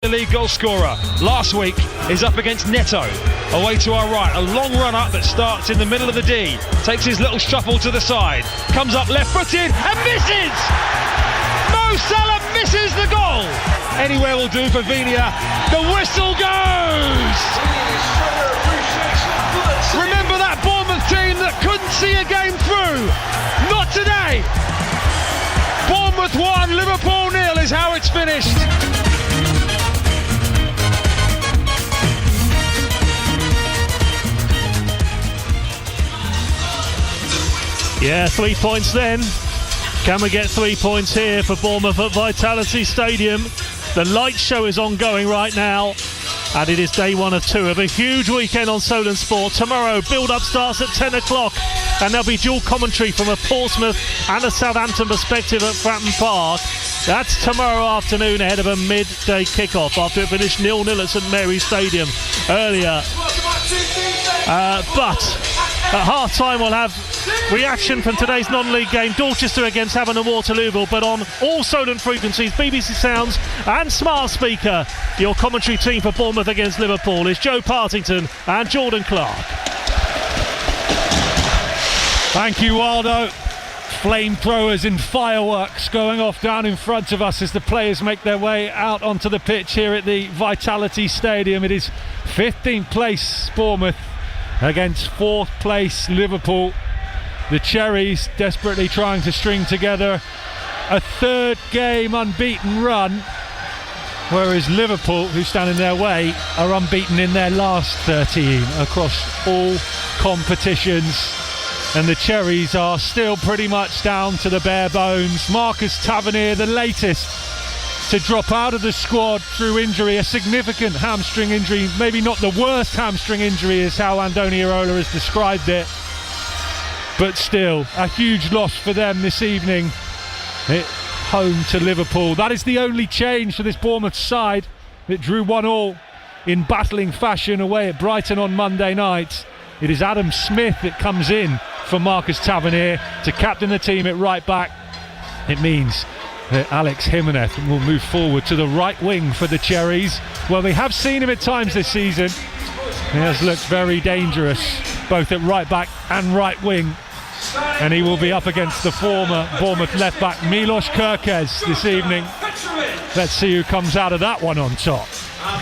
The league goal scorer last week is up against Neto, away to our right, a long run up that starts in the middle of the D, takes his little shuffle to the side, comes up left footed and misses! Mo Salah misses the goal! Anywhere will do for Vinia, the whistle goes! Remember that Bournemouth team that couldn't see a game through? Not today! Bournemouth 1, Liverpool 0 is how it's finished. Yeah, 3 points then. Can we get 3 points here for Bournemouth at Vitality Stadium? The light show is ongoing right now, and it is day 1 of 2 of a huge weekend on Solent Sport. Tomorrow, build-up starts at 10 o'clock, and there'll be dual commentary from a Portsmouth and a Southampton perspective at Fratton Park. That's tomorrow afternoon ahead of a midday kick-off after it finished 0-0 at St Mary's Stadium earlier. But at half-time we'll have reaction from today's non-league game, Dorchester against Havant and Waterlooville, but on all Solent frequencies, BBC Sounds and Smart Speaker. Your commentary team for Bournemouth against Liverpool is Joe Partington and Jordan Clark. Thank you, Waldo. Flamethrowers and fireworks going off down in front of us as the players make their way out onto the pitch here at the Vitality Stadium. It is 15th place Bournemouth against 4th place Liverpool. The Cherries desperately trying to string together a 3rd game unbeaten run, whereas Liverpool, who stand in their way, are unbeaten in their last 13 across all competitions. And the Cherries are still pretty much down to the bare bones. Marcus Tavernier, the latest to drop out of the squad through injury, a significant hamstring injury, maybe not the worst hamstring injury is how Andoni Iraola has described it, but still a huge loss for them this evening at home to Liverpool. That is the only change for this Bournemouth side that drew 1-1 in battling fashion away at Brighton on Monday night. It is Adam Smith that comes in for Marcus Tavernier to captain the team at right back. It means that Alex Jimenez will move forward to the right wing for the Cherries. Well, we have seen him at times this season. He has looked very dangerous, both at right back and right wing. And he will be up against the former Bournemouth left back Milos Kerkez this evening. Let's see who comes out of that one on top.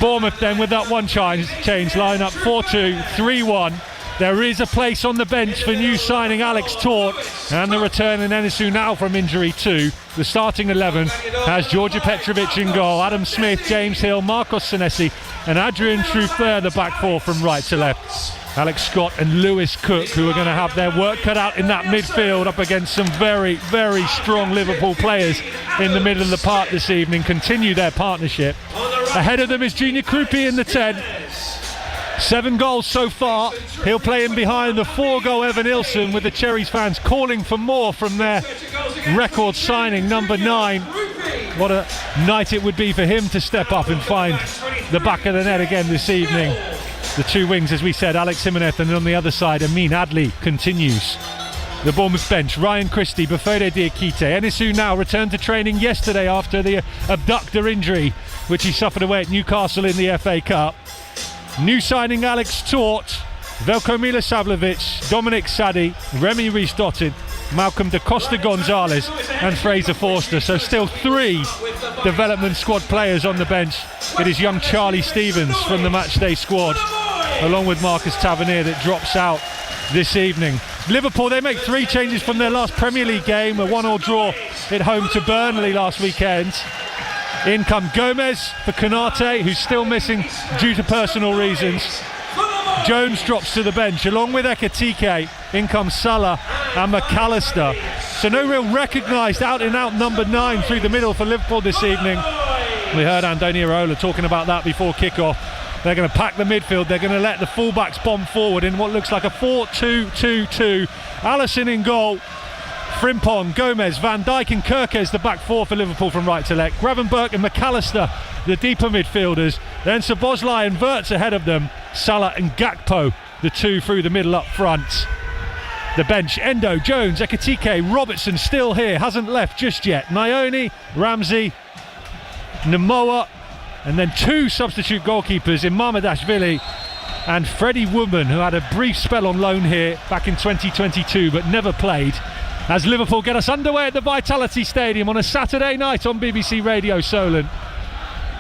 Bournemouth then with that one change line up 4-2, 3-1. There is a place on the bench for new signing Alex Tort and the return in Enes Ünal from injury too. The starting 11 has Djordje Petrovic in goal, Adam Smith, James Hill, Marcos Senesi and Adrian Truffert, the back four from right to left. Alex Scott and Lewis Cook, who are going to have their work cut out in that midfield up against some very, very strong Liverpool players in the middle of the park this evening, continue their partnership. Ahead of them is Junior Krupi in the 10. 7 goals so far. He'll play in behind the 4-goal Evan Ilson, with the Cherries fans calling for more from their record signing, number 9. What a night it would be for him to step up and find the back of the net again this evening. The two wings, as we said, Alex Jimenez, and on the other side, Amin Adli continues. The Bournemouth bench, Ryan Christie, Bafode Diakite. Enes Ünal returned to training yesterday after the abductor injury, which he suffered away at Newcastle in the FA Cup. New signing Alex Tort, Velko Milosavljevic, Dominic Sadi, Remy Rees-Dottin, Malcolm da Costa Gonzalez and Fraser Forster. So still 3 development squad players on the bench. It is young Charlie Stevens from the matchday squad, along with Marcus Tavernier, that drops out this evening. Liverpool, they make 3 changes from their last Premier League game, a 1-1 draw at home to Burnley last weekend. In come Gomez for Konate, who's still missing due to personal reasons. Jones drops to the bench along with Ekitike. In comes Salah and McAllister. So no real recognised out-and-out number 9 through the middle for Liverpool this evening. We heard Andoni Iraola talking about that before kick-off. They're going to pack the midfield. They're going to let the fullbacks bomb forward in what looks like a 4-2-2-2. Alisson in goal. Frimpong, Gomez, Van Dijk and Kerkez, the back 4 for Liverpool from right to left. Gravenberch and McAllister, the deeper midfielders. Then Szoboszlai and Wirtz ahead of them. Salah and Gakpo, the 2 through the middle up front. The bench, Endo, Jones, Ekitike, Robertson still here, hasn't left just yet. Nyoni, Ramsey, Namoa and then 2 substitute goalkeepers in Mamardashvili and Freddie Woodman, who had a brief spell on loan here back in 2022 but never played, as Liverpool get us underway at the Vitality Stadium on a Saturday night on BBC Radio Solent.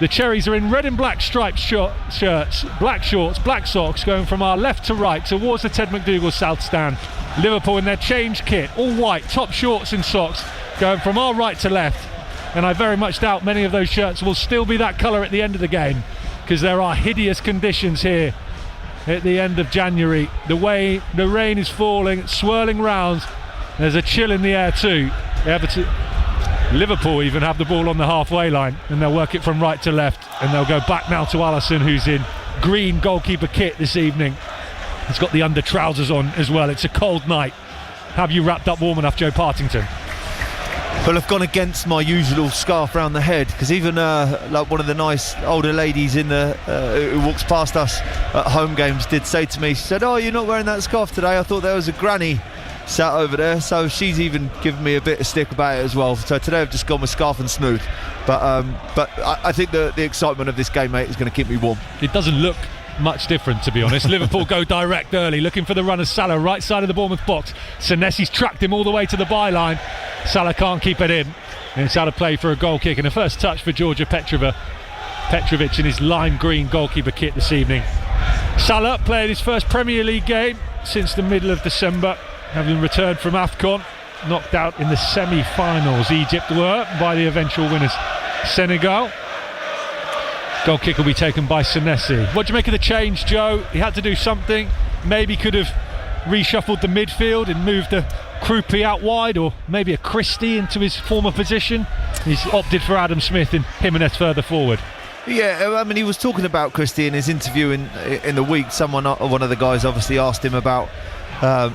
The Cherries are in red and black striped shirts, black shorts, black socks, going from our left to right towards the Ted McDougall South Stand. Liverpool in their change kit, all white, top shorts and socks, going from our right to left. And I very much doubt many of those shirts will still be that colour at the end of the game, because there are hideous conditions here at the end of January. The way the rain is falling, swirling round, there's a chill in the air too. Liverpool even have the ball on the halfway line, and they'll work it from right to left, and they'll go back now to Allison, who's in green goalkeeper kit this evening. He's got the under trousers on as well. It's a cold night. Have you wrapped up warm enough, Joe Partington? Well, I've gone against my usual scarf round the head, because even like one of the nice older ladies in the who walks past us at home games did say to me, she said, "Oh, you're not wearing that scarf today. I thought there was a granny sat over there." So she's even given me a bit of stick about it as well. So today I've just gone with scarf and smooth. But I think the excitement of this game, mate, is going to keep me warm. It doesn't look much different, to be honest. Liverpool go direct early, looking for the run of Salah, right side of the Bournemouth box. Senesi's tracked him all the way to the byline. Salah can't keep it in, and it's out of play for a goal kick, and a first touch for Georgia Petrovic in his lime green goalkeeper kit this evening. Salah played his first Premier League game since the middle of December, having returned from AFCON, knocked out in the semi-finals, Egypt were, by the eventual winners Senegal. Goal kick will be taken by Senesi. What do you make of the change, Joe? He had to do something. Maybe could have reshuffled the midfield and moved a Krupi out wide, or maybe a Christie into his former position. He's opted for Adam Smith and Jimenez further forward. Yeah, I mean, he was talking about Christie in his interview in the week. One of the guys obviously asked him about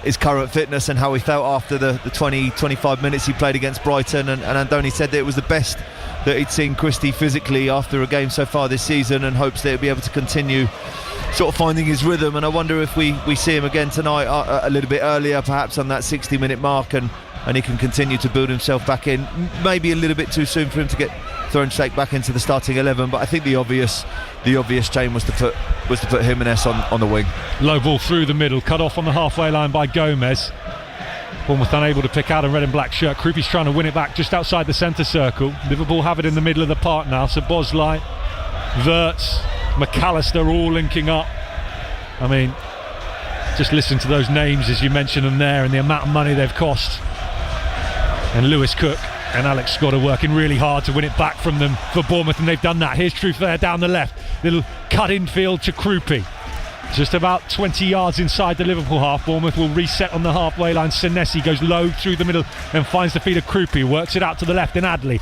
his current fitness and how he felt after the 20-25 minutes he played against Brighton, and Andoni said that it was the best that he'd seen Christie physically after a game so far this season, and hopes that he'll be able to continue sort of finding his rhythm. And I wonder if we see him again tonight a little bit earlier, perhaps on that 60-minute mark, and he can continue to build himself back in. Maybe a little bit too soon for him to get thrown straight back into the starting 11, but I think the obvious change was to put Jimenez on the wing. Low ball through the middle, cut off on the halfway line by Gomez. Bournemouth unable to pick out a red and black shirt. Krupi's trying to win it back just outside the centre circle. Liverpool have it in the middle of the park now, so Bosley, Wirtz, McAllister all linking up. I mean, just listen to those names as you mention them there, and the amount of money they've cost. And Lewis Cook and Alex Scott are working really hard to win it back from them for Bournemouth, and they've done that. Here's Truffert down the left, little cut infield to Krupi. Just about 20 yards inside the Liverpool half. Bournemouth will reset on the halfway line. Senesi goes low through the middle and finds the feet of Krupi, works it out to the left in Adley.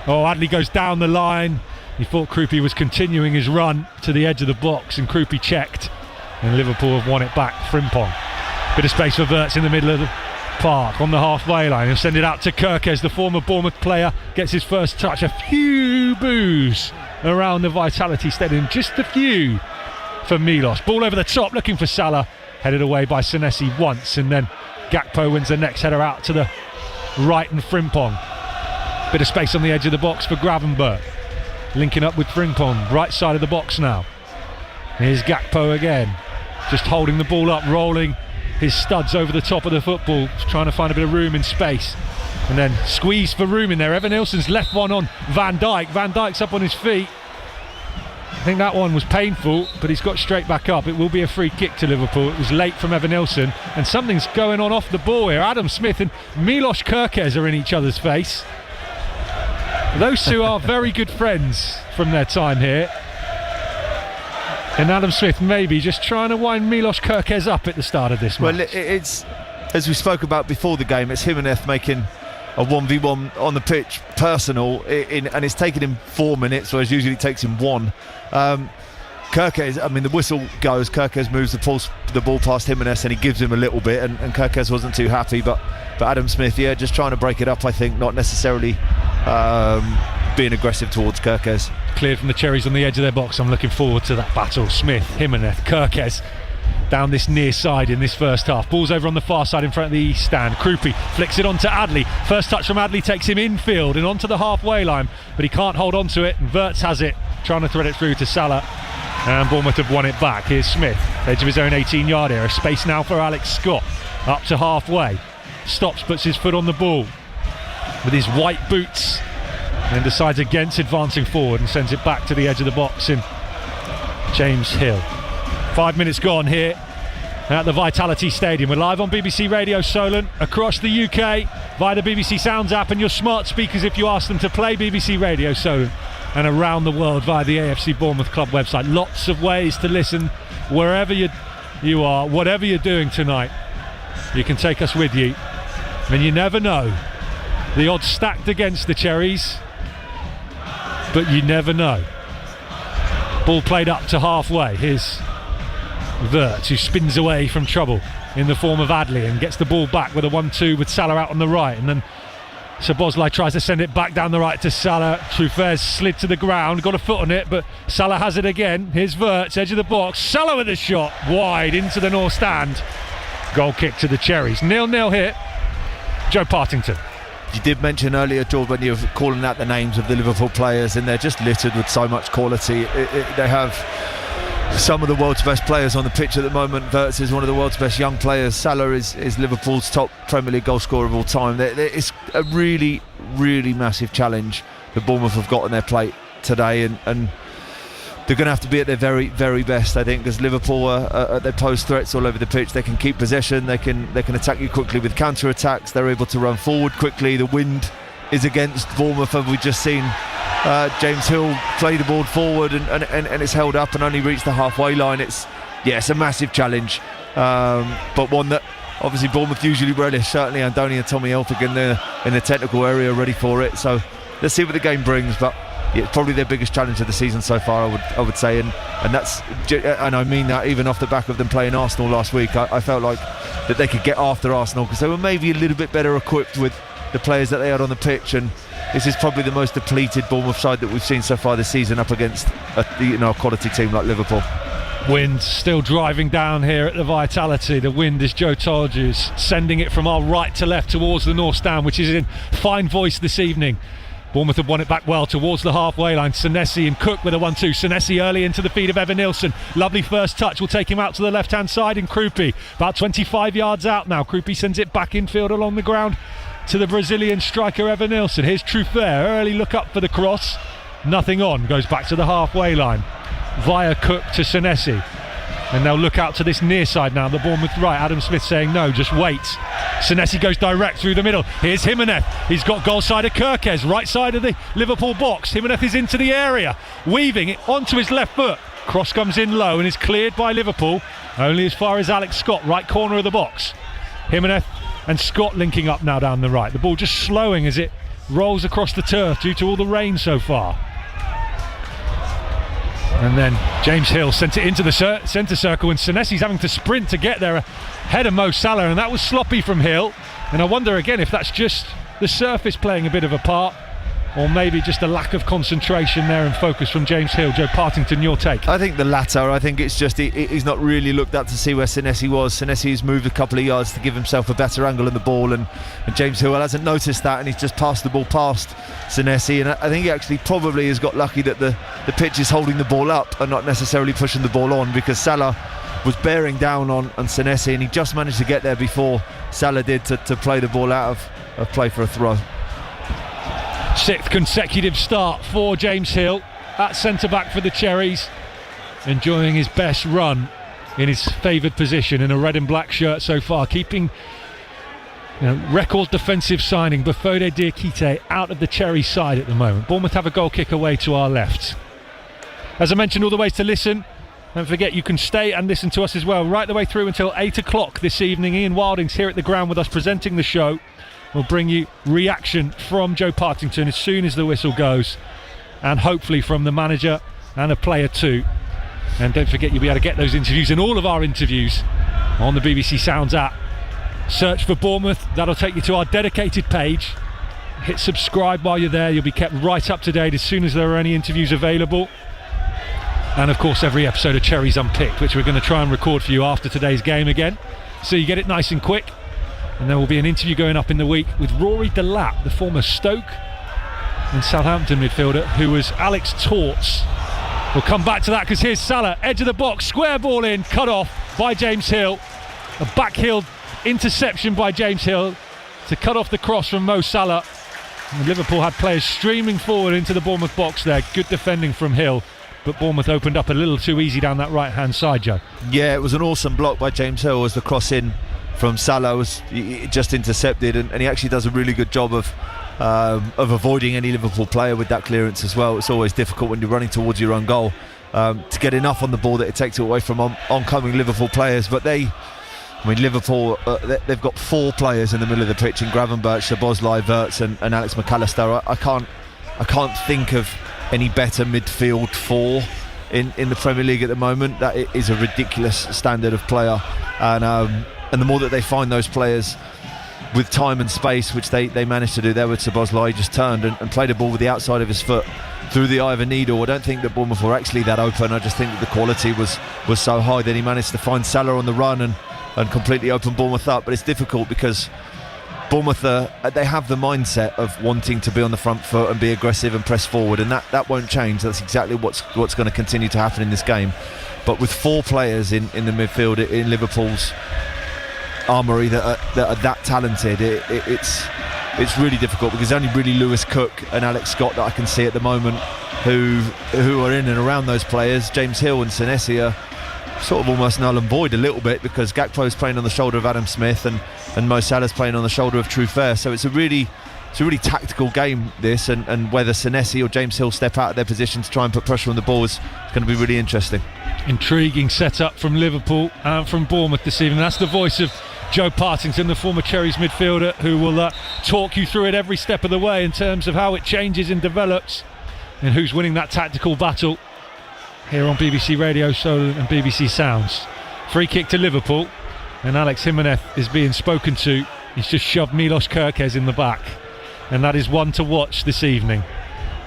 Adley goes down the line. He thought Krupi was continuing his run to the edge of the box, and Krupi checked, and Liverpool have won it back. Frimpong, bit of space for Wirtz in the middle of the park on the halfway line. He'll send it out to Kirkes, the former Bournemouth player, gets his first touch. A few boos around the Vitality Stadium, just a few for Milos. Ball over the top, looking for Salah, headed away by Senesi once, and then Gakpo wins the next header out to the right, and Frimpong. Bit of space on the edge of the box for Gravenberg, linking up with Frimpong, right side of the box now. Here's Gakpo again, just holding the ball up, rolling his studs over the top of the football, trying to find a bit of room in space, and then squeeze for room in there. Evan Nilsson's left one on Van Dijk. Van Dijk's up on his feet. I think that one was painful, but he's got straight back up. It will be a free kick to Liverpool. It was late from Evan Nilsson, and something's going on off the ball here. Adam Smith and Milos Kirkes are in each other's face. Those two are very good friends from their time here. And Adam Smith maybe just trying to wind Milos Kirkes up at the start of this match. Well, it's, as we spoke about before the game, it's Jimenez making a 1v1 on the pitch personal, and it's taken him 4 minutes, whereas usually it takes him 1. Kirkes, I mean, the whistle goes, Kirkes moves the ball past Jimenez, and he gives him a little bit, and Kirkes wasn't too happy, but Adam Smith, yeah, just trying to break it up, I think, not necessarily being aggressive towards Kirkes. Cleared from the Cherries on the edge of their box. I'm looking forward to that battle. Smith, Jimenez, Kirkes down this near side in this first half. Ball's over on the far side in front of the east stand. Krupi flicks it onto Adley. First touch from Adley takes him infield and onto the halfway line, but he can't hold on to it, and Wirtz has it trying to thread it through to Salah, and Bournemouth have won it back. Here's Smith, edge of his own 18-yard area. Space now for Alex Scott, up to halfway. Stops, puts his foot on the ball with his white boots, and decides against advancing forward and sends it back to the edge of the box in James Hill. 5 minutes gone here at the Vitality Stadium. We're live on BBC Radio Solent, across the UK via the BBC Sounds app and your smart speakers if you ask them to play BBC Radio Solent, and around the world via the AFC Bournemouth Club website. Lots of ways to listen wherever you are, whatever you're doing tonight. You can take us with you, and you never know. The odds stacked against the Cherries, but you never know. Ball played up to halfway. Here's Wirtz, who spins away from trouble in the form of Adley and gets the ball back with a 1-2 with Salah out on the right, and then Szoboszlai tries to send it back down the right to Salah. Truffert slid to the ground, got a foot on it, but Salah has it again. Here's Wirtz, edge of the box. Salah with a shot wide into the north stand. Goal kick to the Cherries. 0-0 here. Joe Partington. You did mention earlier, George, when you were calling out the names of the Liverpool players, and they're just littered with so much quality. They have some of the world's best players on the pitch at the moment. Wirtz is one of the world's best young players. Salah is Liverpool's top Premier League goal scorer of all time. It's a really, really massive challenge that Bournemouth have got on their plate today, and they're going to have to be at their very, very best, I think, because Liverpool they pose threats all over the pitch. They can keep possession, they can attack you quickly with counter-attacks, they're able to run forward quickly. The wind is against Bournemouth, and we've just seen James Hill play the ball forward and it's held up and only reached the halfway line. It's a massive challenge, but one that obviously Bournemouth usually relish. Certainly Andoni and Tommy Elphick in the technical area ready for it, so let's see what the game brings. But yeah, it's probably their biggest challenge of the season so far, I would say, and I mean that even off the back of them playing Arsenal last week. I felt like that they could get after Arsenal because they were maybe a little bit better equipped with the players that they had on the pitch, and this is probably the most depleted Bournemouth side that we've seen so far this season up against a quality team like Liverpool. Wind still driving down here at the Vitality. The wind, as Joe told you, is sending it from our right to left towards the north stand, which is in fine voice this evening. Bournemouth have won it back well towards the halfway line. Senesi and Cook with a 1-2. Senesi early into the feed of Evan Nilsson. Lovely first touch will take him out to the left hand side in Krupi. About 25 yards out now. Krupi sends it back infield along the ground to the Brazilian striker Evan Nilsson. Here's Truffert, early look up for the cross, nothing on, goes back to the halfway line via Cook to Senesi, and they'll look out to this near side now, the Bournemouth right. Adam Smith saying no, just wait. Senesi goes direct through the middle. Here's Jimenez, he's got goal side of Kirkes, right side of the Liverpool box. Jimenez is into the area, weaving it onto his left foot. Cross comes in low and is cleared by Liverpool, only as far as Alex Scott, right corner of the box. Jimenez and Scott linking up now down the right. The ball just slowing as it rolls across the turf due to all the rain so far. And then James Hill sent it into the centre circle, and Senesi's having to sprint to get there ahead of Mo Salah, and that was sloppy from Hill. And I wonder again if that's just the surface playing a bit of a part, or maybe just a lack of concentration there and focus from James Hill. Joe Partington, your take? I think the latter. I think it's just he's not really looked up to see where Senesi was. Senesi's moved a couple of yards to give himself a better angle on the ball, and James Hill hasn't noticed that, and he's just passed the ball past Senesi. And I think he actually probably has got lucky that the pitch is holding the ball up and not necessarily pushing the ball on, because Salah was bearing down on Senesi, and he just managed to get there before Salah did to play the ball out of play for a throw. Sixth consecutive start for James Hill at centre-back for the Cherries, enjoying his best run in his favoured position in a red and black shirt so far, keeping record defensive signing Bafode Diakite out of the Cherry side at the moment. Bournemouth have a goal kick away to our left. As I mentioned, all the ways to listen. Don't forget you can stay and listen to us as well right the way through until 8 o'clock this evening. Ian Wilding's here at the ground with us presenting the show. We'll bring you reaction from Joe Partington as soon as the whistle goes, and hopefully from the manager and a player too. And don't forget you'll be able to get those interviews and all of our interviews on the BBC Sounds app. Search for Bournemouth, that'll take you to our dedicated page. Hit subscribe while you're there, you'll be kept right up to date as soon as there are any interviews available. And of course every episode of Cherries Unpicked, which we're going to try and record for you after today's game again, so you get it nice and quick. And there will be an interview going up in the week with Rory Delap, the former Stoke and Southampton midfielder, who was Alex Tort's We'll come back to that because here's Salah, edge of the box, square ball in, cut off by James Hill. A backheel interception by James Hill to cut off the cross from Mo Salah. And Liverpool had players streaming forward into the Bournemouth box there. Good defending from Hill, but Bournemouth opened up a little too easy down that right-hand side, Joe. Yeah, it was an awesome block by James Hill as the cross in from Salah was just intercepted, and he actually does a really good job of avoiding any Liverpool player with that clearance as well. It's always difficult when you're running towards your own goal to get enough on the ball that it takes it away from oncoming Liverpool players. But Liverpool, they've got 4 players in the middle of the pitch in Gravenberch, Szoboszlai, Wirtz and Alex McAllister. I can't think of any better midfield 4 in the Premier League at the moment. That is a ridiculous standard of player, and the more that they find those players with time and space, which they managed to do there with Szoboszlai, just turned and played a ball with the outside of his foot through the eye of a needle. I don't think that Bournemouth were actually that open. I just think that the quality was so high that he managed to find Salah on the run and completely open Bournemouth up. But it's difficult because Bournemouth, they have the mindset of wanting to be on the front foot and be aggressive and press forward, and that won't change. That's exactly what's going to continue to happen in this game. But with 4 players in the midfield in Liverpool's armoury that are that talented, it's really difficult, because only really Lewis Cook and Alex Scott that I can see at the moment who are in and around those players. James Hill and Senesi are sort of almost null and void a little bit, because Gakpo's playing on the shoulder of Adam Smith and Mo Salah's playing on the shoulder of Truffert. So it's a really tactical game, this, and whether Senesi or James Hill step out of their position to try and put pressure on the ball is going to be really interesting. Intriguing setup from Liverpool and from Bournemouth this evening. That's the voice of Joe Partington, the former Cherries midfielder, who will talk you through it every step of the way in terms of how it changes and develops and who's winning that tactical battle here on BBC Radio, Solent and BBC Sounds. Free kick to Liverpool, and Alex Jimenez is being spoken to. He's just shoved Milos Kerkez in the back, and that is one to watch this evening.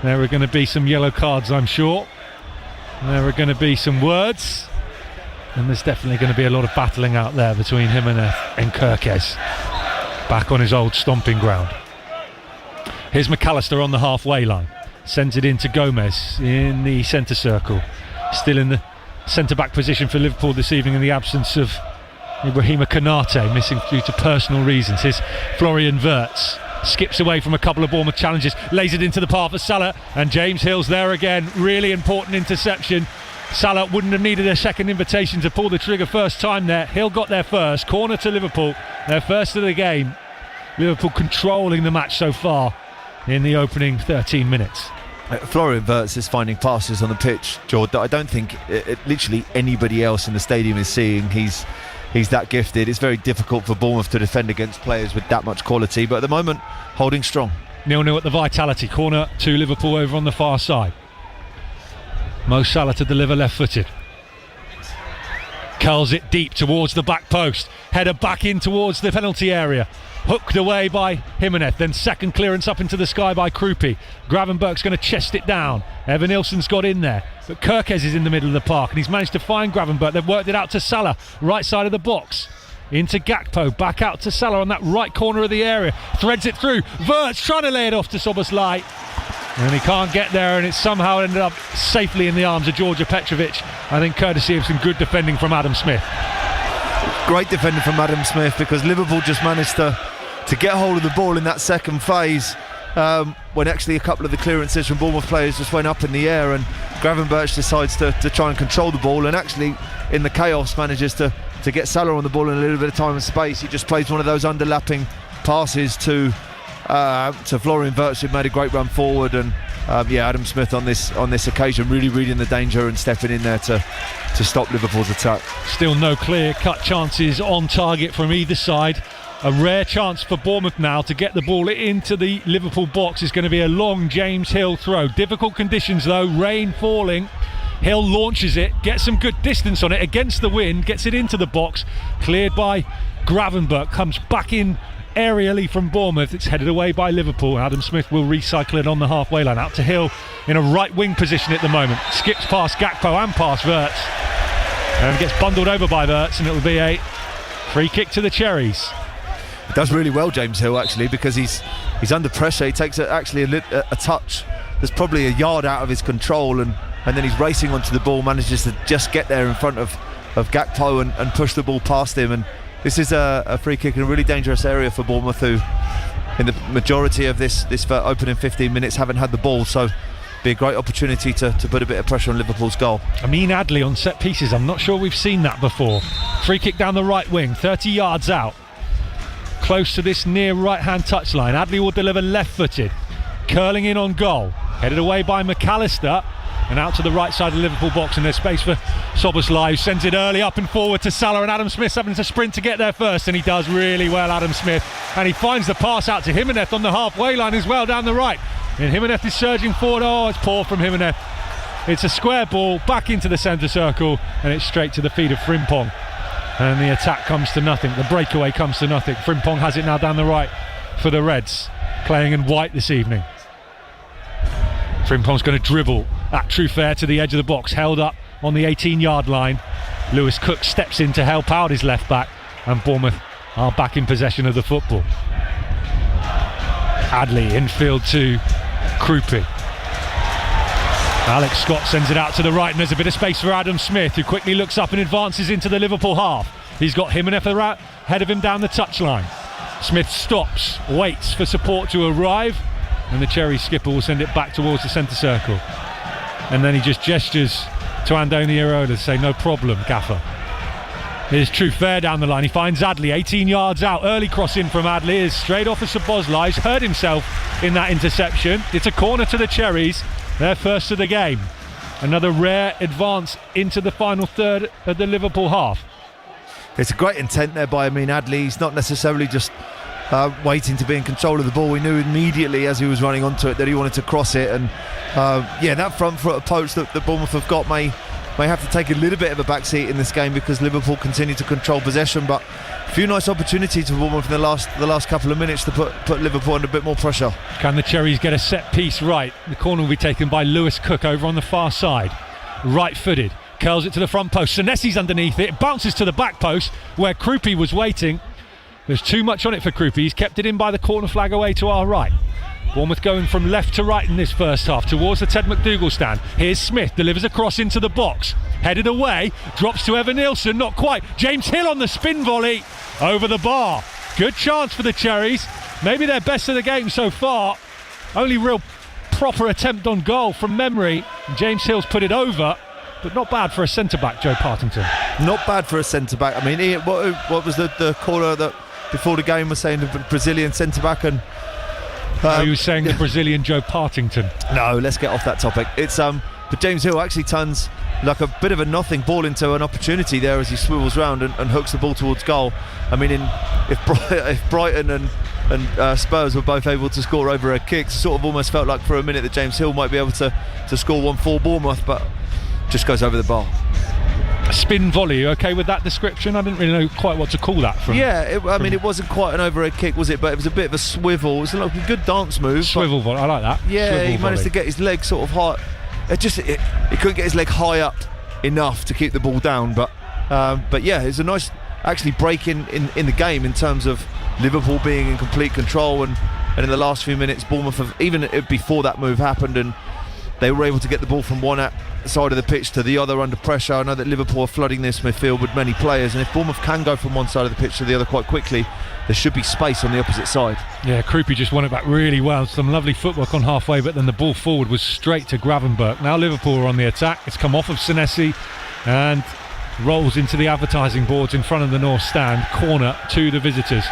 There are going to be some yellow cards, I'm sure. There are going to be some words, and there's definitely going to be a lot of battling out there between Jimenez and Kerkez, back on his old stomping ground. Here's McAllister on the halfway line, sends it in to Gomez in the centre circle, still in the centre-back position for Liverpool this evening in the absence of Ibrahima Konate, missing due to personal reasons. Here's Florian Wirtz, skips away from a couple of Bournemouth challenges, lays it into the path of Salah, and James Hill's there again. Really important interception. Salah wouldn't have needed a second invitation to pull the trigger first time there. Hill got there first. Corner to Liverpool, their first of the game. Liverpool controlling the match so far in the opening 13 minutes. Florian Wirtz is finding passes on the pitch, George, that I don't think literally anybody else in the stadium is seeing. He's that gifted. It's very difficult for Bournemouth to defend against players with that much quality, but at the moment, holding strong. 0-0 at the Vitality. Corner to Liverpool over on the far side. Mo Salah to deliver left-footed. Curls it deep towards the back post. Header back in towards the penalty area. Hooked away by Jimenez. Then second clearance up into the sky by Krupi. Gravenberch's going to chest it down. Evan Nilsson's got in there, but Kerkez is in the middle of the park, and he's managed to find Gravenberch. They've worked it out to Salah, right side of the box. Into Gakpo, back out to Salah on that right corner of the area. Threads it through. Wirtz trying to lay it off to Szoboszlai, and he can't get there, and it somehow ended up safely in the arms of Georgia Petrovic, I think courtesy of some good defending from Adam Smith. Great defending from Adam Smith, because Liverpool just managed to get hold of the ball in that second phase, when actually a couple of the clearances from Bournemouth players just went up in the air, and Gravenberch decides to try and control the ball, and actually in the chaos manages to get Salah on the ball in a little bit of time and space. He just plays one of those underlapping passes to Florian Wirtz, who made a great run forward, and Adam Smith on this occasion really reading the danger and stepping in there to stop Liverpool's attack. Still no clear-cut chances on target from either side. A rare chance for Bournemouth now to get the ball into the Liverpool box. Is going to be a long James Hill throw. Difficult conditions though, rain falling. Hill launches it, gets some good distance on it against the wind, gets it into the box, cleared by Gravenberch, comes back in aerially from Bournemouth. It's headed away by Liverpool. Adam Smith will recycle it on the halfway line, out to Hill in a right wing position at the moment. Skips past Gakpo and past Wirtz, and gets bundled over by Wirtz, and it will be a free kick to the Cherries. He does really well, James Hill, actually, because he's under pressure. He takes a touch that's probably a yard out of his control, and and then he's racing onto the ball, manages to just get there in front of Gakpo and push the ball past him. And this is a free kick in a really dangerous area for Bournemouth, who in the majority of this opening 15 minutes haven't had the ball, so be a great opportunity to put a bit of pressure on Liverpool's goal. Amin Adli on set pieces, I'm not sure we've seen that before. Free kick down the right wing, 30 yards out, close to this near right hand touchline. Adli will deliver left footed, curling in on goal, headed away by McAllister and out to the right side of the Liverpool box, and there's space for Szoboszlai, who sends it early up and forward to Salah, and Adam Smith's having to sprint to get there first, and he does really well, Adam Smith, and he finds the pass out to Jimenez on the halfway line as well, down the right, and Jimenez is surging forward. Oh, it's poor from Jimenez. It's a square ball back into the centre circle, and it's straight to the feet of Frimpong, and the attack comes to nothing, the breakaway comes to nothing. Frimpong has it now down the right for the Reds, playing in white this evening. Frimpong's going to dribble at true fair to the edge of the box, held up on the 18-yard line. Lewis Cook steps in to help out his left back, and Bournemouth are back in possession of the football. Adli infield to Krupi. Alex Scott sends it out to the right, and there's a bit of space for Adam Smith, who quickly looks up and advances into the Liverpool half. He's got Jimenez ahead of him down the touchline. Smith stops, waits for support to arrive, and the Cherry skipper will send it back towards the centre circle, and then he just gestures to Andoni Iraola to say no problem, gaffer. Here's true fair down the line, he finds Adli 18 yards out, early cross in from Adli is straight off of Szoboszlai. He's hurt himself in that interception. It's a corner to the Cherries, their first of the game. Another rare advance into the final third of the Liverpool half. It's a great intent there by Amin Adli. He's not necessarily just waiting to be in control of the ball. We knew immediately as he was running onto it that he wanted to cross it, and that front foot approach that Bournemouth have got may have to take a little bit of a backseat in this game, because Liverpool continue to control possession, but a few nice opportunities for Bournemouth in the last couple of minutes to put Liverpool under a bit more pressure. Can the Cherries get a set piece right? The corner will be taken by Lewis Cook over on the far side, right footed, curls it to the front post, Senesi's underneath it, bounces to the back post where Krupi was waiting. There's too much on it for Krupi. He's kept it in by the corner flag away to our right. Bournemouth going from left to right in this first half towards the Ted McDougall stand. Here's Smith, delivers a cross into the box, headed away, drops to Evan Nilsson, not quite. James Hill on the spin volley over the bar. Good chance for the Cherries, maybe their best of the game so far. Only real proper attempt on goal from memory. James Hill's put it over, but not bad for a centre-back, Joe Partington. Not bad for a centre-back. I mean, what was the caller that before the game was saying the Brazilian centre-back, and he was saying the Brazilian Joe Partington. No, let's get off that topic. It's but James Hill actually turns like a bit of a nothing ball into an opportunity there as he swivels round and hooks the ball towards goal. I mean, if Brighton and Spurs were both able to score over a kick, sort of almost felt like for a minute that James Hill might be able to score one for Bournemouth, but just goes over the bar. A spin volley, you okay with that description? I didn't really know quite what to call that from. Yeah, it wasn't quite an overhead kick, was it? But it was a bit of a swivel. It was like a good dance move. Swivel volley, I like that. Yeah, Swivel he managed volley. to get his leg sort of high. He couldn't get his leg high up enough to keep the ball down. But yeah, it's a nice actually break in the game in terms of Liverpool being in complete control, and in the last few minutes Bournemouth have, even before that move happened, and they were able to get the ball from one side of the pitch to the other under pressure. I know that Liverpool are flooding this midfield with many players, and if Bournemouth can go from one side of the pitch to the other quite quickly, there should be space on the opposite side. Yeah, Krupi just won it back really well. Some lovely footwork on halfway, but then the ball forward was straight to Gravenberch. Now Liverpool are on the attack. It's come off of Senesi and rolls into the advertising boards in front of the North Stand. Corner to the visitors.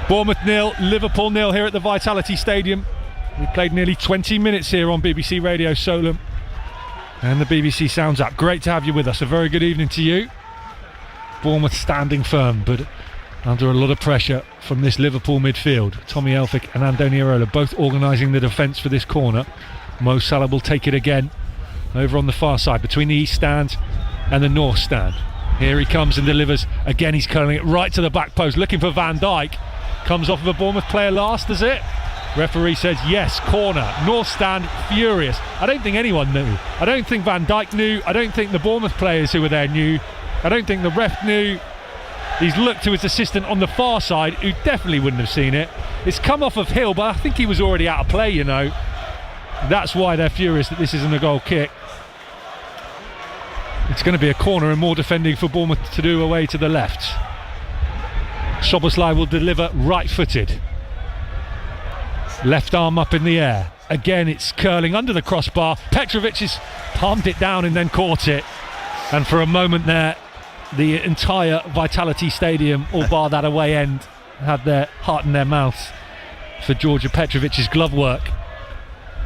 Bournemouth 0, Liverpool 0 here at the Vitality Stadium. We played nearly 20 minutes here on BBC Radio Solent and the BBC Sounds app. Great to have you with us. A very good evening to you. Bournemouth standing firm, but under a lot of pressure from this Liverpool midfield. Tommy Elphick and Andoni Iraola both organising the defence for this corner. Mo Salah will take it again over on the far side between the East Stand and the North Stand. Here he comes and delivers again. He's curling it right to the back post, looking for Van Dijk. Comes off of a Bournemouth player last, does it? Referee says yes, corner. North Stand furious. I don't think anyone knew. I don't think Van Dijk knew. I don't think the Bournemouth players who were there knew. I don't think the ref knew. He's looked to his assistant on the far side, who definitely wouldn't have seen it. It's come off of Hill, but I think he was already out of play, you know. That's why they're furious that this isn't a goal kick. It's going to be a corner and more defending for Bournemouth to do away to the left. Szoboszlai will deliver right-footed. Left arm up in the air. Again, it's curling under the crossbar. Petrovic has palmed it down and then caught it. And for a moment there, the entire Vitality Stadium, all bar that away end, had their heart in their mouths for Georgia Petrovic's glove work.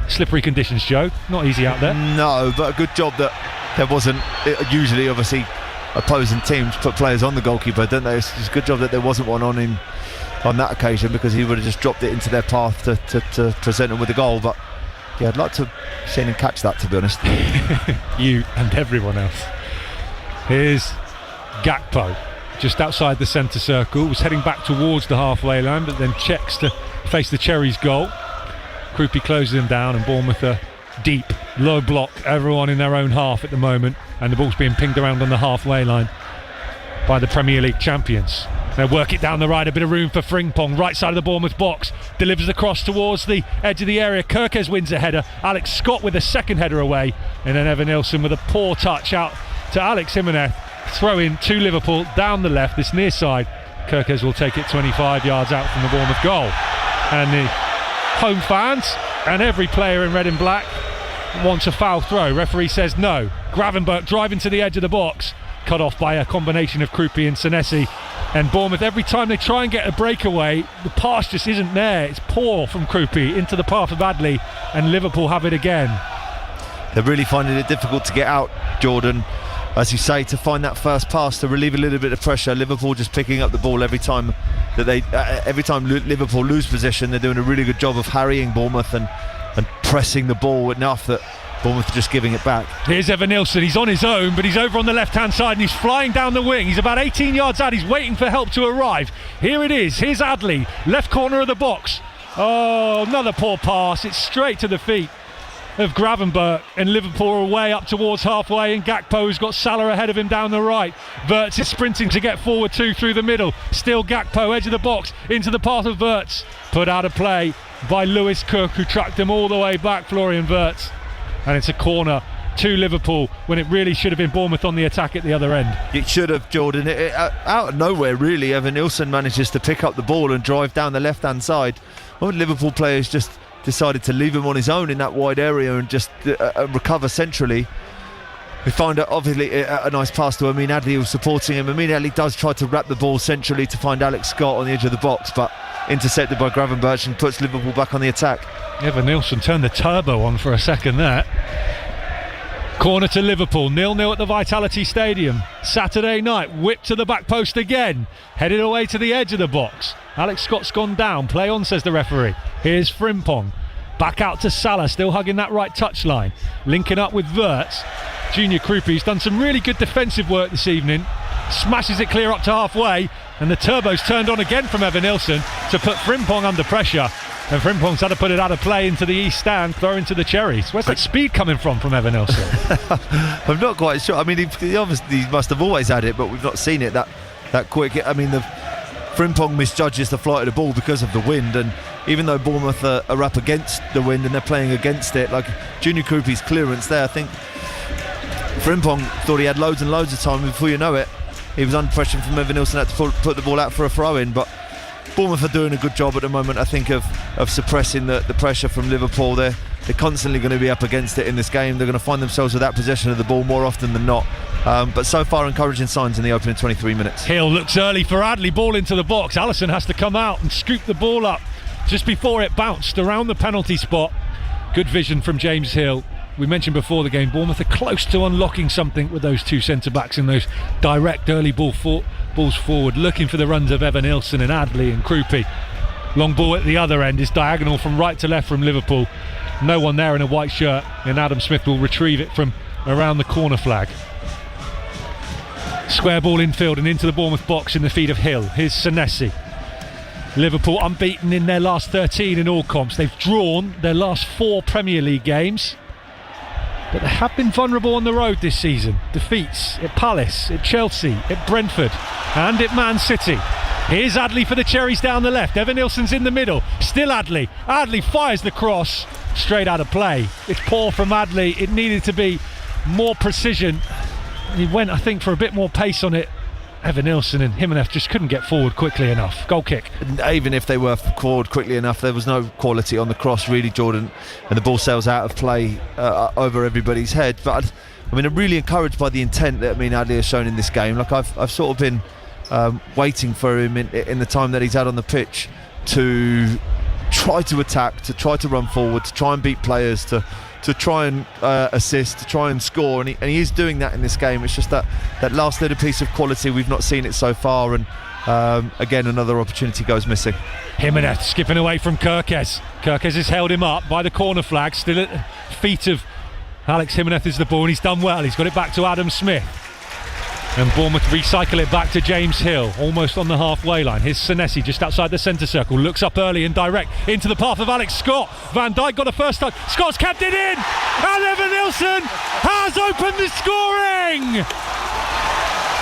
Slippery conditions, Joe. Not easy out there. No, but a good job that there wasn't. Usually, obviously, opposing teams put players on the goalkeeper, don't they? It's a good job that there wasn't one on him on that occasion, because he would have just dropped it into their path to present him with a goal. But yeah, I'd like to have seen him catch that, to be honest. You and everyone else. Here's Gakpo, just outside the centre circle, was heading back towards the halfway line, but then checks to face the Cherries' goal. Krupi closes him down, and Bournemouth are deep, low block, everyone in their own half at the moment, and the ball's being pinged around on the halfway line by the Premier League champions. They work it down the right, a bit of room for Frimpong, right side of the Bournemouth box, delivers the cross towards the edge of the area. Kirkes wins a header, Alex Scott with a second header away, and then Evan Nilsson with a poor touch out to Alex Jimenez. Throw in to Liverpool down the left, this near side. Kirkes will take it 25 yards out from the Bournemouth goal. And the home fans and every player in red and black wants a foul throw. Referee says no. Gravenberch driving to the edge of the box, cut off by a combination of Krupi and Senesi. And Bournemouth, every time they try and get a breakaway, the pass just isn't there. It's poor from Krupi into the path of Adley, and Liverpool have it again. They're really finding it difficult to get out, Jordan, as you say, to find that first pass to relieve a little bit of pressure. Liverpool just picking up the ball every time that every time Liverpool lose possession. They're doing a really good job of harrying Bournemouth and pressing the ball enough that Bournemouth are just giving it back. Here's Evan Nilsson, he's on his own, but he's over on the left-hand side and he's flying down the wing. He's about 18 yards out, he's waiting for help to arrive. Here it is, here's Adley, left corner of the box. Oh, another poor pass, it's straight to the feet of Gravenberch, and Liverpool are way up towards halfway, and Gakpo's got Salah ahead of him down the right. Wirtz is sprinting to get forward too through the middle. Still Gakpo, edge of the box, into the path of Wirtz. Put out of play by Lewis Cook, who tracked him all the way back, Florian Wirtz. And it's a corner to Liverpool when it really should have been Bournemouth on the attack at the other end. It should have, Jordan. Out of nowhere, really, Evan Nilsson manages to pick up the ball and drive down the left-hand side. Well, Liverpool players just decided to leave him on his own in that wide area and just recover centrally. We find out, obviously, a nice pass to Amin Adli, who's supporting him. Amin Adli does try to wrap the ball centrally to find Alex Scott on the edge of the box, but intercepted by Gravenberch and puts Liverpool back on the attack. Evan Nilsson turned the turbo on for a second there. Corner to Liverpool, 0-0 at the Vitality Stadium. Saturday night, whipped to the back post again, headed away to the edge of the box. Alex Scott's gone down, play on, says the referee. Here's Frimpong, back out to Salah, still hugging that right touchline, linking up with Wirtz. Junior Krupi's done some really good defensive work this evening, smashes it clear up to halfway, and the turbo's turned on again from Evan Nilsson to put Frimpong under pressure. And Frimpong's had to put it out of play into the east stand, throw into the Cherries. Where's that speed coming from Evan Nilsson? I'm not quite sure. I mean, he obviously must have always had it, but we've not seen it that quick. I mean, Frimpong misjudges the flight of the ball because of the wind, and even though Bournemouth are up against the wind and they're playing against it, like Junior Krupi's clearance there, I think Frimpong thought he had loads and loads of time, and before you know it, he was under pressure from Evan Nilsson, had to put the ball out for a throw-in. But Bournemouth are doing a good job at the moment, I think, of suppressing the pressure from Liverpool. They're constantly going to be up against it in this game. They're going to find themselves with that possession of the ball more often than not. But so far, encouraging signs in the opening 23 minutes. Hill looks early for Adley, ball into the box. Alisson has to come out and scoop the ball up just before it bounced around the penalty spot. Good vision from James Hill. We mentioned before the game, Bournemouth are close to unlocking something with those two centre-backs in those direct early balls forward, looking for the runs of Evan Nilsson and Adley and Krupi. Long ball at the other end is diagonal from right to left from Liverpool. No one there in a white shirt, and Adam Smith will retrieve it from around the corner flag. Square ball infield and into the Bournemouth box in the feet of Hill. Here's Senesi. Liverpool unbeaten in their last 13 in all comps. They've drawn their last 4 Premier League games, but they have been vulnerable on the road this season. Defeats at Palace, at Chelsea, at Brentford and at Man City. Here's Adley for the Cherries down the left. Evan Nilsson's in the middle. Still Adley. Adley fires the cross straight out of play. It's poor from Adley. It needed to be more precision. He went, I think, for a bit more pace on it. Evan Nilsson and Jimenez just couldn't get forward quickly enough. Goal kick. Even if they were forward quickly enough, there was no quality on the cross, really, Jordan, and the ball sails out of play over everybody's head. But I'm really encouraged by the intent that Adli has shown in this game. Like I've sort of been waiting for him in the time that he's had on the pitch to try to attack, to try to run forward, to try and beat players, to try and assist, to try and score, and he is doing that in this game. It's just that last little piece of quality, we've not seen it so far, and again another opportunity goes missing. Jimenez skipping away from Kirkes. Kirkes has held him up by the corner flag, still at the feet of Alex Jimenez is the ball, and he's done well. He's got it back to Adam Smith. And Bournemouth recycle it back to James Hill, almost on the halfway line. Here's Senesi just outside the centre circle, looks up early and direct into the path of Alex Scott. Van Dijk got a first touch, Scott's kept it in, and Evan Nilsson has opened the scoring.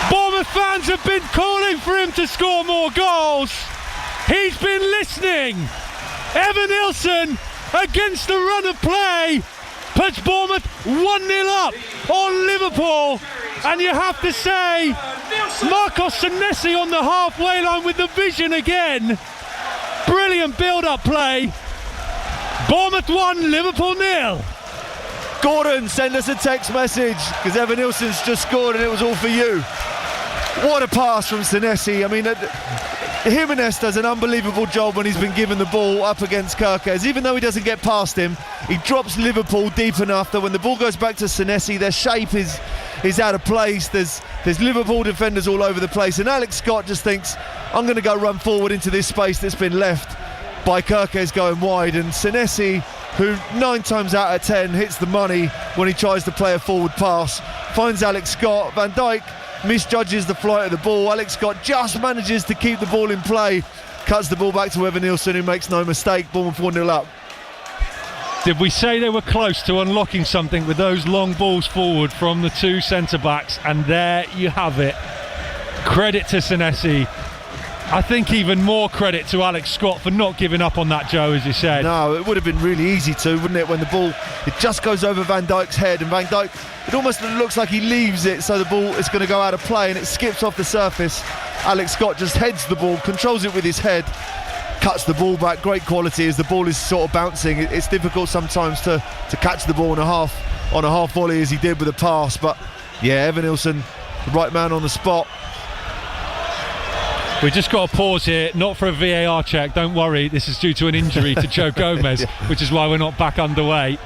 Bournemouth fans have been calling for him to score more goals. He's been listening. Evan Nilsson, against the run of play, puts Bournemouth 1-0 up on Liverpool. And you have to say, Marcos Senesi on the halfway line with the vision again. Brilliant build-up play. Bournemouth 1, Liverpool 0. Gordon, send us a text message, because Evan Nilsson's just scored and it was all for you. What a pass from Senesi. Jimenez does an unbelievable job when he's been given the ball up against Kirkes. Even though he doesn't get past him, he drops Liverpool deep enough that when the ball goes back to Senesi, their shape is out of place. There's Liverpool defenders all over the place, and Alex Scott just thinks, I'm going to go run forward into this space that's been left by Kirkes going wide, and Senesi, who 9 times out of 10 hits the money when he tries to play a forward pass, finds Alex Scott. Van Dijk misjudges the flight of the ball. Alex Scott just manages to keep the ball in play, cuts the ball back to Evan Nilsson, who makes no mistake. Bournemouth 1-0 up. Did we say they were close to unlocking something with those long balls forward from the two centre-backs? And there you have it. Credit to Senesi. I think even more credit to Alex Scott for not giving up on that, Joe, as you said. No, it would have been really easy to, wouldn't it, when the ball, it just goes over Van Dijk's head, and Van Dijk, it almost looks like he leaves it, so the ball is going to go out of play and it skips off the surface. Alex Scott just heads the ball, controls it with his head, cuts the ball back. Great quality as the ball is sort of bouncing. It's difficult sometimes to catch the ball on a half volley as he did with a pass, but yeah, Evan Nilsson, the right man on the spot. We've just got to pause here, not for a VAR check, don't worry, this is due to an injury to Joe Gomez, which is why we're not back underway.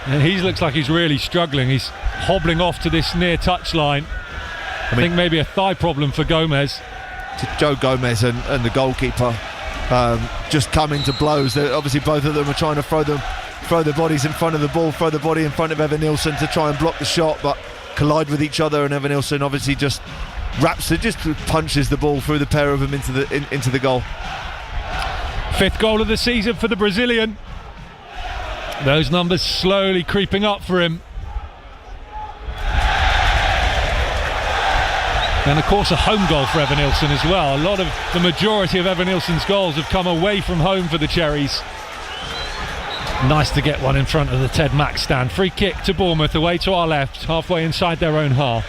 And he looks like he's really struggling. He's hobbling off to this near touchline. I think maybe a thigh problem for Gomez. To Joe Gomez and the goalkeeper just coming to blows. Obviously both of them are trying to throw their bodies in front of the ball, throw the body in front of Evan Nilsson to try and block the shot, but collide with each other, and Evan Nilsson obviously just punches the ball through the pair of them into the goal. 5th goal of the season for the Brazilian. Those numbers slowly creeping up for him. And of course a home goal for Evan Nilsson as well. The majority of Evan Nilsson's goals have come away from home for the Cherries. Nice to get one in front of the Ted Mack stand. Free kick to Bournemouth, away to our left, halfway inside their own half,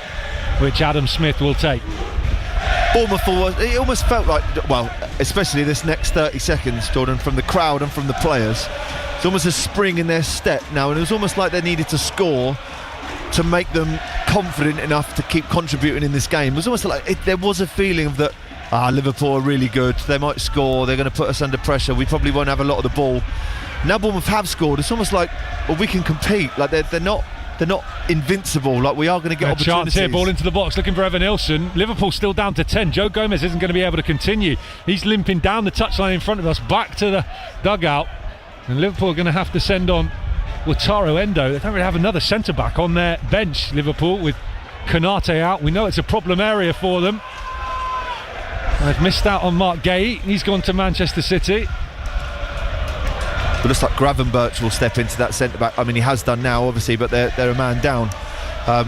which Adam Smith will take. Bournemouth, it almost felt like, well, especially this next 30 seconds, Jordan, from the crowd and from the players, it's almost a spring in their step now, and it was almost like they needed to score to make them confident enough to keep contributing in this game. It was almost like there was a feeling of that, Liverpool are really good, they might score, they're going to put us under pressure, we probably won't have a lot of the ball. Now Bournemouth have scored, it's almost like, well, we can compete, like they're not invincible, like we are going to get opportunities. Chance here, ball into the box looking for Evan Nilsson. Liverpool still down to 10. Joe Gomez isn't going to be able to continue. He's limping down the touchline in front of us, back to the dugout, and Liverpool are going to have to send on Wataru Endo. They don't really have another centre-back on their bench, Liverpool, with Konate out. We know it's a problem area for them. They've missed out on Mark Gay. He's gone to Manchester City. It looks like Gravenberch will step into that centre-back. I mean, he has done now, obviously, but they're a man down.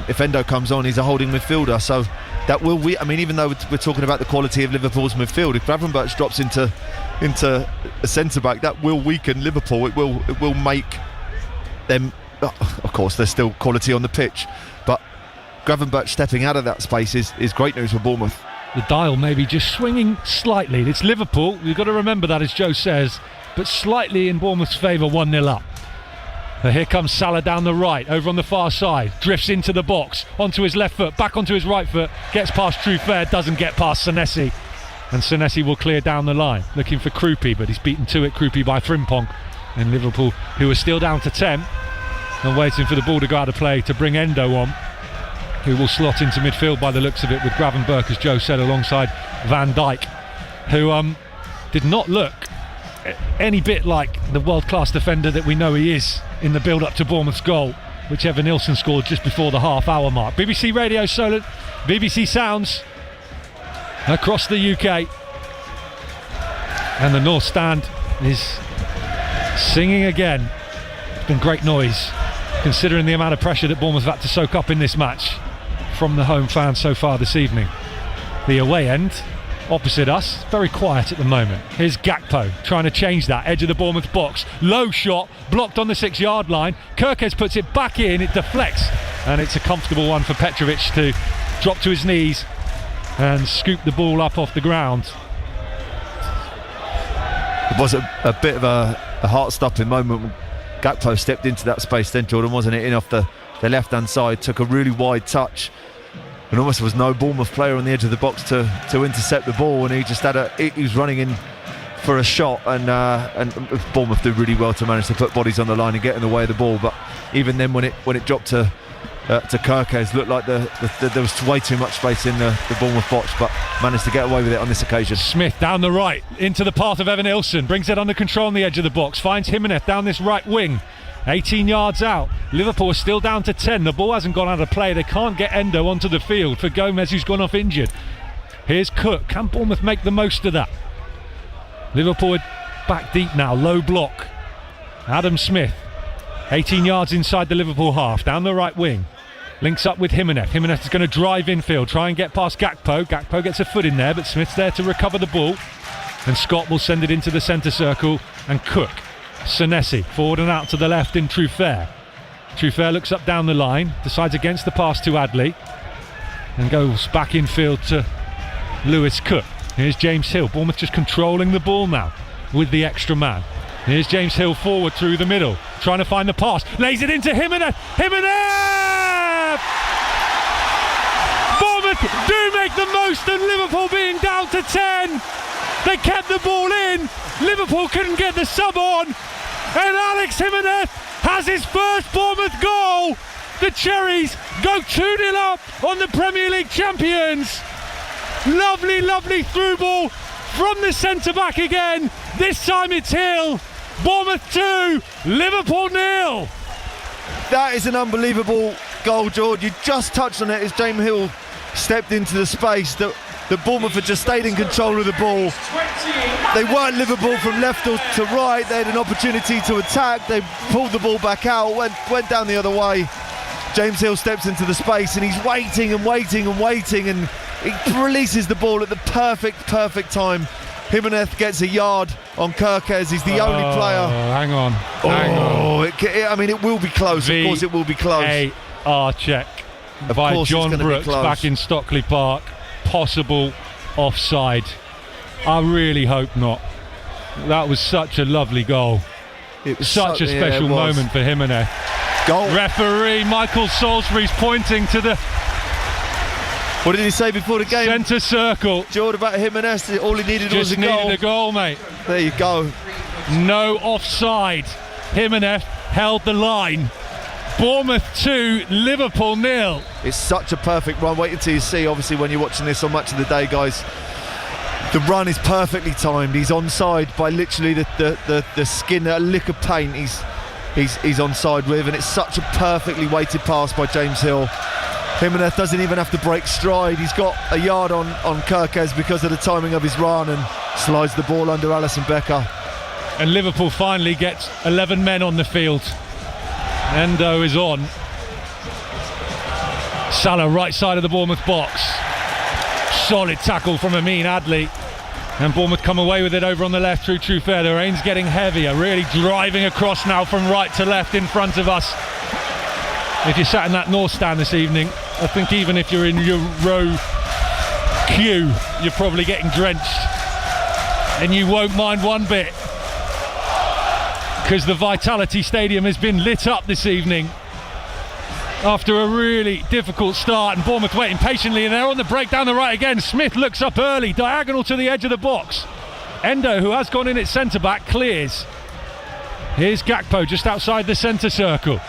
If Endo comes on, he's a holding midfielder, so that will even though we're talking about the quality of Liverpool's midfield, if Gravenberch drops into a centre-back, that will weaken Liverpool. It will make them, of course, there's still quality on the pitch, but Gravenberch stepping out of that space is great news for Bournemouth. The dial maybe just swinging slightly. It's Liverpool, you've got to remember that, as Joe says, but slightly in Bournemouth's favour, 1-0 up. But here comes Salah down the right, over on the far side, drifts into the box, onto his left foot, back onto his right foot, gets past Truffert, doesn't get past Senesi, and Senesi will clear down the line, looking for Krupi, but he's beaten to it, Krupi by Frimpong, and Liverpool, who are still down to 10, and waiting for the ball to go out of play to bring Endo on, who will slot into midfield by the looks of it with Gravenberch, as Joe said, alongside Van Dijk, who did not look any bit like the world-class defender that we know he is in the build-up to Bournemouth's goal, which Evan Nilsson scored just before the half-hour mark. BBC Radio Solent, BBC Sounds across the UK, and the North Stand is singing again. It's been great noise, considering the amount of pressure that Bournemouth have had to soak up in this match from the home fans so far this evening. The away end, opposite us, very quiet at the moment. Here's Gakpo trying to change that, edge of the Bournemouth box, low shot, blocked on the 6-yard line. Kirkes puts it back in, it deflects, and it's a comfortable one for Petrovic to drop to his knees and scoop the ball up off the ground. It was a bit of a heart-stopping moment when Gakpo stepped into that space then, Jordan, wasn't it? In off the left-hand side, took a really wide touch, and almost was no Bournemouth player on the edge of the box to intercept the ball, and he just he was running in for a shot, and Bournemouth do really well to manage to put bodies on the line and get in the way of the ball. But even then, when it dropped to Kirkes, looked like there was way too much space in the Bournemouth box, but managed to get away with it on this occasion. Smith down the right into the path of Evan Nilsson, brings it under control on the edge of the box, finds Jimenez down this right wing, 18 yards out. Liverpool are still down to 10. The ball hasn't gone out of play. They can't get Endo onto the field for Gomez, who's gone off injured. Here's Cook. Can Bournemouth make the most of that? Liverpool back deep now, low block. Adam Smith, 18 yards inside the Liverpool half, down the right wing. Links up with Jimenez. Jimenez is going to drive infield, try and get past Gakpo. Gakpo gets a foot in there, but Smith's there to recover the ball. And Scott will send it into the centre circle. And Cook, Senesi, forward and out to the left in Truffert. Truffert looks up down the line, decides against the pass to Adley, and goes back infield to Lewis Cook. Here's James Hill. Bournemouth just controlling the ball now with the extra man. Here's James Hill forward through the middle, trying to find the pass. Lays it into Jimenez. Jimenez! Bournemouth do make the most of Liverpool being down to 10. They kept the ball in. Liverpool couldn't get the sub on. And Alex Jimenez has his first Bournemouth goal. The Cherries go 2-0 up on the Premier League champions. Lovely, lovely through ball from the centre-back again. This time it's Hill. Bournemouth 2, Liverpool 0. That is an unbelievable goal, George. You just touched on it as James Hill stepped into the space that Bournemouth had just stayed in control of the ball. They weren't Liverpool from left or to right. They had an opportunity to attack. They pulled the ball back out, went down the other way. James Hill steps into the space and he's waiting and waiting and waiting, and he releases the ball at the perfect time. Jimenez gets a yard on Kirkes. He's the only player. Hang on. It will be close. Of course it will be close. VAR check by John Brooks back in Stockley Park. Possible offside. I really hope not. That was such a lovely goal. It was such a special moment for Jimenez. Goal. Referee Michael Salisbury's pointing to the... What did he say before the game? Centre circle. Jordan about Jimenez, all he needed was a goal. Just needed a goal, mate. There you go. No offside. Jimenez held the line. Bournemouth 2, Liverpool 0. It's such a perfect run. Wait until you see, obviously, when you're watching this on Match of the Day, guys. The run is perfectly timed. He's onside by literally the skin, a lick of paint he's onside with, and it's such a perfectly weighted pass by James Hill. Jimenez doesn't even have to break stride. He's got a yard on Kirkes because of the timing of his run, and slides the ball under Alisson Becker. And Liverpool finally gets 11 men on the field. Endo is on. Salah right side of the Bournemouth box. Solid tackle from Amin Adli. And Bournemouth come away with it over on the left through Truffert. The rain's getting heavier, really driving across now from right to left in front of us. If you sat in that North Stand this evening, I think even if you're in your row queue, you're probably getting drenched, and you won't mind one bit, because the Vitality Stadium has been lit up this evening after a really difficult start, and Bournemouth waiting patiently, and they're on the break down the right again. Smith looks up early, diagonal to the edge of the box. Endo, who has gone in at centre-back, clears. Here's Gakpo just outside the centre circle.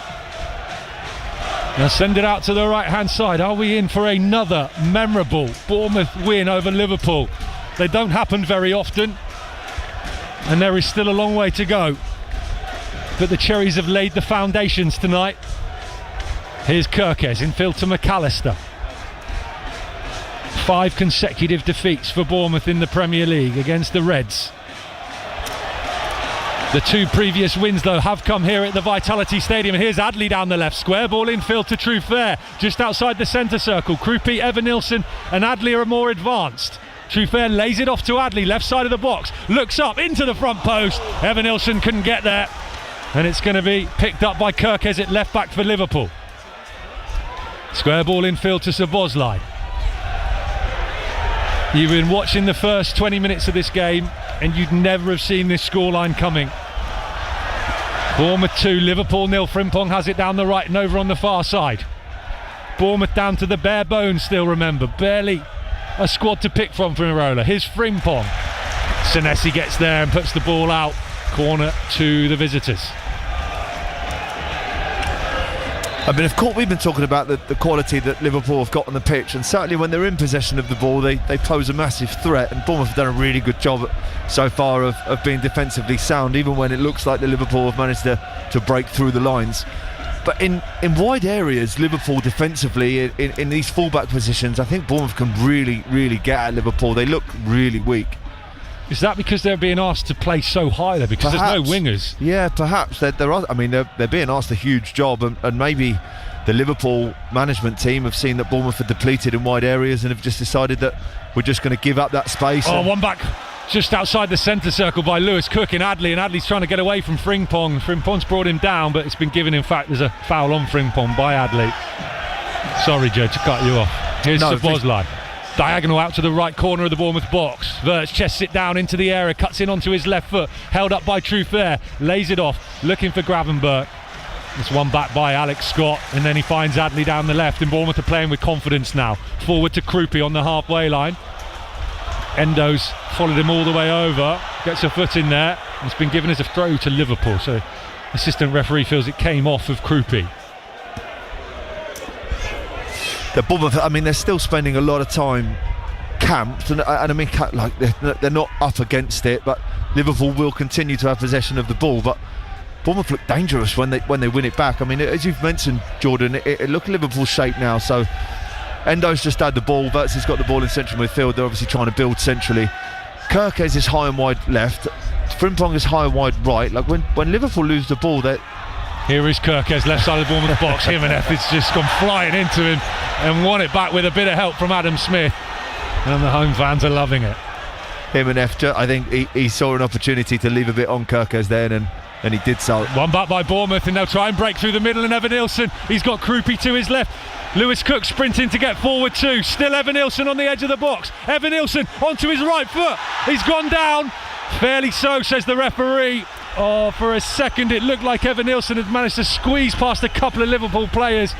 Now send it out to the right-hand side. Are we in for another memorable Bournemouth win over Liverpool? They don't happen very often, and there is still a long way to go. But the Cherries have laid the foundations tonight. Here's Kirkes, infield to McAllister. 5 consecutive defeats for Bournemouth in the Premier League against the Reds. The 2 previous wins, though, have come here at the Vitality Stadium. Here's Adley down the left square. Ball infield to Truffert, just outside the centre circle. Krupi, Evanilson and Adley are more advanced. Truffert lays it off to Adley, left side of the box. Looks up into the front post. Evanilson couldn't get there. And it's going to be picked up by Kirkes at left back for Liverpool. Square ball infield to Szoboszlai. You've been watching the first 20 minutes of this game, and you'd never have seen this scoreline coming. Bournemouth 2, Liverpool 0. Frimpong has it down the right and over on the far side. Bournemouth down to the bare bones still, remember. Barely a squad to pick from Irola. Here's Frimpong. Senesi gets there and puts the ball out. Corner to the visitors. I mean, of course, we've been talking about the quality that Liverpool have got on the pitch, and certainly when they're in possession of the ball, they pose a massive threat, and Bournemouth have done a really good job so far of being defensively sound, even when it looks like the Liverpool have managed to break through the lines. But in wide areas, Liverpool defensively, in these fullback positions, I think Bournemouth can really get at Liverpool. They look really weak. Is that because they're being asked to play so high there? Because Perhaps. There's no wingers. Yeah, perhaps. They're being asked a huge job, and maybe the Liverpool management team have seen that Bournemouth are depleted in wide areas and have just decided that we're just going to give up that space. Oh, one back just outside the centre circle by Lewis Cook in Adley, and Adley's trying to get away from Frimpong. Frimpong's brought him down, but it's been given, in fact, there's a foul on Frimpong by Adley. Sorry, Judge, to cut you off. Here's Szoboszlai. Diagonal out to the right corner of the Bournemouth box. Wirtz chests it down into the area, cuts in onto his left foot, held up by Truffert, lays it off, looking for Gravenberch. It's one back by Alex Scott, and then he finds Adley down the left, and Bournemouth are playing with confidence now. Forward to Krupi on the halfway line. Endo's followed him all the way over, gets a foot in there. It's been given as a throw to Liverpool, so assistant referee feels it came off of Krupi. The Bournemouth, I mean, they're still spending a lot of time camped, and I mean, like they're not up against it, but Liverpool will continue to have possession of the ball. But Bournemouth look dangerous when they win it back. I mean, as you've mentioned, Jordan, it looked Liverpool's shape now. So Endo's just had the ball. Wirtz has got the ball in central midfield. They're obviously trying to build centrally. Kirkes is high and wide left. Frimpong is high and wide right. Like when Liverpool lose the ball, they're... Here is Kirkes, left side of the Bournemouth box. Jimenez has just gone flying into him and won it back with a bit of help from Adam Smith. And the home fans are loving it. Jimenez, I think he saw an opportunity to leave a bit on Kirkes then, and he did so. One back by Bournemouth, and they'll try and break through the middle, and Evanilson, he's got Krupi to his left. Lewis Cook sprinting to get forward too. Still Evanilson on the edge of the box. Evanilson onto his right foot. He's gone down. Fairly so, says the referee. Oh, for a second it looked like Evanilson had managed to squeeze past a couple of Liverpool players.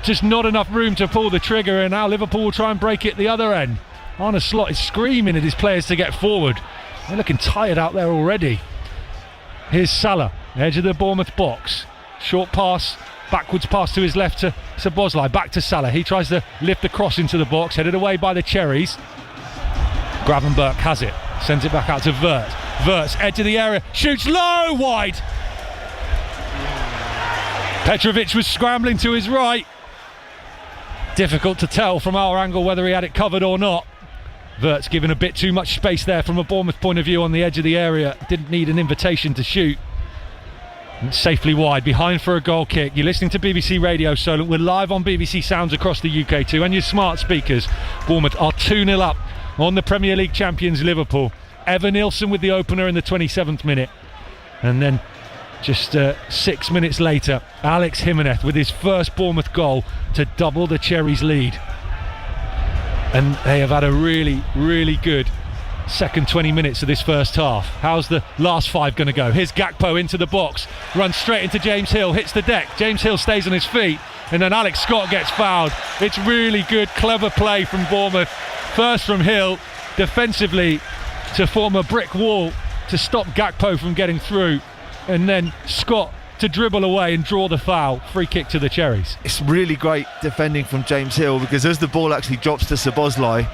Just not enough room to pull the trigger, and now Liverpool will try and break it the other end. Arne Slot is screaming at his players to get forward. They're looking tired out there already. Here's Salah, edge of the Bournemouth box. Short pass, backwards pass to his left to Szoboszlai. Back to Salah. He tries to lift the cross into the box, headed away by the Cherries. Gravenberch has it, sends it back out to Wirtz. Wirtz, edge of the area, shoots low, wide. Petrovic was scrambling to his right. Difficult to tell from our angle whether he had it covered or not. Wirtz given a bit too much space there from a Bournemouth point of view on the edge of the area. Didn't need an invitation to shoot. And safely wide, behind for a goal kick. You're listening to BBC Radio Solent. We're live on BBC Sounds across the UK too, and your smart speakers. Bournemouth are 2-0 up on the Premier League champions Liverpool. Evanilson with the opener in the 27th minute. And then Just 6 minutes later, Alex Jimenez with his first Bournemouth goal to double the Cherries' lead. And they have had a really, really good second 20 minutes of this first half. How's the last 5 going to go? Here's Gakpo into the box, runs straight into James Hill, hits the deck. James Hill stays on his feet, and then Alex Scott gets fouled. It's really good, clever play from Bournemouth. First from Hill, defensively to form a brick wall to stop Gakpo from getting through, and then Scott to dribble away and draw the foul. Free kick to the Cherries. It's really great defending from James Hill, because as the ball actually drops to Szoboszlai,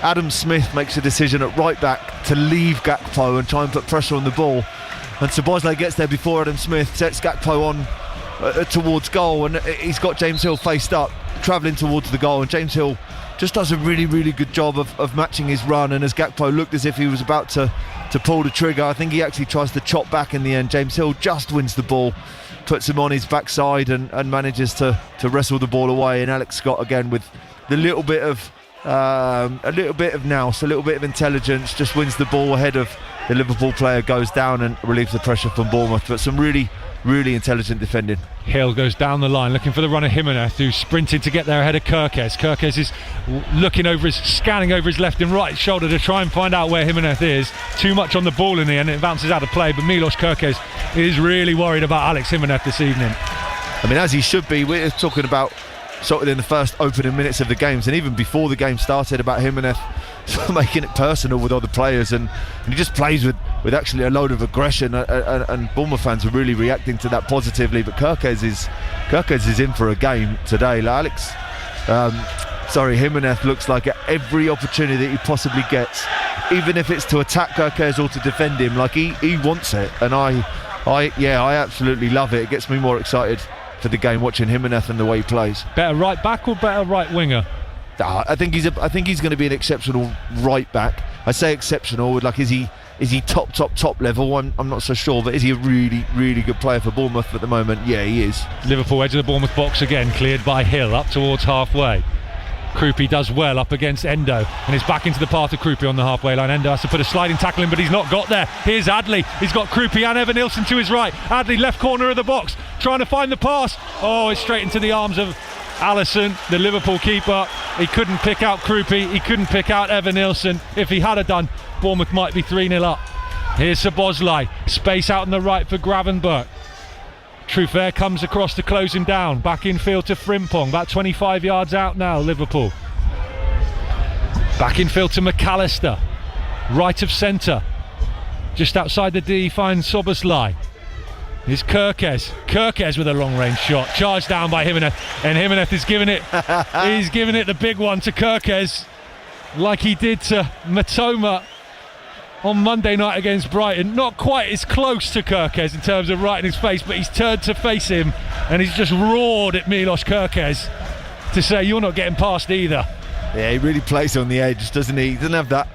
Adam Smith makes a decision at right back to leave Gakpo and try and put pressure on the ball, and Szoboszlai gets there before Adam Smith, sets Gakpo on towards goal, and he's got James Hill faced up, travelling towards the goal, and James Hill just does a really, really good job of matching his run. And as Gakpo looked as if he was about to pull the trigger, I think he actually tries to chop back in the end. James Hill just wins the ball, puts him on his backside, and manages to wrestle the ball away. And Alex Scott again with the little bit of nous, a little bit of intelligence, just wins the ball ahead of the Liverpool player, goes down and relieves the pressure from Bournemouth. But some really, really intelligent defending. Hill goes down the line looking for the runner Jimenez, who's sprinting to get there ahead of Kerkez. Kerkez is scanning over his left and right shoulder to try and find out where Jimenez is. Too much on the ball in the end, it bounces out of play, but Milos Kerkez is really worried about Alex Jimenez this evening. I mean, as he should be. We're talking about sort of in the first opening minutes of the games, and even before the game started, about Jimenez making it personal with other players, and he just plays with actually a load of aggression, and Bournemouth fans are really reacting to that positively. But Kerkez is in for a game today. Jimenez looks like at every opportunity that he possibly gets, even if it's to attack Kerkez or to defend him, like he wants it, and I absolutely love it. It gets me more excited for the game watching Jimenez and the way he plays. Better right back or better right winger? I think he's going to be an exceptional right back. I say exceptional, like is he top level? I'm not so sure, but is he a really, really good player for Bournemouth at the moment? Yeah, he is. Liverpool edge of the Bournemouth box again, cleared by Hill up towards halfway. Krupi does well up against Endo, and he's back into the path of Krupi on the halfway line. Endo has to put a sliding tackle in, but he's not got there. Here's Adley, he's got Krupi and Evan Nilsson to his right. Adley left corner of the box, trying to find the pass. Oh, it's straight into the arms of Allison, the Liverpool keeper. He couldn't pick out Krupi, he couldn't pick out Evan Nilsson. If he had done, Bournemouth might be 3-0 up. Here's Szoboszlai, space out on the right for Gravenberch. Truffert comes across to close him down. Back in field to Frimpong, about 25 yards out now, Liverpool. Back in field to McAllister, right of centre. Just outside the D finds Szoboszlai. Here's Kerkez with a long range shot, charged down by Jimenez, and Jimenez is giving it he's giving it the big one to Kerkez, like he did to Matoma on Monday night against Brighton. Not quite as close to Kerkez in terms of right in his face, but he's turned to face him and he's just roared at Milos Kerkez to say, you're not getting past either. Yeah, he really plays on the edge, doesn't he? He doesn't have that.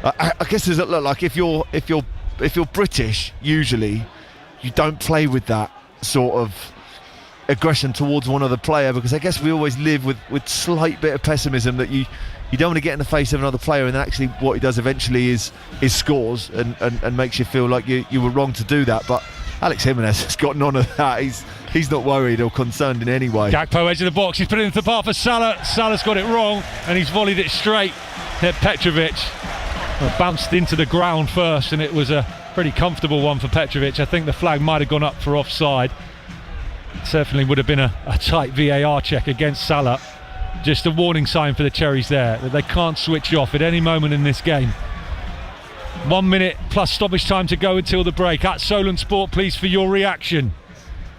I guess there's like if you're British, usually you don't play with that sort of aggression towards one other player, because I guess we always live with slight bit of pessimism that you don't want to get in the face of another player, and actually what he does eventually is scores and makes you feel like you were wrong to do that. But Alex Jimenez has got none of that. He's not worried or concerned in any way. Gakpo edge of the box, he's put it into the path for Salah. Salah's got it wrong and he's volleyed it straight at Petrovic. Well, bounced into the ground first, and it was a pretty comfortable one for Petrovic. I think the flag might have gone up for offside. It certainly would have been a tight VAR check against Salah. Just a warning sign for the Cherries there, that they can't switch off at any moment in this game. 1 minute plus stoppage time to go until the break. At Solent Sport, please, for your reaction.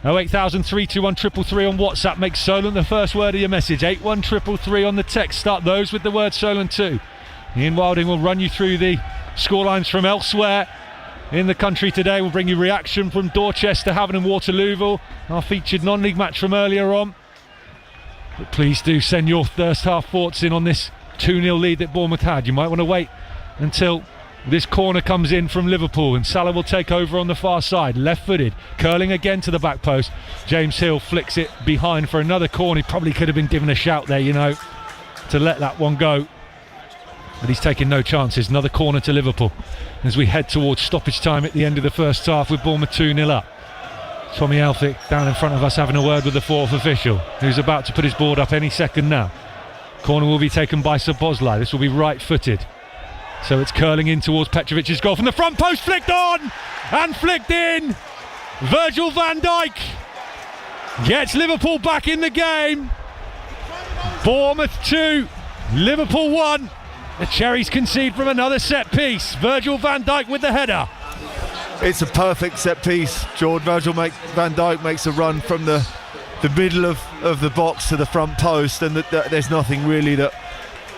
08000 321 333 on WhatsApp. Make Solent the first word of your message. 81333 on the text. Start those with the word Solent 2. Ian Wilding will run you through the scorelines from elsewhere in the country today. We'll bring you reaction from Dorchester, Havant and Waterlooville, our featured non-league match from earlier on. But please do send your first half thoughts in on this 2-0 lead that Bournemouth had. You might want to wait until this corner comes in from Liverpool, and Salah will take over on the far side, left-footed, curling again to the back post. James Hill flicks it behind for another corner. He probably could have been given a shout there, to let that one go, but he's taking no chances. Another corner to Liverpool as we head towards stoppage time at the end of the first half, with Bournemouth 2-0 up. Tommy Elphick down in front of us having a word with the fourth official, who's about to put his board up any second now. Corner will be taken by Szoboszlai. This will be right-footed. So it's curling in towards Petrovic's goal from the front post, flicked on and flicked in. Virgil van Dijk gets Liverpool back in the game. Bournemouth 2, Liverpool 1. The Cherries concede from another set piece. Virgil van Dijk with the header. It's a perfect set piece, George. Van Dijk makes a run from the middle of the box to the front post, and there's nothing really that,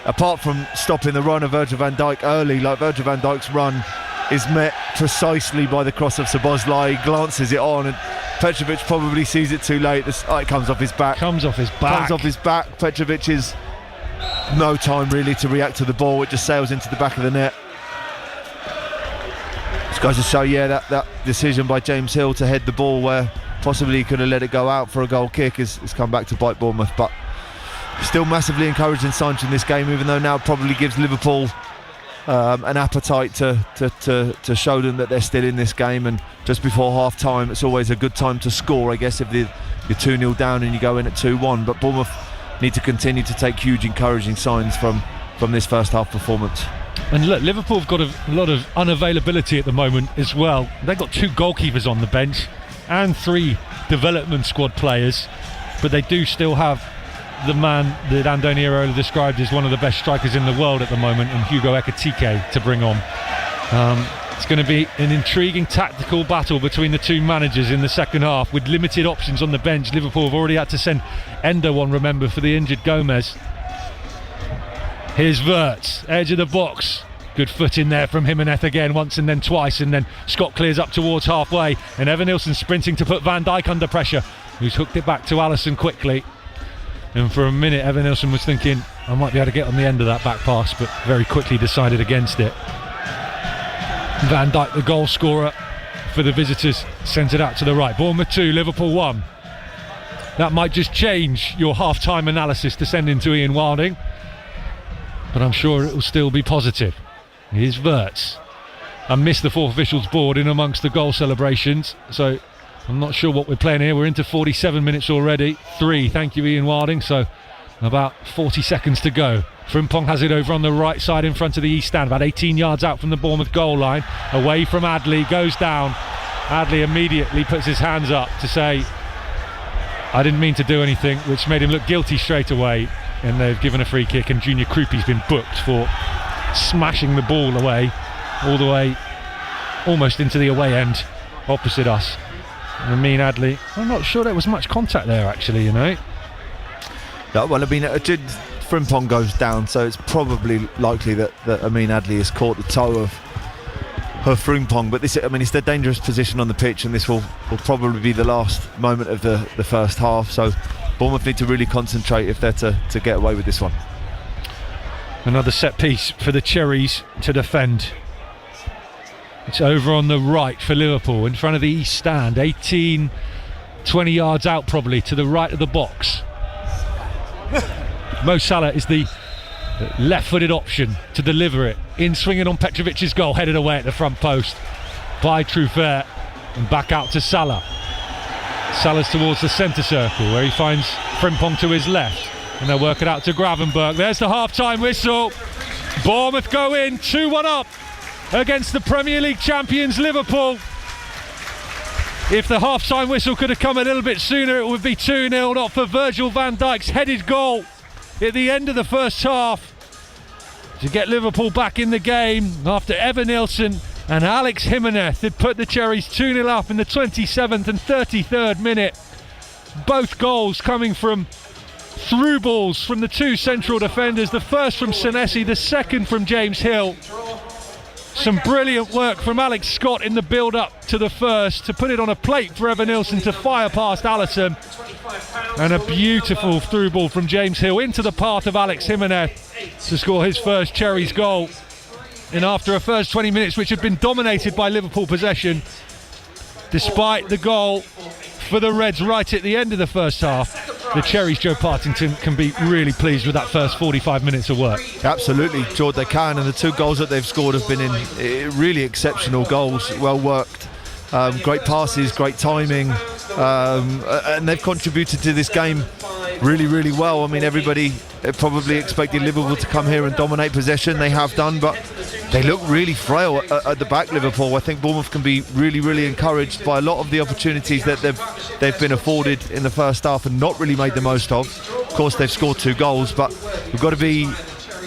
apart from stopping the run of Virgil van Dijk early, like Virgil van Dijk's run is met precisely by the cross of Szoboszlai. He glances it on, and Petrovic probably sees it too late. It comes off his back. Petrovic is no time really to react to the ball. It just sails into the back of the net. This goes to show, that decision by James Hill to head the ball where possibly he could have let it go out for a goal kick has come back to bite Bournemouth. But still massively encouraging signs in this game, even though now probably gives Liverpool an appetite to show them that they're still in this game. And just before half time, it's always a good time to score, I guess, if you're 2-0 down and you go in at 2-1. But Bournemouth need to continue to take huge encouraging signs from this first half performance. And look, Liverpool have got a lot of unavailability at the moment as well. They've got 2 goalkeepers on the bench and 3 development squad players, but they do still have the man that Andoni Iraola described as one of the best strikers in the world at the moment, and Hugo Ekitike to bring on. It's going to be an intriguing tactical battle between the 2 managers in the second half, with limited options on the bench. Liverpool have already had to send Endo on, remember, for the injured Gomez. Here's Wirtz, edge of the box. Good foot in there from Jimenez again, once and then twice, and then Scott clears up towards halfway, and Evanilson sprinting to put Van Dijk under pressure, who's hooked it back to Alisson quickly. And for a minute, Evanilson was thinking, I might be able to get on the end of that back pass, but very quickly decided against it. Van Dijk, the goal scorer for the visitors, sends it out to the right. Bournemouth 2, Liverpool 1. That might just change your half-time analysis to send into Ian Wilding, but I'm sure it will still be positive. Here's Wirtz. I missed the fourth official's board in amongst the goal celebrations, so I'm not sure what we're playing here. We're into 47 minutes already. 3, thank you, Ian Wilding. So about 40 seconds to go. Frimpong has it over on the right side in front of the east stand, about 18 yards out from the Bournemouth goal line. Away from Adley, goes down. Adley immediately puts his hands up to say, I didn't mean to do anything, which made him look guilty straight away. And they've given a free kick, and Junior Krupi's been booked for smashing the ball away, all the way almost into the away end opposite us. Amin Adley, I'm not sure there was much contact there actually, No, well, I mean, Frimpong goes down, so it's probably likely that Amin Adley has caught the toe of Frimpong. But this, I mean, it's the dangerous position on the pitch, and this will probably be the last moment of the first half. So Bournemouth need to really concentrate if they're to get away with this one. Another set piece for the Cherries to defend. It's over on the right for Liverpool, in front of the east stand, 18, 20 yards out probably, to the right of the box. Mo Salah is the left-footed option to deliver it. In swinging on Petrovic's goal, headed away at the front post by Truffert, and back out to Salah. Salah's towards the centre circle, where he finds Frimpong to his left, and they'll work it out to Gravenberg. There's the half-time whistle. Bournemouth go in 2-1 up against the Premier League champions Liverpool. If the half-time whistle could have come a little bit sooner, it would be 2-0, not for Virgil van Dijk's headed goal at the end of the first half to get Liverpool back in the game after Evanilson and Alex Jimenez had put the Cherries 2-0 up in the 27th and 33rd minute. Both goals coming from through balls from the 2 central defenders, the first from Senesi, the second from James Hill. Some brilliant work from Alex Scott in the build-up to the first to put it on a plate for Evanilson to fire past Alisson, and a beautiful through ball from James Hill into the path of Alex Jimenez to score his first Cherries goal. And after a first 20 minutes which had been dominated by Liverpool possession, despite the goal for the Reds right at the end of the first half, the Cherries, Joe Partington, can be really pleased with that first 45 minutes of work. Absolutely, George, they can, and the 2 goals that they've scored have been in really exceptional goals, well worked, great passes, great timing, and they've contributed to this game really, really well. I mean, everybody probably expected Liverpool to come here and dominate possession. They have done, but they look really frail at the back, Liverpool. I think Bournemouth can be really, really encouraged by a lot of the opportunities that they've been afforded in the first half and not really made the most of. Of course, they've scored 2 goals, but we've got to be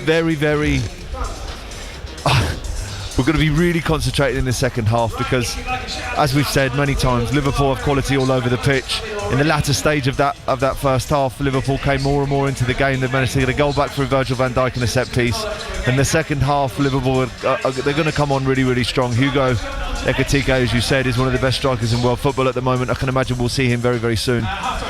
very, very... We're going to be really concentrated in the second half because, as we've said many times, Liverpool have quality all over the pitch. In the latter stage of that first half, Liverpool came more and more into the game. They've managed to get a goal back through Virgil van Dijk in a set piece. In the second half, Liverpool they're going to come on really, really strong. Hugo Ekitike, as you said, is one of the best strikers in world football at the moment. I can imagine we'll see him very, very soon.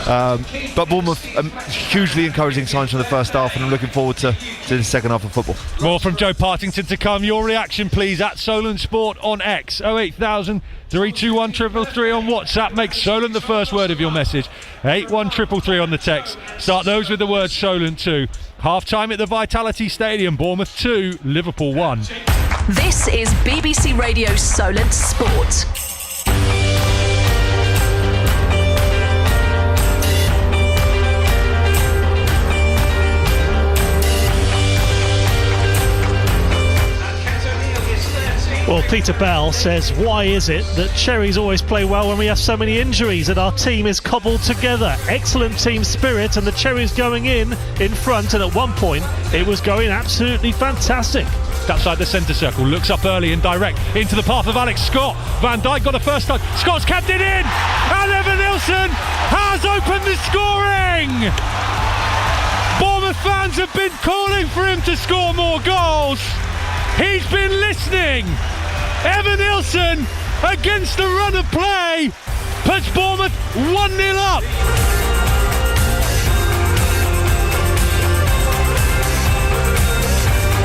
But Bournemouth, hugely encouraging signs from the first half, and I'm looking forward to the second half of football. More from Joe Partington to come. Your reaction, please, at Solent Sport on X. 08000 321 333 on WhatsApp. Make Solent the first word of your message. 81333 on the text. Start those with the word Solent 2. Half time at the Vitality Stadium. Bournemouth 2, Liverpool 1. This is BBC Radio Solent Sport. Well, Peter Bell says, why is it that Cherries always play well when we have so many injuries and our team is cobbled together? Excellent team spirit, and the Cherries going in front, and at one point it was going absolutely fantastic. Outside the centre circle, looks up early and direct into the path of Alex Scott. Van Dijk got a first touch. Scott's kept it in, and Evan Nilsson has opened the scoring. Bournemouth fans have been calling for him to score more goals. He's been listening. Evan Nilsson, against the run of play, puts Bournemouth 1-0 up.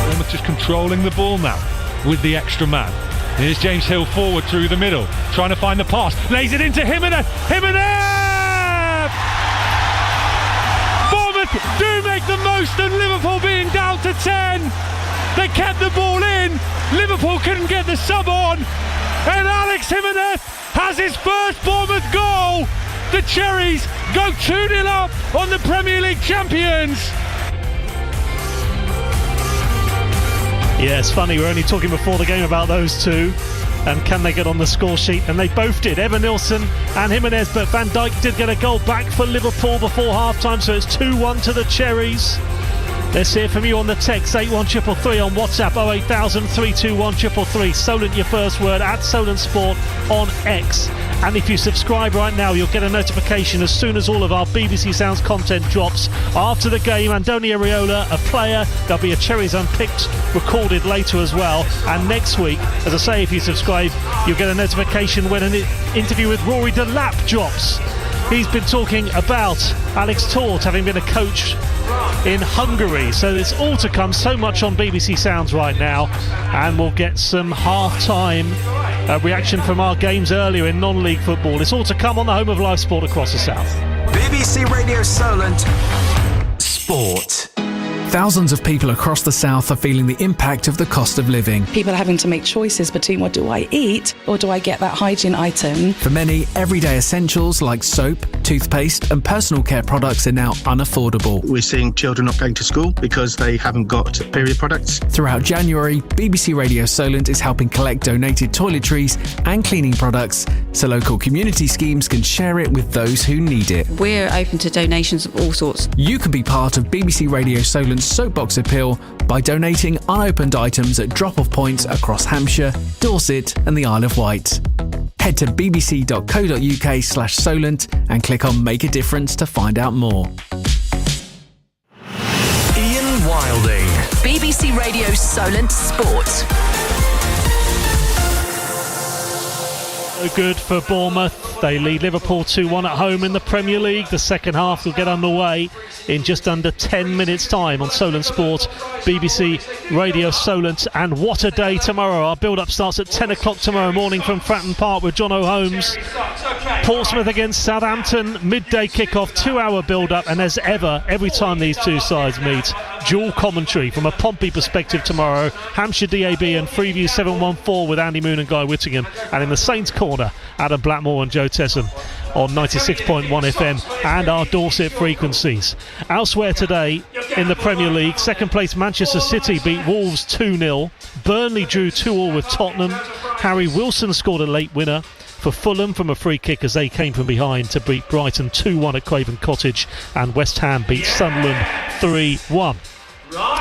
Bournemouth just controlling the ball now with the extra man. Here's James Hill forward through the middle, trying to find the pass, lays it into Jimenez. Bournemouth do make the most of Liverpool being down to 10. They kept the ball in. Liverpool couldn't get the sub on. And Alex Jimenez has his first Bournemouth goal. The Cherries go 2-0 up on the Premier League champions. Yeah, it's funny, we're only talking before the game about those two and can they get on the score sheet, and they both did, Evan Nilsson and Jimenez, but Van Dijk did get a goal back for Liverpool before half-time, so it's 2-1 to the Cherries. Let's hear from you on the text, 81333 on WhatsApp, 08000 321 333. Solent, your first word, at Solent Sport on X. And if you subscribe right now, you'll get a notification as soon as all of our BBC Sounds content drops. After the game, Andoni Areola, a player, there'll be a Cherries Unpicked recorded later as well. And next week, as I say, if you subscribe, you'll get a notification when an interview with Rory Delap drops. He's been talking about Alex Tourt having been a coach in Hungary, so it's all to come. So much on BBC Sounds right now, and we'll get some half-time reaction from our games earlier in non-league football. It's all to come on the home of live sport across the south. BBC Radio Solent Sport. Thousands of people across the south are feeling the impact of the cost of living. People are having to make choices between what do I eat or do I get that hygiene item. For many, everyday essentials like soap, toothpaste and personal care products are now unaffordable. We're seeing children not going to school because they haven't got period products. Throughout January, BBC Radio Solent is helping collect donated toiletries and cleaning products so local community schemes can share it with those who need it. We're open to donations of all sorts. You can be part of BBC Radio Solent's Soapbox Appeal by donating unopened items at drop-off points across Hampshire, Dorset and the Isle of Wight. Head to bbc.co.uk/Solent and click on Make a Difference to find out more. Ian Wilding. BBC Radio Solent Sport. Good for Bournemouth. They lead Liverpool 2-1 at home in the Premier League. The second half will get underway in just under 10 minutes time on Solent Sport, BBC Radio Solent. And what a day tomorrow. Our build-up starts at 10 o'clock tomorrow morning from Fratton Park with John O'Holmes. Portsmouth against Southampton, midday kick-off, 2-hour build-up, and as ever, every time these two sides meet, dual commentary from a Pompey perspective tomorrow. Hampshire DAB and Freeview 714 with Andy Moon and Guy Whittingham. And in the Saints Corner, Adam Blackmore and Joe Tessam on 96.1 FM and our Dorset frequencies. Elsewhere today in the Premier League, second place Manchester City beat Wolves 2-0. Burnley drew 2-2 with Tottenham. Harry Wilson scored a late winner for Fulham from a free kick as they came from behind to beat Brighton 2-1 at Craven Cottage, and West Ham beat Sunderland 3-1.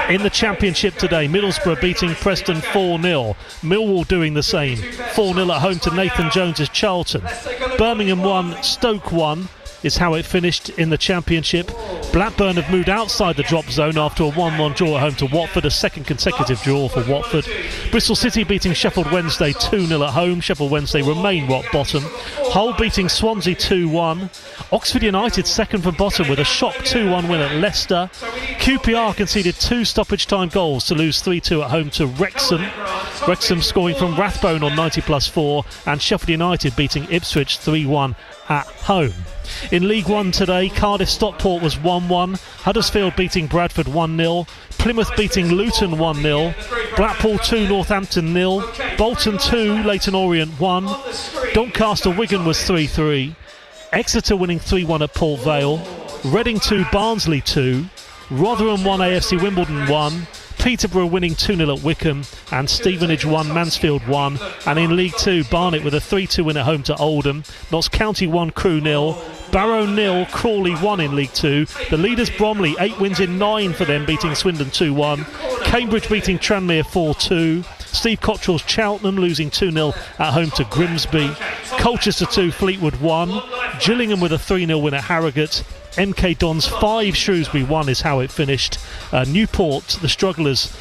In the Championship today, Middlesbrough beating Preston 4-0. Millwall doing the same. 4-0 at home to Nathan Jones' Charlton. Birmingham 1, Stoke 1 is how it finished in the Championship. Blackburn have moved outside the drop zone after a 1-1 draw at home to Watford, a second consecutive draw for Watford. Bristol City beating Sheffield Wednesday 2-0 at home. Sheffield Wednesday remain rock bottom. Hull beating Swansea 2-1. Oxford United second from bottom with a shock 2-1 win at Leicester. QPR conceded 2 stoppage time goals to lose 3-2 at home to Wrexham. Wrexham scoring from Rathbone on 90+4, and Sheffield United beating Ipswich 3-1 at home. In League One today, Cardiff Stockport was 1-1, Huddersfield beating Bradford 1-0, Plymouth beating Luton 1-0, Blackpool 2, Northampton 0, Bolton 2, Leyton Orient 1, Doncaster Wigan was 3-3, Exeter winning 3-1 at Port Vale, Reading 2, Barnsley 2, Rotherham 1, AFC Wimbledon 1, Peterborough winning 2-0 at Wickham, and Stevenage 1, Mansfield 1. And in League 2, Barnet with a 3-2 win at home to Oldham, Notts County 1, Crewe 0, Barrow 0, Crawley 1 in League 2. The leaders Bromley, 8 wins in 9 for them, beating Swindon 2-1. Cambridge beating Tranmere 4-2. Steve Cottrell's Cheltenham losing 2-0 at home to Grimsby. Colchester 2, Fleetwood 1. Gillingham with a 3-0 win at Harrogate. MK Dons 5, Shrewsbury 1 is how it finished. Newport, the strugglers,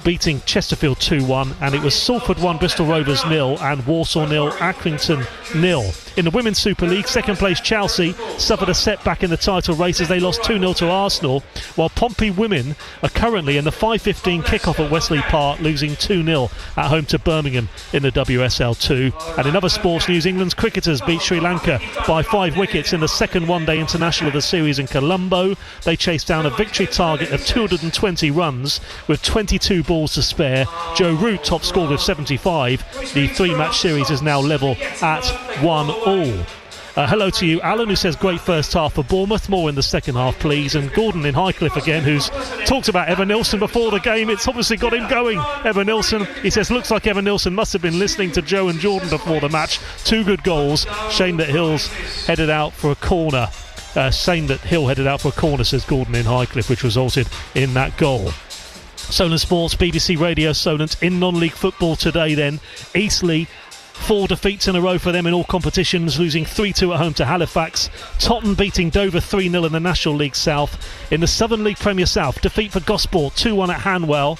beating Chesterfield 2-1, and it was Salford 1, Bristol Rovers 0, and Walsall 0, Accrington 0. In the Women's Super League, second place Chelsea suffered a setback in the title race as they lost 2-0 to Arsenal, while Pompey women are currently in the 5:15 kickoff at Wesley Park, losing 2-0 at home to Birmingham in the WSL2. And in other sports news, England's cricketers beat Sri Lanka by 5 wickets in the second one-day international of the series in Colombo. They chased down a victory target of 220 runs with 22 balls to spare. Joe Root top scored with 75. The 3-match series is now level at 1-all. Hello to you, Alan, who says great first half for Bournemouth, more in the second half please. And Gordon in Highcliffe again, who's talked about Evan Nilsson before the game. It's obviously got him going. Evan Nilsson, he says, looks like Evan Nilsson must have been listening to Joe and Jordan before the match. 2 good goals. Shame that Hill's headed out for a corner. Shame that Hill headed out for a corner, says Gordon in Highcliffe, which resulted in that goal. Solent Sports, BBC Radio Solent. In non-league football today then, Eastleigh, 4 defeats in a row for them in all competitions, losing 3-2 at home to Halifax. Tottenham beating Dover 3-0 in the National League South. In the Southern League Premier South, defeat for Gosport 2-1 at Hanwell,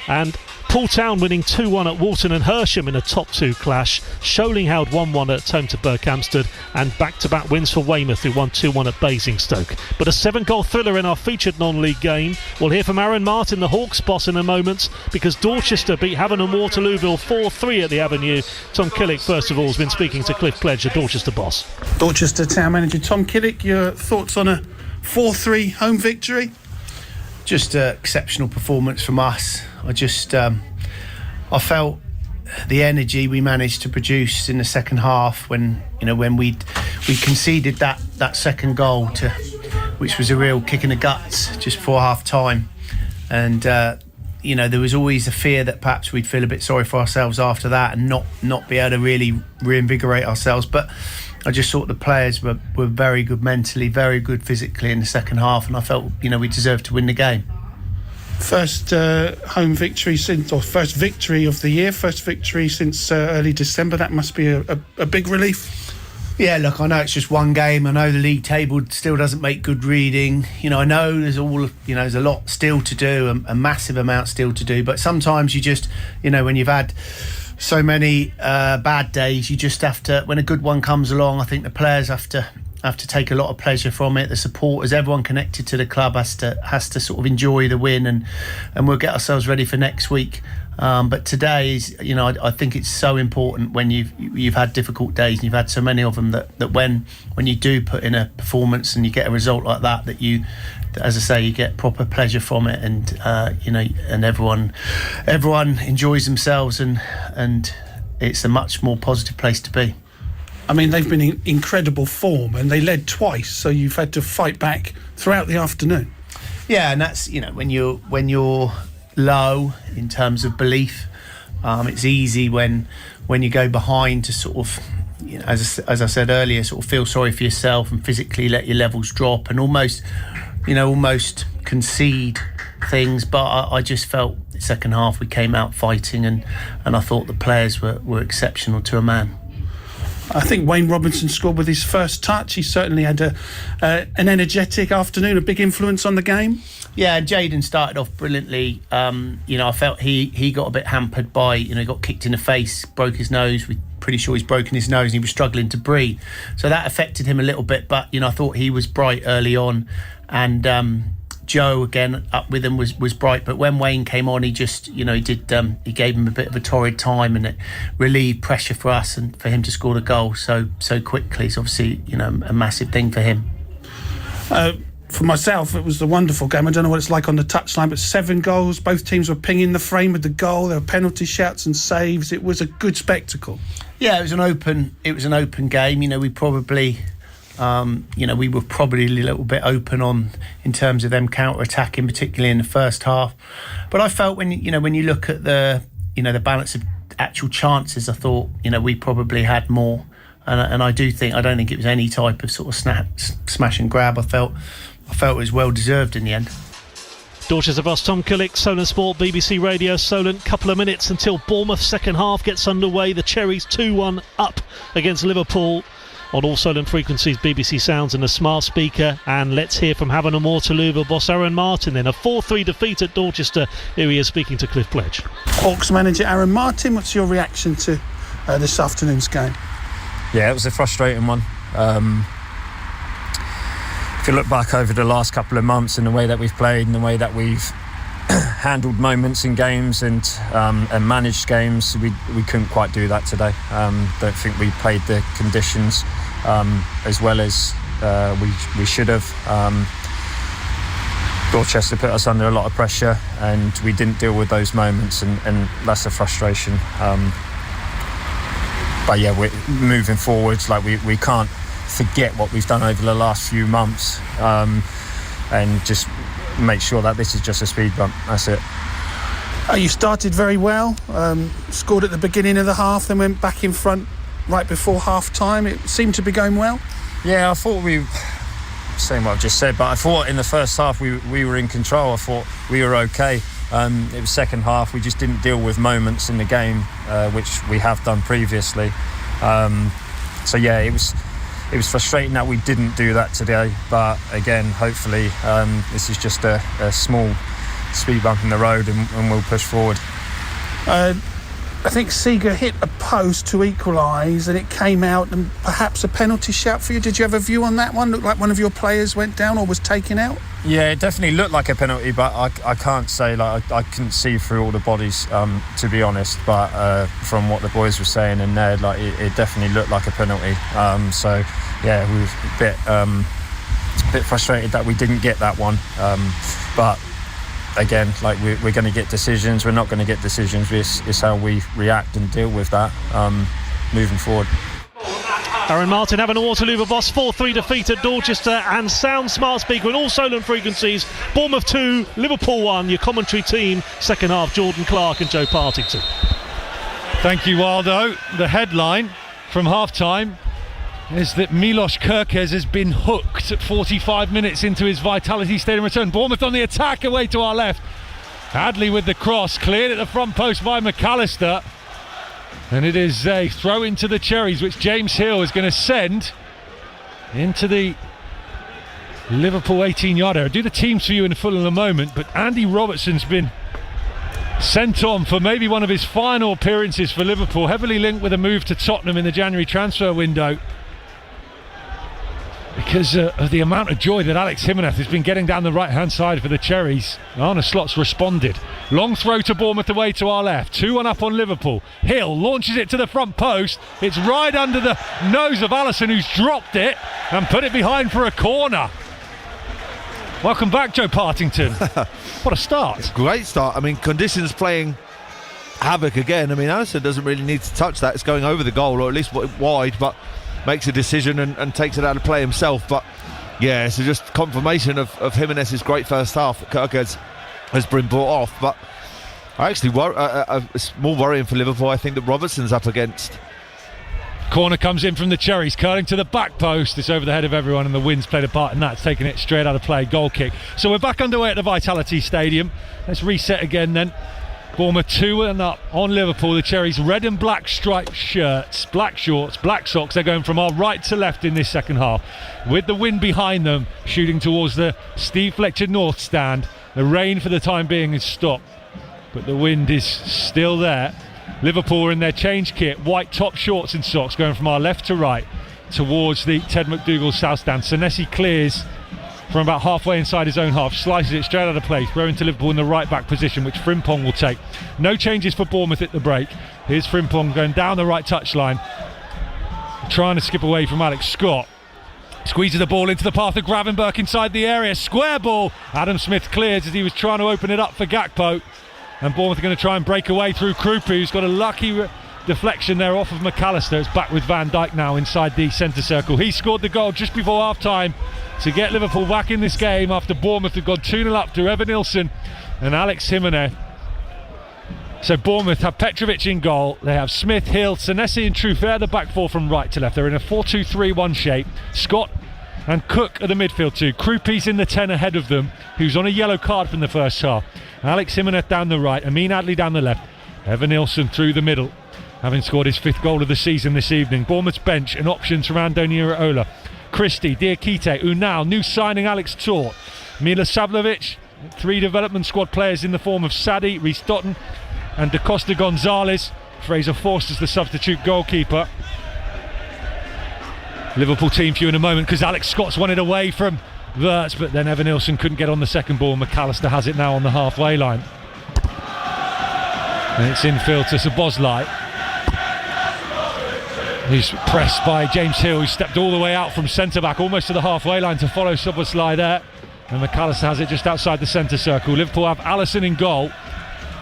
and Poole Town winning 2-1 at Walton and Hersham in a top 2 clash. Sholing held 1-1 at home to Berkhamsted, and back-to-back wins for Weymouth, who won 2-1 at Basingstoke. But a 7-goal thriller in our featured non-league game. We'll hear from Aaron Martin, the Hawks boss, in a moment, because Dorchester beat Havant and Waterlooville 4-3 at the Avenue. Tom Killick, first of all, has been speaking to Cliff Pledge, the Dorchester boss. Dorchester Town manager Tom Killick, your thoughts on a 4-3 home victory? Just an exceptional performance from us. I felt the energy we managed to produce in the second half when we conceded that second goal, which was a real kick in the guts just before half time, and there was always a fear that perhaps we'd feel a bit sorry for ourselves after that and not be able to really reinvigorate ourselves. But I just thought the players were very good mentally, very good physically in the second half, and I felt we deserved to win the game. First home victory first victory of the year, first victory since early December. That must be a big relief. Yeah, look, I know it's just one game. I know the league table still doesn't make good reading. I know there's there's a lot still to do, a massive amount still to do. But sometimes you just, when you've had so many bad days, you just have to, when a good one comes along, I think the players have to take a lot of pleasure from it. The supporters, everyone connected to the club has to sort of enjoy the win, and we'll get ourselves ready for next week. But today is, I think it's so important when you've had difficult days, and you've had so many of them, that when you do put in a performance and you get a result like that you, as I say, you get proper pleasure from it, and and everyone enjoys themselves, and it's a much more positive place to be. I mean, they've been in incredible form, and they led twice, so you've had to fight back throughout the afternoon. Yeah, and that's, when you're low in terms of belief, it's easy when you go behind to sort of, as I said earlier, sort of feel sorry for yourself and physically let your levels drop and almost concede things. But I just felt the second half we came out fighting, and I thought the players were exceptional to a man. I think Wayne Robinson scored with his first touch. He certainly had an energetic afternoon, a big influence on the game. Yeah, Jayden started off brilliantly. I felt he got a bit hampered by, he got kicked in the face, broke his nose. We're pretty sure he's broken his nose, and he was struggling to breathe. So that affected him a little bit. But, I thought he was bright early on. And Joe, again, up with him was bright. But when Wayne came on, he just, he gave him a bit of a torrid time, and it relieved pressure for us and for him to score the goal so quickly. It's obviously, a massive thing for him. For myself, it was a wonderful game. I don't know what it's like on the touchline, but 7 goals. Both teams were pinging the frame of the goal. There were penalty shouts and saves. It was a good spectacle. Yeah, it was an open game. We probably, we were probably a little bit open in terms of them counter-attacking, particularly in the first half. But I felt when you look at the balance of actual chances, I thought, we probably had more. And I don't think it was any type of sort of smash and grab. I felt it was well deserved in the end. Dorset's boss Tom Killick, Solent Sport, BBC Radio Solent. Couple of minutes until Bournemouth second half gets underway. The Cherries 2-1 up against Liverpool on all Solent frequencies, BBC Sounds and a smart speaker. And let's hear from Havant and Waterloo boss Aaron Martin then. A 4-3 defeat at Dorchester. Here he is speaking to Cliff Pledge. Hawks manager Aaron Martin, what's your reaction to this afternoon's game? Yeah, it was a frustrating one. If you look back over the last couple of months and the way that we've played and the way that we've handled moments in games and managed games, we couldn't quite do that today. Don't think we played the conditions as well as we should have. Dorchester put us under a lot of pressure, and we didn't deal with those moments, and that's a frustration. But yeah, we're moving forwards. Like we can't forget what we've done over the last few months, and just make sure that this is just a speed bump. That's it. You started very well, scored at the beginning of the half, then went back in front right before half time. It seemed to be going well. Yeah, I thought saying what I've just said, but I thought in the first half we were in control. I thought we were okay. It was second half, we just didn't deal with moments in the game, which we have done previously. So yeah, it was frustrating that we didn't do that today. But again, hopefully this is just a small speed bump in the road, and we'll push forward. I think Seeger hit a post to equalise, and it came out, and perhaps a penalty shout for you. Did you have a view on that one? Looked like one of your players went down or was taken out? Yeah, it definitely looked like a penalty, but I can't say, I couldn't see through all the bodies, to be honest. But from what the boys were saying in there, it definitely looked like a penalty. So yeah, we were a bit frustrated that we didn't get that one. But again, we're going to get decisions. We're not going to get decisions. It's how we react and deal with that moving forward. Aaron Martin having a Waterloo boss 4-3 defeat at Dorchester, and sound smart speaker on all Solent frequencies. Bournemouth 2, Liverpool 1. Your commentary team second half, Jordan Clark and Joe Partington. Thank you, Waldo. The headline from half time is that Milos Kerkez has been hooked at 45 minutes into his Vitality Stadium return. Bournemouth on the attack away to our left. Hadley with the cross, cleared at the front post by McAllister. And it is a throw into the Cherries, which James Hill is going to send into the Liverpool 18-yard area. I'll do the teams for you in full in a moment, but Andy Robertson's been sent on for maybe one of his final appearances for Liverpool, heavily linked with a move to Tottenham in the January transfer window. because of the amount of joy that Alex Jimenez has been getting down the right-hand side for the Cherries. Arne Slot's responded. Long throw to Bournemouth away to our left. 2-1 up on Liverpool. Hill launches it to the front post. It's right under the nose of Allison, who's dropped it and put it behind for a corner. Welcome back, Joe Partington. What a start. Great start. I mean, conditions playing havoc again. I mean, Allison doesn't really need to touch that. It's going over the goal, or at least wide, but makes a decision and takes it out of play himself. But yeah, it's just confirmation of Jimenez's great first half that Kirk has been brought off. But I actually it's more worrying for Liverpool, I think, that Robertson's up against. Corner comes in from the Cherries, curling to the back post. It's over the head of everyone, and the wind's played a part in that. It's taken it straight out of play. Goal kick. So we're back underway at the Vitality Stadium. Let's reset again then. Bournemouth 2-1 up on Liverpool. The Cherries red and black striped shirts, black shorts, black socks. They're going from our right to left in this second half, with the wind behind them, shooting towards the Steve Fletcher North stand. The rain for the time being has stopped, but the wind is still there. Liverpool are in their change kit, white top shorts and socks, going from our left to right towards the Ted McDougall south stand. Senesi clears from about halfway inside his own half, slices it straight out of place, throwing to Liverpool in the right back position, which Frimpong will take. No changes for Bournemouth at the break. Here's Frimpong going down the right touchline, trying to skip away from Alex Scott. Squeezes the ball into the path of Gravenberch inside the area. Square ball. Adam Smith clears as he was trying to open it up for Gakpo. And Bournemouth are going to try and break away through Krupa, who's got a lucky deflection there off of McAllister. It's back with Van Dijk now inside the centre circle. He scored the goal just before half-time to get Liverpool back in this game after Bournemouth had gone 2-0 up through Evan Nilsson and Alex Jimenez. So Bournemouth have Petrovic in goal. They have Smith, Hill, Senesi and Truffert, the back four from right to left. They're in a 4-2-3-1 shape. Scott and Cook are the midfield two. Krupi's in the 10 ahead of them, who's on a yellow card from the first half. Alex Jimenez down the right, Amin Adli down the left, Evan Nilsson through the middle, having scored his 5th goal of the season this evening. Bournemouth's bench and options from Andoni Iraola, Christie, Diakite, Unal, new signing Alex Tor, Mila Savlovic, 3 development squad players in the form of Sadi, Reece Dotton and Da Costa Gonzalez. Fraser Forster's the substitute goalkeeper. Liverpool team for you in a moment, because Alex Scott's won it away from Wirtz, but then Evan Nilsson couldn't get on the second ball. McAllister has it now on the halfway line, and it's infield to Szoboszlai, who's pressed by James Hill, who stepped all the way out from centre-back almost to the halfway line to follow Szoboszlai there, and McAllister has it just outside the centre circle. Liverpool have Allison in goal.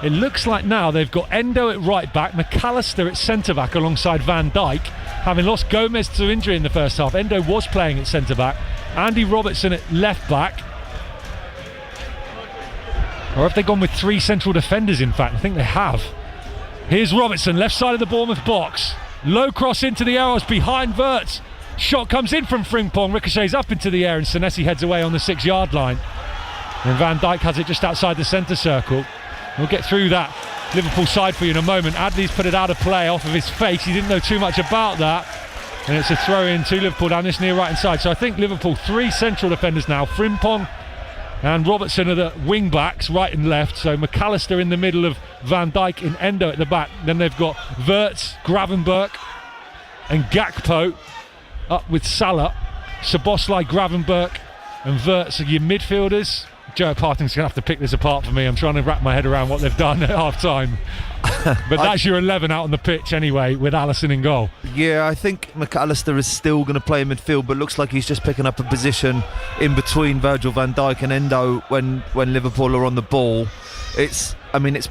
It looks like now they've got Endo at right back, McAllister at centre back alongside Van Dijk. Having lost Gomez to injury in the first half, Endo was playing at centre back. Andy Robertson at left back. Or have they gone with 3 central defenders, in fact? I think they have. Here's Robertson, left side of the Bournemouth box. Low cross into the arrows behind Wirtz. Shot comes in from Frimpong, ricochets up into the air, and Senesi heads away on the 6-yard line. And Van Dijk has it just outside the centre circle. We'll get through that Liverpool side for you in a moment. Adley's put it out of play off of his face. He didn't know too much about that. And it's a throw in to Liverpool down this near right hand side. So I think Liverpool 3 central defenders now. Frimpong and Robertson are the wing backs, right and left. So McAllister in the middle of Van Dijk and Endo at the back. Then they've got Wirtz, Gravenberch and Gakpo up with Salah. Szoboszlai, Gravenberch and Wirtz are your midfielders. Joe Partington's going to have to pick this apart for me. I'm trying to wrap my head around what they've done at half-time. But that's your 11 out on the pitch anyway, with Allison in goal. Yeah, I think McAllister is still going to play in midfield, but looks like he's just picking up a position in between Virgil van Dijk and Endo when Liverpool are on the ball. It's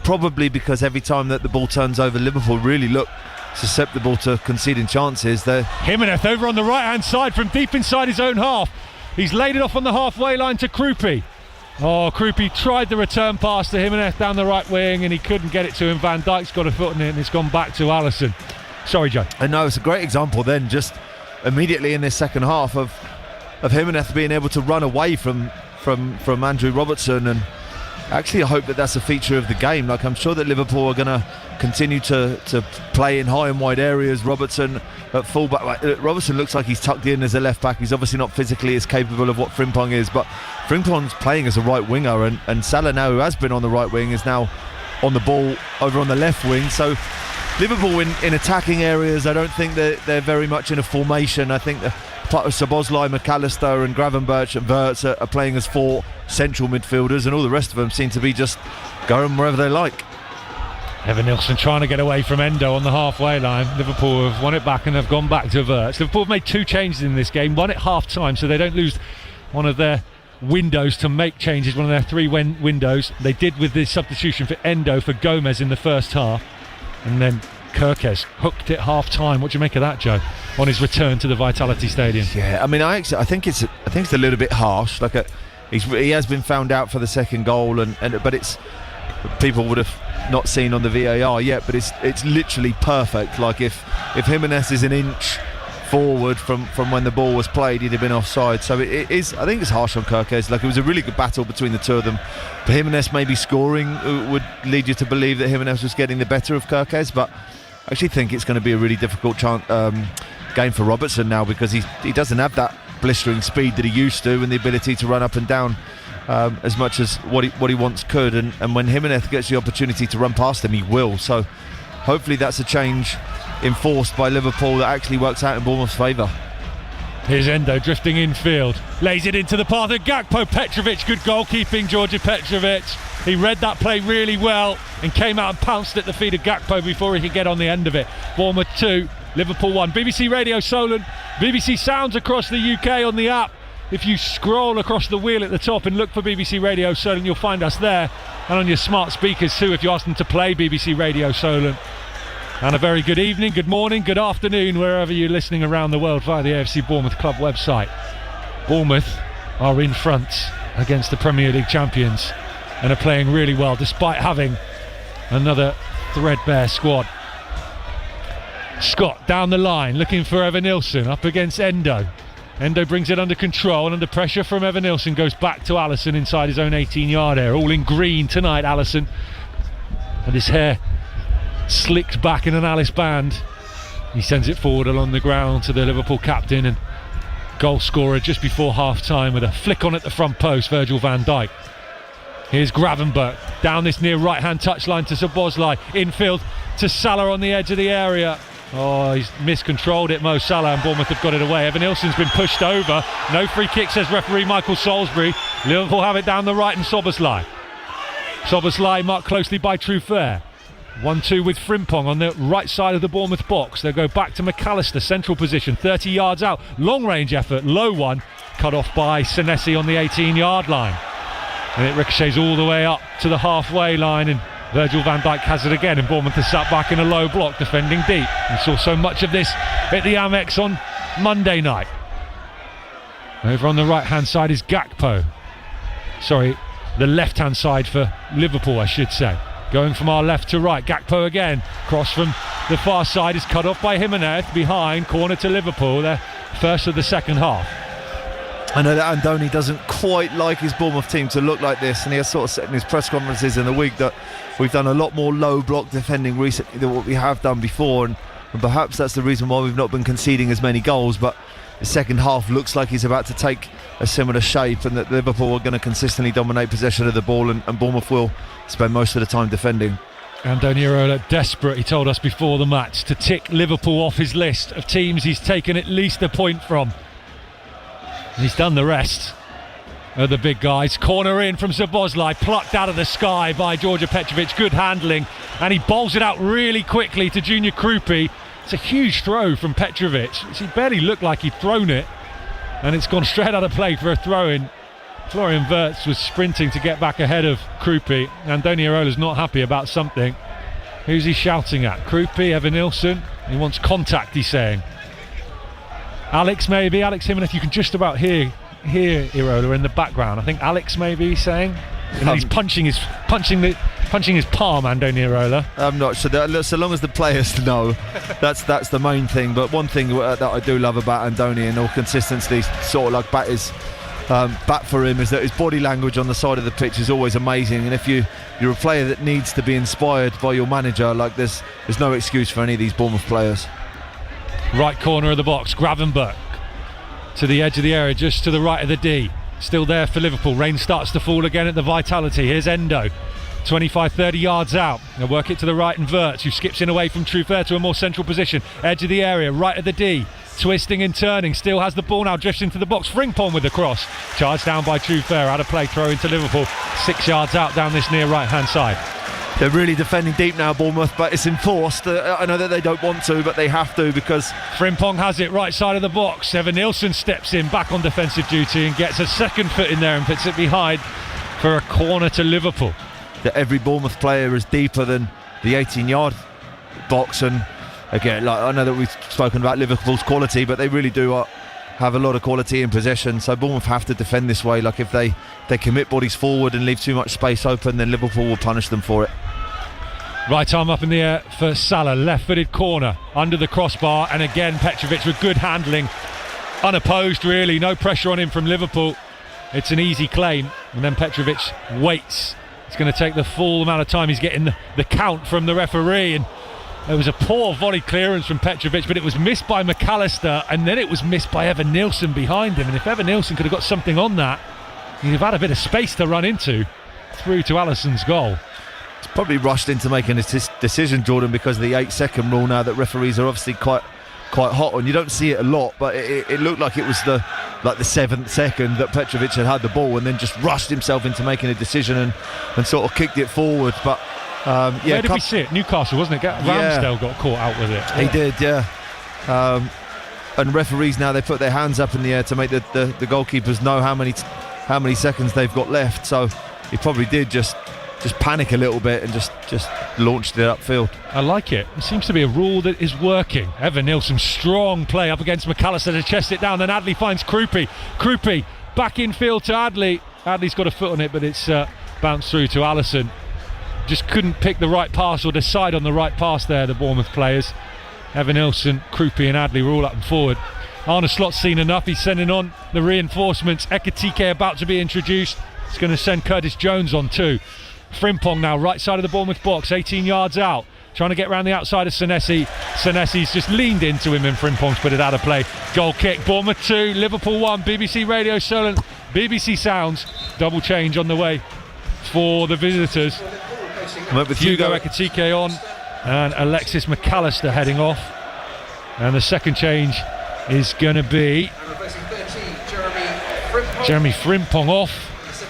probably because every time that the ball turns over, Liverpool really look susceptible to conceding chances. Jimenez over on the right-hand side from deep inside his own half. He's laid it off on the halfway line to Krupi. Oh, Krupi tried the return pass to Jimenez down the right wing and he couldn't get it to him. Van Dijk's got a foot in it and it's gone back to Allison. Sorry, Joe. I know, it's a great example then, just immediately in this second half of Jimenez being able to run away from Andrew Robertson, and actually I hope that that's a feature of the game. Like, I'm sure that Liverpool are going to continue to play in high and wide areas. Robertson at fullback, Robertson looks like he's tucked in as a left back. He's obviously not physically as capable of what Frimpong is, but Frimpong's playing as a right winger, and Salah now, who has been on the right wing, is now on the ball over on the left wing. So Liverpool in attacking areas, I don't think they're very much in a formation. I think Szoboszlai, McAllister and Gravenberch and Wirtz are playing as 4 central midfielders, and all the rest of them seem to be just going wherever they like. Evan Nilsson trying to get away from Endo on the halfway line. Liverpool have won it back and have gone back to Wirtz. Liverpool have made 2 changes in this game, one at half time, so they don't lose one of their windows to make changes, one of their 3 windows. They did with the substitution for Endo for Gomez in the first half, and then Kirkes hooked it half time. What do you make of that, Joe, on his return to the Vitality Stadium? Yeah, I mean, I think it's a little bit harsh. Like he has been found out for the second goal, but it's, people would have not seen on the VAR yet, but it's literally perfect. Like if Jimenez is an inch forward from when the ball was played, he'd have been offside. So it is, I think it's harsh on Kirkes. Like, it was a really good battle between the two of them. For Jimenez maybe scoring would lead you to believe that Jimenez was getting the better of Kirkes, but I actually think it's going to be a really difficult game for Robertson now, because he doesn't have that blistering speed that he used to, and the ability to run up and down as much as what he once could, and when Jimenez gets the opportunity to run past him, he will. So hopefully that's a change enforced by Liverpool that actually works out in Bournemouth's favour. Here's Endo drifting infield, lays it into the path of Gakpo. Petrovic, good goalkeeping, Georgi Petrovic. He read that play really well and came out and pounced at the feet of Gakpo before he could get on the end of it. Bournemouth 2, Liverpool 1. BBC Radio Solent, BBC Sounds across the UK on the app. If you scroll across the wheel at the top and look for BBC Radio Solent, you'll find us there, and on your smart speakers too if you ask them to play BBC Radio Solent. And a very good evening, good morning, good afternoon, wherever you're listening around the world via the AFC Bournemouth Club website. Bournemouth are in front against the Premier League champions and are playing really well despite having another threadbare squad. Scott down the line looking for Evan Nilsson up against Endo. Endo brings it under control, and under pressure from Evan Nilsson goes back to Alisson inside his own 18-yard area. All in green tonight, Alisson, and his hair slicked back in an Alice band. He sends it forward along the ground to the Liverpool captain and goal scorer just before half time with a flick on at the front post, Virgil van Dijk. Here's Gravenberch down this near right hand touchline to Szoboszlai, infield to Salah on the edge of the area. Oh, he's miscontrolled it, Mo Salah, and Bournemouth have got it away. Evan Nilsson's been pushed over. No free kick, says referee Michael Salisbury. Liverpool have it down the right, and Szoboszlai marked closely by Truffert. 1-2 with Frimpong on the right side of the Bournemouth box. They'll go back to McAllister, central position, 30 yards out. Long range effort, low one, cut off by Senesi on the 18-yard line. And it ricochets all the way up to the halfway line, and Virgil van Dijk has it again, and Bournemouth is sat back in a low block, defending deep. We saw so much of this at the Amex on Monday night. Over on the right-hand side is Gakpo. Sorry, the left-hand side for Liverpool, I should say. Going from our left to right, Gakpo again. Cross from the far side is cut off by Jimenez. Behind, corner to Liverpool. They're first of the second half. I know that Andoni doesn't quite like his Bournemouth team to look like this, and he has sort of said in his press conferences in the week that we've done a lot more low block defending recently than what we have done before, and perhaps that's the reason why we've not been conceding as many goals. But the second half looks like he's about to take a similar shape, and that Liverpool are going to consistently dominate possession of the ball, and Bournemouth will spend most of the time defending. Andoni Iraola desperate, he told us before the match, to tick Liverpool off his list of teams he's taken at least a point from. And he's done the rest of the big guys. Corner in from Szoboszlai, plucked out of the sky by Georgi Petrovic. Good handling, and he bowls it out really quickly to Junior Krupi. It's a huge throw from Petrovic. He barely looked like he'd thrown it, and it's gone straight out of play for a throw-in. Florian Wirtz was sprinting to get back ahead of Krupi. Andoni Iraola's not happy about something. Who's he shouting at? Krupi, Evan Nilsson? He wants contact, he's saying. Alex maybe, Alex Jimenez. You can just about hear Iraola in the background. I think Alex maybe he's saying. He's punching his palm, Andoni Iraola. I'm not sure. So long as the players know, that's the main thing. But one thing that I do love about Andoni, and all consistency, sort of like bat for him, is that his body language on the side of the pitch is always amazing. And if you're a player that needs to be inspired by your manager, like there's no excuse for any of these Bournemouth players. Right corner of the box, Gravenberch to the edge of the area, just to the right of the D. Still there for Liverpool. Rain starts to fall again at the Vitality. Here's Endo, 25-30 yards out. They'll work it to the right, and Wirtz, who skips in away from Truffert to a more central position. Edge of the area, right of the D. twisting and turning, still has the ball now, drifts into the box. Frimpong with the cross, charged down by Trufair, out of play, throw into Liverpool, 6 yards out down this near right hand side. They're really defending deep now, Bournemouth, but it's enforced. I know that they don't want to, but they have to, because Frimpong has it right side of the box. Evan Nielsen steps in back on defensive duty and gets a second foot in there and puts it behind for a corner to Liverpool. That every Bournemouth player is deeper than the 18-yard box, and again, like, I know that we've spoken about Liverpool's quality, but they really do have a lot of quality in possession, so Bournemouth have to defend this way. Like, if they commit bodies forward and leave too much space open, then Liverpool will punish them for it. Right arm up in the air for Salah, left-footed corner under the crossbar, and again Petrovic with good handling, unopposed really, no pressure on him from Liverpool. It's an easy claim, and then Petrovic waits. It's going to take the full amount of time. He's getting the count from the referee, and there was a poor volley clearance from Petrovic, but it was missed by McAllister, and then it was missed by Evan Nielsen behind him. And if Evan Nielsen could have got something on that, he'd have had a bit of space to run into through to Alisson's goal. It's probably rushed into making a decision, Jordan, because of the 8-second rule now that referees are obviously quite hot on. You don't see it a lot, but it looked like it was the 7th second that Petrovic had the ball and then just rushed himself into making a decision and sort of kicked it forward. But where did we see it? Newcastle, wasn't it? Ramsdale got caught out with it. He did, yeah. And referees now, they put their hands up in the air to make the goalkeepers know how many seconds they've got left. So he probably did just panic a little bit and just launched it upfield. I like it. It seems to be a rule that is working. Evan Nielsen, strong play up against McAllister to chest it down. Then Adley finds Krupi. Krupi back in field to Adley. Adley's got a foot on it, but it's bounced through to Alisson. Just couldn't pick the right pass or decide on the right pass there, the Bournemouth players. Evan Nielsen, Krupi and Adley were all up and forward. Arne Slot's seen enough. He's sending on the reinforcements. Ekitike about to be introduced. It's going to send Curtis Jones on too. Frimpong now, right side of the Bournemouth box, 18 yards out, trying to get around the outside of Senesi. Senesi's just leaned into him and Frimpong's put it out of play. Goal kick, Bournemouth 2, Liverpool 1, BBC Radio Solent, BBC Sounds. Double change on the way for the visitors. With Hugo Ekitike on and Alexis McAllister heading off. And the second change is going to be Jeremy Frimpong off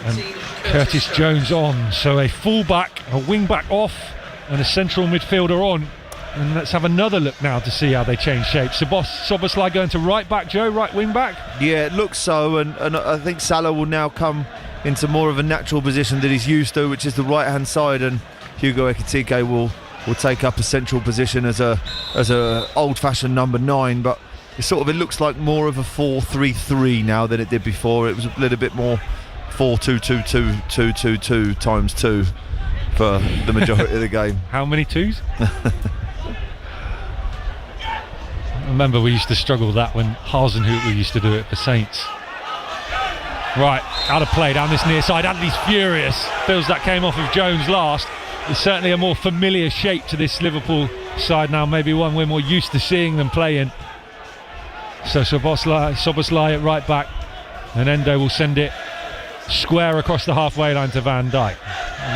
and Curtis Jones on. So a fullback, a wing-back off and a central midfielder on. And let's have another look now to see how they change shape. Szoboszlai going to right back, Joe, right wing back? Yeah, it looks so, and I think Salah will now come into more of a natural position that he's used to, which is the right hand side, and Hugo Ekitike will take up a central position as a old-fashioned number 9, but it looks like more of a 4-3-3 now than it did before. It was a little bit more 4-2-2-2-2-2-2 times 2 for the majority of the game. How many twos? I remember we used to struggle with that when Hasenhüttl used to do it for Saints. Right, out of play down this near side. Adley's furious. Feels that came off of Jones last. It's certainly a more familiar shape to this Liverpool side now, maybe one we're more used to seeing them play in. So Szoboszlai at right back, and Endo will send it square across the halfway line to Van Dijk.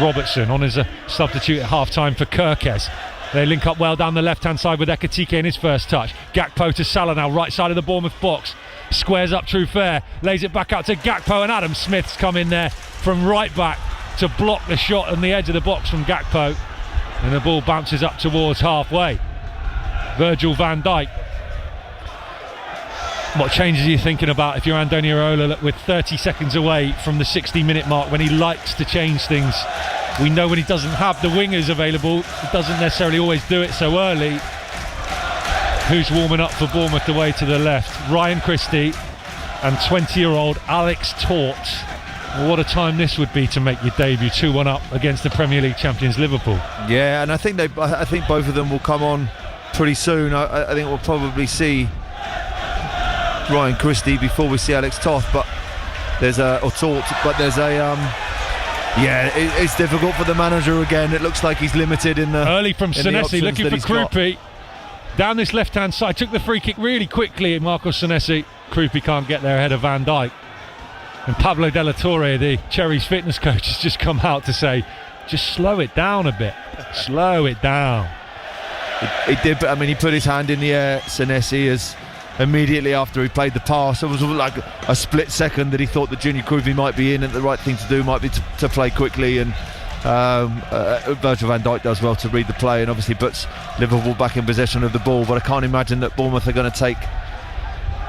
Robertson on as a substitute at half time for Kerkez. They link up well down the left hand side with Ekitike in his first touch. Gakpo to Salah now, right side of the Bournemouth box. Squares up Trufair, lays it back out to Gakpo, and Adam Smith's come in there from right back to block the shot on the edge of the box from Gakpo, and the ball bounces up towards halfway. Virgil van Dijk. What changes are you thinking about if you're Andoni Iraola with 30 seconds away from the 60-minute mark, when he likes to change things? We know when he doesn't have the wingers available, he doesn't necessarily always do it so early. Who's warming up for Bournemouth away to the left? Ryan Christie and 20-year-old Alex Tort. What a time this would be to make your debut, 2-1 up against the Premier League champions Liverpool. Yeah, and I think both of them will come on pretty soon. I think we'll probably see Ryan Christie before we see Alex Toth, but it's difficult for the manager again. It looks like he's limited in the early from Senesi, looking for Krupi down this left hand side, took the free kick really quickly. Marcos Senesi, Krupi can't get there ahead of Van Dijk, and Pablo Della Torre, the Cherries fitness coach, has just come out to say, just slow it down a bit, slow it down. He did, but I mean, he put his hand in the air. Senesi immediately after he played the pass. It was like a split second that he thought that Junior Krupi might be in, and the right thing to do might be to play quickly, and Virgil van Dijk does well to read the play and obviously puts Liverpool back in possession of the ball. But I can't imagine that Bournemouth are going to take,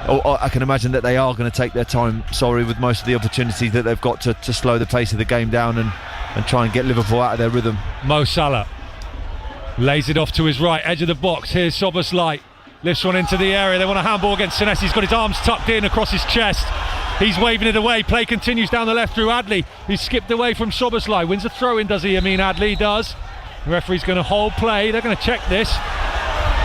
or I can imagine that they are going to take their time, with most of the opportunities that they've got to slow the pace of the game down and try and get Liverpool out of their rhythm. Mo Salah lays it off to his right, edge of the box. Here's Szoboszlai, lifts one into the area. They want a handball against Senesi. He's got his arms tucked in across his chest. He's waving it away. Play continues down the left through Adley. He's skipped away from Szoboszlai. Wins a throw-in, does he? Amin Adley does. The referee's going to hold play. They're going to check this.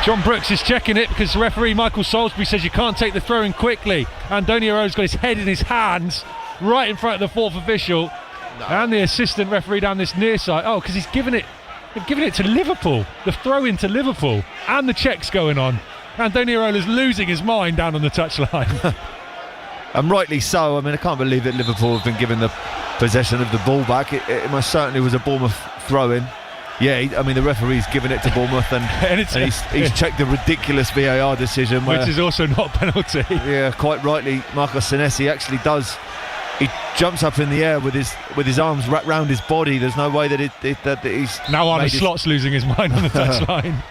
John Brooks is checking it because the referee Michael Salisbury says you can't take the throw-in quickly. Andoni Iraola's got his head in his hands right in front of the fourth official. No. And the assistant referee down this near side. Oh, because they've given it to Liverpool. The throw-in to Liverpool. And the check's going on. Andoni Iraola's losing his mind down on the touchline. And rightly so. I mean, I can't believe that Liverpool have been given the possession of the ball back. It most certainly was a Bournemouth throw-in. Yeah, I mean, the referee's given it to Bournemouth and he's checked the ridiculous VAR decision. Which is also not a penalty. Yeah, quite rightly, Marcos Senesi actually does. He jumps up in the air with his arms wrapped round his body. There's no way that he's... Now Arne Slot's losing his mind on the touchline.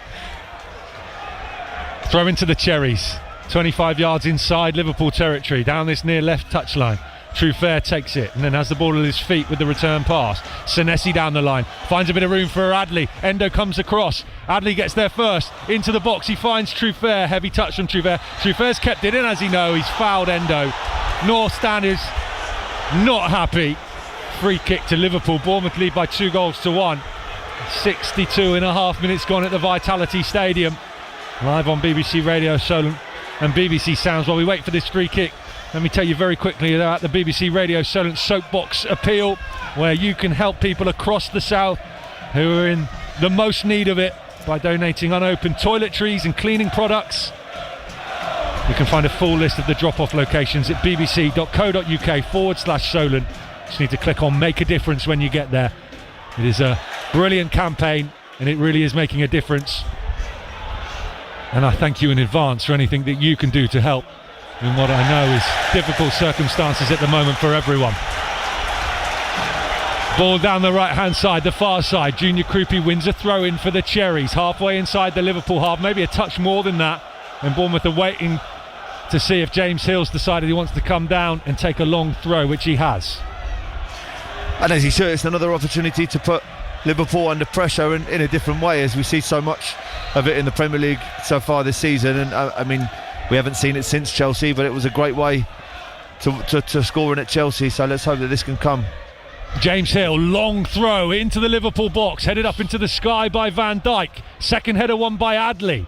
Throw into the Cherries. 25 yards inside Liverpool territory, down this near left touchline. Truffert takes it and then has the ball at his feet with the return pass. Senesi down the line, finds a bit of room for Adley. Endo comes across. Adley gets there first, into the box. He finds Truffert, heavy touch from Truffert. Truffert's kept it in, as he knows. He's fouled Endo. North Stand is not happy. Free kick to Liverpool. Bournemouth lead by 2-1. 62 and a half minutes gone at the Vitality Stadium. Live on BBC Radio Solent and BBC Sounds. While we wait for this free kick, let me tell you very quickly about the BBC Radio Solent Soapbox Appeal, where you can help people across the south who are in the most need of it by donating unopened toiletries and cleaning products. You can find a full list of the drop-off locations at bbc.co.uk/Solent. Just need to click on Make a Difference when you get there. It is a brilliant campaign and it really is making a difference. And I thank you in advance for anything that you can do to help in what I know is difficult circumstances at the moment for everyone. Ball down the right hand side, the far side. Junior Krupi wins a throw in for the Cherries, halfway inside the Liverpool half, maybe a touch more than that, and Bournemouth are waiting to see if James Hill's decided he wants to come down and take a long throw, which he has. And as he should, it's another opportunity to put Liverpool under pressure in a different way, as we see so much of it in the Premier League so far this season. And I mean, we haven't seen it since Chelsea, but it was a great way to scoring at Chelsea, so let's hope that this can come. James Hill, long throw into the Liverpool box, headed up into the sky by Van Dijk. Second header won by Adley,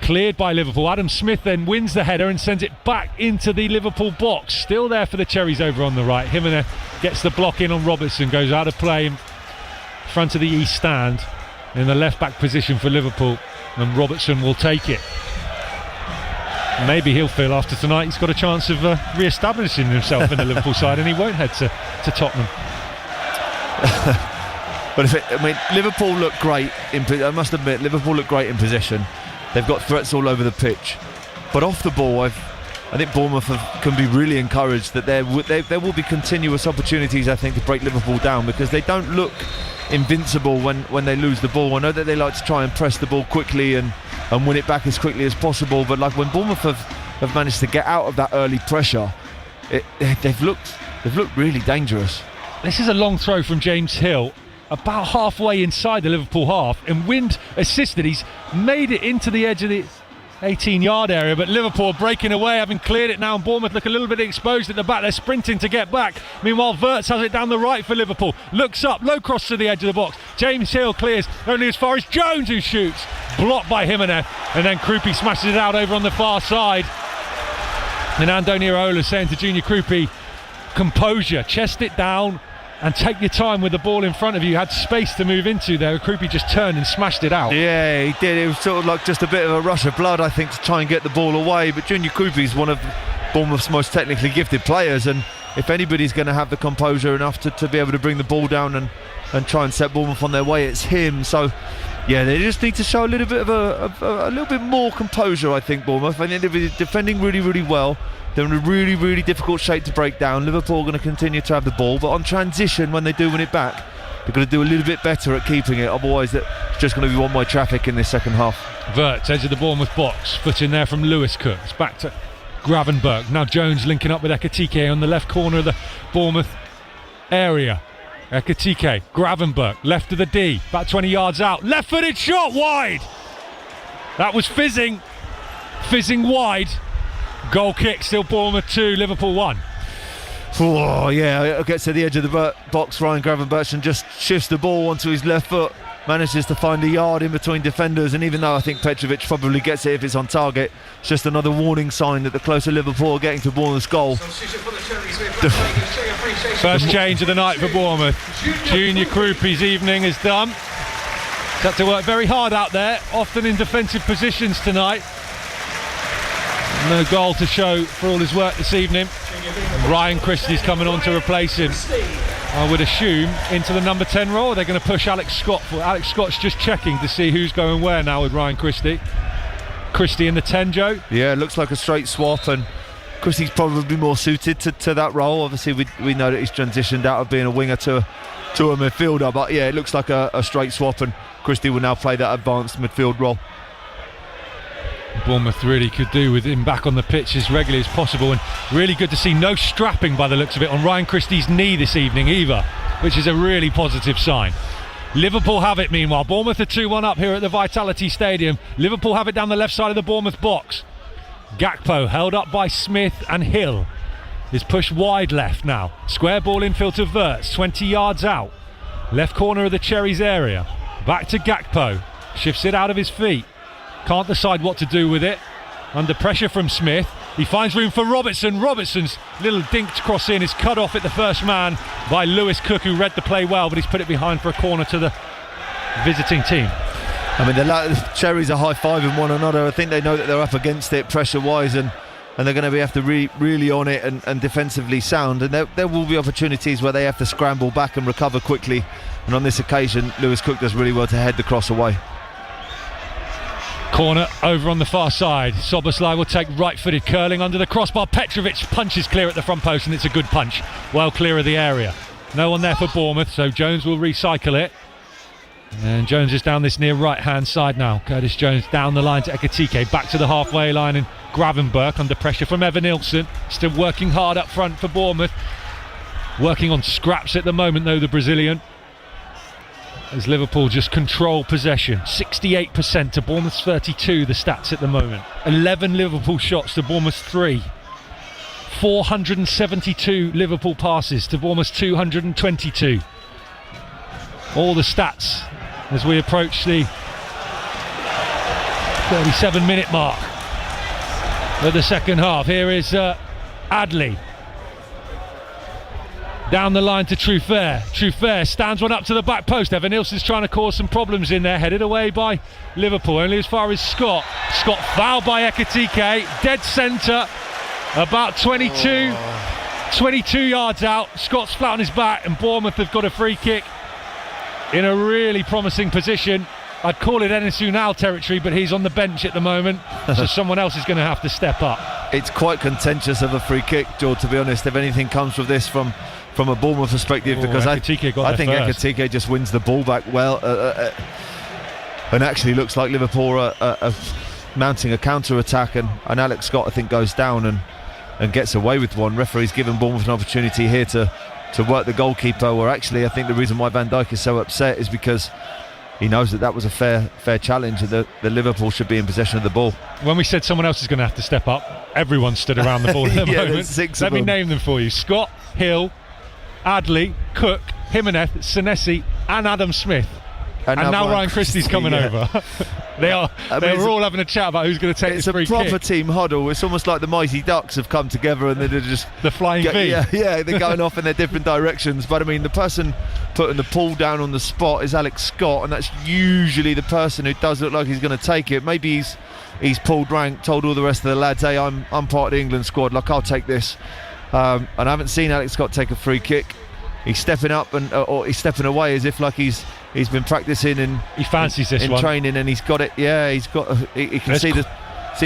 cleared by Liverpool. Adam Smith then wins the header and sends it back into the Liverpool box. Still there for the Cherries over on the right. Jimenez gets the block in on Robertson, goes out of play in front of the East Stand in the left back position for Liverpool, and Robertson will take it. Maybe he'll feel after tonight he's got a chance of re-establishing himself in the Liverpool side, and he won't head to Tottenham. But Liverpool look great. I must admit, Liverpool look great in possession. They've got threats all over the pitch, but off the ball, I think Bournemouth can be really encouraged that there will be continuous opportunities, I think, to break Liverpool down, because they don't look invincible when they lose the ball. I know that they like to try and press the ball quickly and win it back as quickly as possible, but like when Bournemouth have managed to get out of that early pressure, they've looked really dangerous. This is a long throw from James Hill, about halfway inside the Liverpool half, and Wind assisted. He's made it into the edge of the 18-yard area, but Liverpool breaking away, having cleared it now, and Bournemouth look a little bit exposed at the back. They're sprinting to get back. Meanwhile, Wirtz has it down the right for Liverpool, looks up, low cross to the edge of the box. James Hill clears only as far as Jones, who shoots, blocked by Jimenez, and then Krupi smashes it out over on the far side. And Andoni Iraola saying to Junior Krupi, composure, chest it down and take your time with the ball in front of you. You had space to move into there. Krupi just turned and smashed it out. Yeah, he did. It was sort of like just a bit of a rush of blood, I think, to try and get the ball away. But Junior Krupi is one of Bournemouth's most technically gifted players, and if anybody's going to have the composure enough to be able to bring the ball down and try and set Bournemouth on their way, it's him. So Yeah, they just need to show a little bit of a little bit more composure, I think, Bournemouth. I think they've been defending really, really well. They're in a really, really difficult shape to break down. Liverpool are going to continue to have the ball, but on transition, when they do win it back, they're going to do a little bit better at keeping it. Otherwise, it's just going to be one-way traffic in this second half. Wirtz, edge of the Bournemouth box. Foot in there from Lewis Cook. It's back to Gravenberch. Now Jones linking up with Ekitike on the left corner of the Bournemouth area. Ekitike, Gravenberch, left of the D, about 20 yards out. Left-footed shot, wide! That was fizzing wide. Goal kick, still Bournemouth 2, Liverpool 1. Oh, yeah, gets to the edge of the box, Ryan Gravenberch, and just shifts the ball onto his left foot. Manages to find a yard in between defenders, and even though I think Petrovic probably gets it if it's on target, it's just another warning sign that the closer Liverpool are getting to Bournemouth's goal. First change of the night for Bournemouth. Junior Krupi's evening is done. He's had to work very hard out there, often in defensive positions tonight. No goal to show for all his work this evening. Ryan Christie's coming on to replace him, I would assume, into the number 10 role. They're going to push Alex Scott for. Alex Scott's just checking to see who's going where now with Ryan Christie. Christie in the 10, Joe? Yeah, it looks like a straight swap, and Christie's probably more suited to that role. Obviously, we know that he's transitioned out of being a winger to a midfielder, but yeah, it looks like a straight swap, and Christie will now play that advanced midfield role. Bournemouth really could do with him back on the pitch as regularly as possible, and really good to see no strapping by the looks of it on Ryan Christie's knee this evening either, which is a really positive sign. Liverpool have it meanwhile. Bournemouth are 2-1 up here at the Vitality Stadium. Liverpool have it down the left side of the Bournemouth box. Gakpo held up by Smith, and Hill is pushed wide left now. Square ball infield to Wirtz, 20 yards out. Left corner of the Cherries area. Back to Gakpo. Shifts it out of his feet. Can't decide what to do with it. Under pressure from Smith. He finds room for Robertson. Robertson's little dinked cross in is cut off at the first man by Lewis Cook, who read the play well, but he's put it behind for a corner to the visiting team. I mean, the Cherries are high-fiving one another. I think they know that they're up against it pressure-wise, and they're going to have to really on it and defensively sound. And there will be opportunities where they have to scramble back and recover quickly. And on this occasion, Lewis Cook does really well to head the cross away. Corner over on the far side. Soboslai will take right-footed curling under the crossbar. Petrovic punches clear at the front post, and it's a good punch. Well clear of the area. No one there for Bournemouth, so Jones will recycle it. And Jones is down this near right-hand side now. Curtis Jones down the line to Ekitike. Back to the halfway line, and Gravenberch under pressure from Evan Nilsson. Still working hard up front for Bournemouth. Working on scraps at the moment, though, the Brazilian. As Liverpool just control possession. 68% to Bournemouth's 32, the stats at the moment. 11 Liverpool shots to Bournemouth's 3. 472 Liverpool passes to Bournemouth's 222. All the stats as we approach the 37-minute mark of the second half. Here is Adley. Down the line to Truffert. Truffert stands one up to the back post. Evan Nilsson's trying to cause some problems in there. Headed away by Liverpool, only as far as Scott. Scott fouled by Ekitike. Dead centre. About 22 yards out. Scott's flat on his back, and Bournemouth have got a free kick in a really promising position. I'd call it Enes Unal territory, but he's on the bench at the moment, so someone else is going to have to step up. It's quite contentious of a free kick, George, to be honest, if anything comes with this from a Bournemouth perspective, because I think Ekitike just wins the ball back well, and actually looks like Liverpool are mounting a counter-attack, and Alex Scott, I think, goes down and gets away with one. Referee's given Bournemouth an opportunity here to work the goalkeeper, where actually I think the reason why Van Dijk is so upset is because he knows that was a fair challenge, and that Liverpool should be in possession of the ball. When we said someone else is going to have to step up, everyone stood around the ball at the moment. Six Let me name them for you. Scott, Hill, Adley, Cook, Jimenez, Senesi and Adam Smith. And now Ryan Christie's coming over. They were all having a chat about who's going to take this free kick. It's a proper team huddle. It's almost like the Mighty Ducks have come together and they're just... The flying V. Yeah, they're going off in their different directions. But I mean, the person putting the pull down on the spot is Alex Scott, and that's usually the person who does look like he's going to take it. Maybe he's pulled rank, told all the rest of the lads, hey, I'm part of the England squad, like, I'll take this. And I haven't seen Alex Scott take a free kick. He's stepping up or he's stepping away as if like he's He's been practicing and he fancies this in one. training, and he's got it. Yeah, he's got. He can see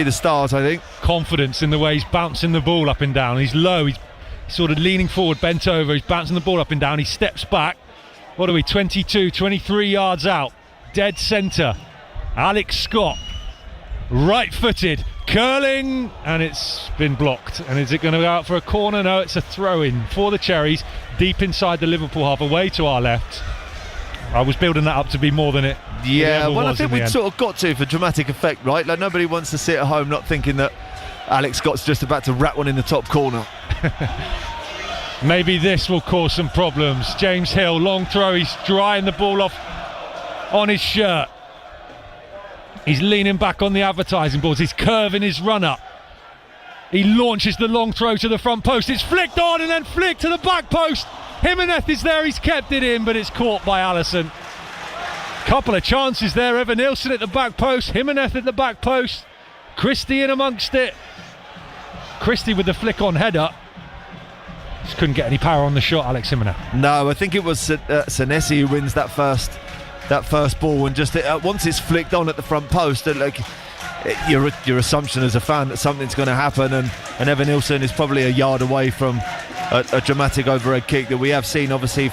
the stars. I think confidence in the way he's bouncing the ball up and down. He's low. He's sort of leaning forward, bent over. He's bouncing the ball up and down. He steps back. What are we? 22, 23 yards out. Dead centre. Alex Scott, right-footed, curling, and it's been blocked. And is it going to go out for a corner? No, it's a throw-in for the Cherries, deep inside the Liverpool half, away to our left. I was building that up to be more than it. Yeah, well, I think we'd sort of got to for dramatic effect, right? Like, nobody wants to sit at home not thinking that Alex Scott's just about to rat one in the top corner. Maybe this will cause some problems. James Hill, long throw. He's drying the ball off on his shirt. He's leaning back on the advertising boards. He's curving his run up. He launches the long throw to the front post. It's flicked on and then flicked to the back post. Jimenez is there. He's kept it in, but it's caught by Alisson. Couple of chances there. Evan Nilsson at the back post. Jimenez at the back post. Christie in amongst it. Christie with the flick on header. Just couldn't get any power on the shot, Alex Jimenez. No, I think it was Senesi who wins that first ball, and just once it's flicked on at the front post, your assumption as a fan that something's going to happen, and Evan Nilsson is probably a yard away from a dramatic overhead kick that we have seen obviously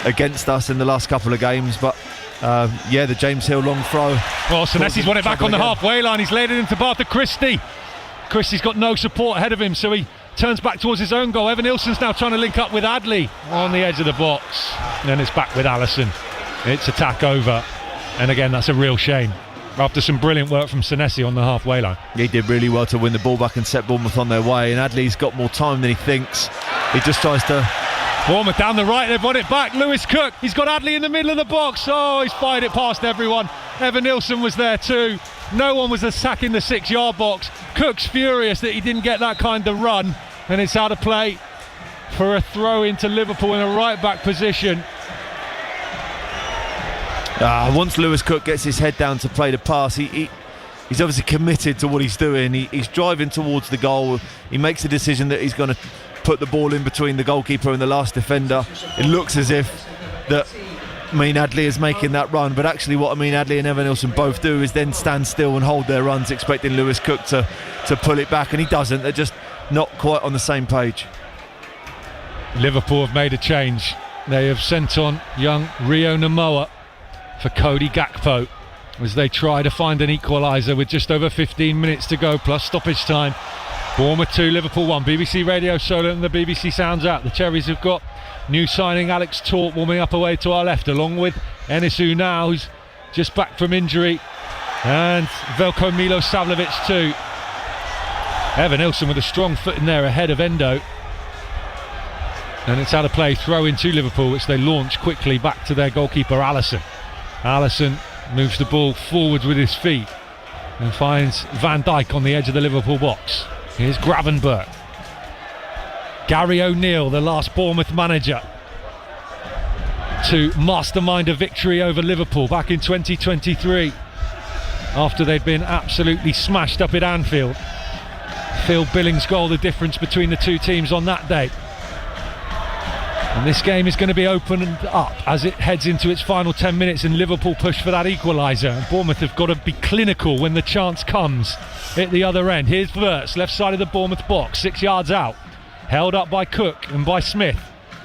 against us in the last couple of games. But the James Hill long throw. Well, Senesi's won it back on the halfway line. He's laid it into path to Christie. Christie's got no support ahead of him, so he turns back towards his own goal. Evan Nilsson's now trying to link up with Adley on the edge of the box, and then it's back with Alisson. It's attack over, and again that's a real shame after some brilliant work from Senesi on the halfway line. He did really well to win the ball back and set Bournemouth on their way, and Adley's got more time than he thinks. He just tries to... Bournemouth down the right, they've won it back. Lewis Cook, he's got Adley in the middle of the box. Oh, he's fired it past everyone. Evan Nilsson was there too. No one was attacking the 6-yard box. Cook's furious that he didn't get that kind of run, and it's out of play for a throw into Liverpool in a right back position. Once Lewis Cook gets his head down to play the pass, he's obviously committed to what he's doing. He's driving towards the goal. He makes the decision that he's going to put the ball in between the goalkeeper and the last defender. It looks as if that Amin Adley is making that run, but actually what Amin Adley and Evan Nilsson both do is then stand still and hold their runs, expecting Lewis Cook to pull it back, and he doesn't. They're just not quite on the same page. Liverpool have made a change. They have sent on young Rio Namoa for Cody Gakpo as they try to find an equaliser with just over 15 minutes to go plus stoppage time. Bournemouth 2, Liverpool 1. BBC Radio Solent and the BBC Sounds out. The Cherries have got new signing Alex Torp warming up away to our left, along with Enisu now, who's just back from injury, and Veljko Milosavljevic too. Evan Nilsson with a strong foot in there ahead of Endo, and it's out of play. Throw in to Liverpool, which they launch quickly back to their goalkeeper Alisson. Alisson moves the ball forwards with his feet and finds Van Dijk on the edge of the Liverpool box. Here's Gravenberch. Gary O'Neill, the last Bournemouth manager to mastermind a victory over Liverpool back in 2023 after they'd been absolutely smashed up at Anfield. Phil Billings' goal, the difference between the two teams on that day. And this game is going to be opened up as it heads into its final 10 minutes, and Liverpool push for that equaliser. And Bournemouth have got to be clinical when the chance comes at the other end. Here's Wirtz, left side of the Bournemouth box, 6 yards out. Held up by Cook and by Smith.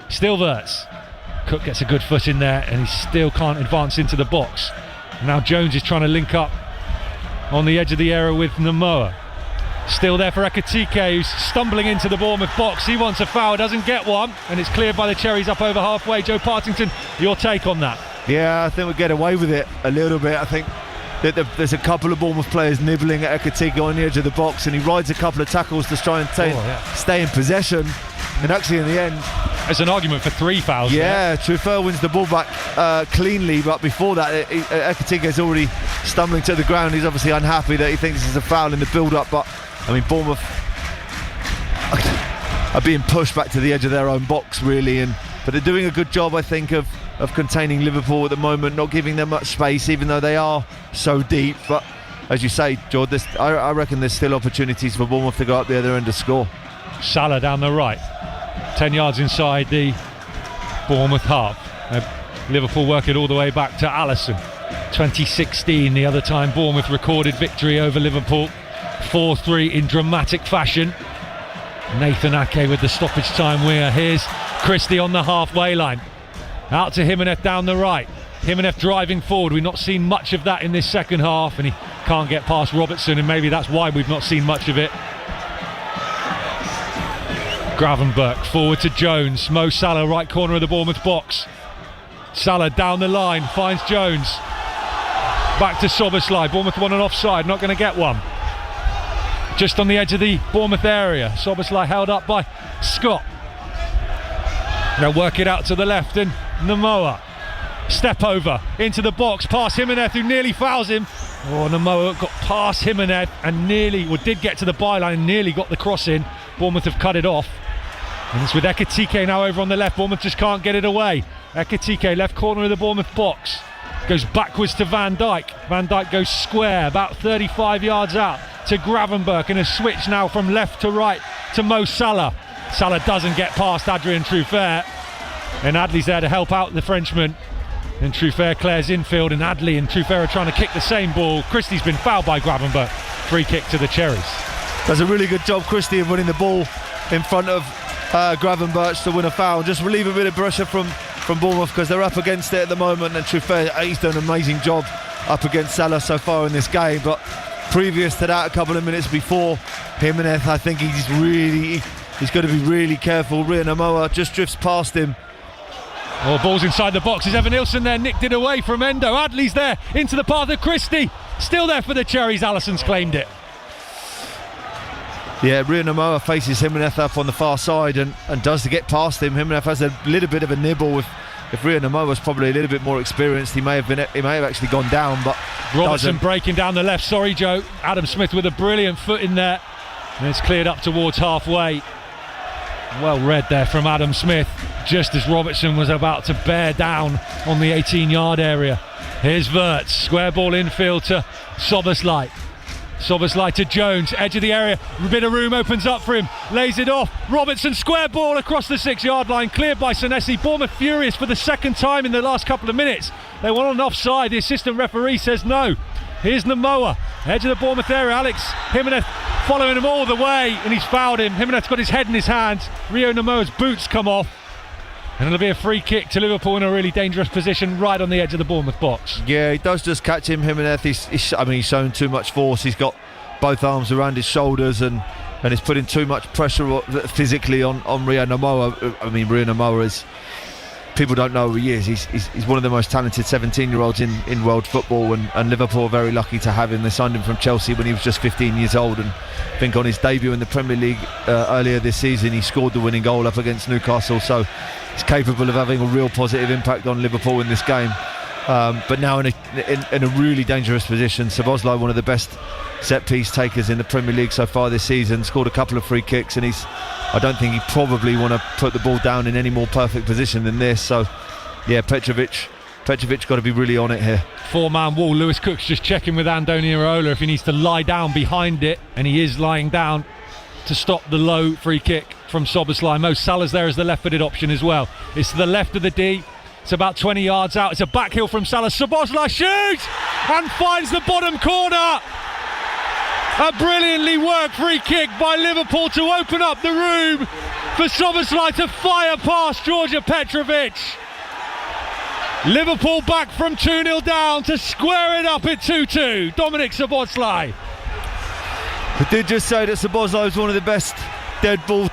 Still Wirtz. Cook gets a good foot in there and he still can't advance into the box. Now Jones is trying to link up on the edge of the area with Namoa. Still there for Ekitike, who's stumbling into the Bournemouth box. He wants a foul, doesn't get one, and it's cleared by the Cherries up over halfway. Joe Partington, your take on that? Yeah, I think we get away with it a little bit. I think that there's a couple of Bournemouth players nibbling at Ekitike on the edge of the box, and he rides a couple of tackles to try and stay in possession. And actually, in the end, there's an argument for 3 fouls. Yeah, Truffert wins the ball back cleanly, but before that, Ekitike is already stumbling to the ground. He's obviously unhappy that he thinks this is a foul in the build-up, but I mean, Bournemouth are being pushed back to the edge of their own box, really, but they're doing a good job, I think, of containing Liverpool at the moment, not giving them much space, even though they are so deep. But as you say, George, I reckon there's still opportunities for Bournemouth to go up the other end to score. Salah down the right, 10 yards inside the Bournemouth half. Liverpool work it all the way back to Alisson. 2016, the other time Bournemouth recorded victory over Liverpool, 4-3 in dramatic fashion. Nathan Ake with the stoppage time winner. Here's Christie on the halfway line, out to Jimenez down the right. Jimenez driving forward. We've not seen much of that in this second half, and he can't get past Robertson, and maybe that's why we've not seen much of it. Gravenberch forward to Jones. Mo Salah, right corner of the Bournemouth box. Salah down the line, finds Jones. Back to Szoboszlai. Bournemouth want an offside, not going to get one. Just on the edge of the Bournemouth area. Szoboszlai held up by Scott. They'll work it out to the left, and Namoa. Step over into the box, past Jimenez, who nearly fouls him. Oh, Namoa got past Jimenez and did get to the byline and nearly got the cross in. Bournemouth have cut it off. And it's with Ekitike now over on the left. Bournemouth just can't get it away. Ekitike, left corner of the Bournemouth box. Goes backwards to Van Dijk. Van Dijk goes square, about 35 yards out to Gravenberch, and a switch now from left to right to Mo Salah. Salah doesn't get past Adrien Truffert, and Adley's there to help out the Frenchman. And Truffert clears infield, and Adley and Truffert are trying to kick the same ball. Christie's been fouled by Gravenberch. Free kick to the Cherries. Does a really good job, Christie, of winning the ball in front of Gravenberch to win a foul. Just relieve a bit of pressure from Bournemouth, because they're up against it at the moment, and Truffert, he's done an amazing job up against Salah so far in this game. But previous to that, a couple of minutes before, Jimenez, I think he's got to be really careful. Ria Namoa just drifts past him. Oh, ball's inside the box. Is Evan Nilsson there? Nicked it away from Endo. Adley's there into the path of Christie. Still there for the Cherries. Alisson's claimed it. Yeah, Ria Namoa faces Jimenez up on the far side and does to get past him. Jimenez has a little bit of a nibble. If Ria Namoa was probably a little bit more experienced, he may have actually gone down, but Robertson breaking down the left. Sorry, Joe. Adam Smith with a brilliant foot in there, and it's cleared up towards halfway. Well read there from Adam Smith, just as Robertson was about to bear down on the 18-yard area. Here's Wirtz, square ball infield to Szoboszlai. Szoboszlai to Jones, edge of the area, a bit of room opens up for him, lays it off. Robertson, square ball across the 6-yard line, cleared by Senesi. Bournemouth furious for the second time in the last couple of minutes. They want an offside, the assistant referee says no. Here's Namoa, edge of the Bournemouth area. Alex Jimenez following him all the way, and he's fouled him. Jimenez got his head in his hands. Rio Namoa's boots come off, and it'll be a free kick to Liverpool in a really dangerous position right on the edge of the Bournemouth box. Yeah, he does just catch him. Jimenez, he's shown too much force. He's got both arms around his shoulders, and he's putting too much pressure physically on Rio Namoa. I mean, Rio Namoa is... People don't know who he is. He's one of the most talented 17-year-olds in world football, and Liverpool are very lucky to have him. They signed him from Chelsea when he was just 15 years old, and I think on his debut in the Premier League earlier this season, he scored the winning goal up against Newcastle, so he's capable of having a real positive impact on Liverpool in this game. But now in a really dangerous position. Szoboszlai, one of the best set-piece takers in the Premier League so far this season, scored a couple of free kicks, and I don't think he probably want to put the ball down in any more perfect position than this. So yeah, Petrovic got to be really on it here. 4-man wall. Lewis Cook's just checking with Andoni Iraola if he needs to lie down behind it, and he is lying down to stop the low free kick from Szoboszlai. Mo Salah's there as the left-footed option as well. It's to the left of the D. It's about 20 yards out. It's a back heel from Salah. Szoboszlai shoots and finds the bottom corner. A brilliantly worked free kick by Liverpool to open up the room for Szoboszlai to fire past Georgia Petrovic. Liverpool back from 2-0 down to square it up at 2-2. Dominic Szoboszlai. We did just say that Szoboszlai is one of the best dead ball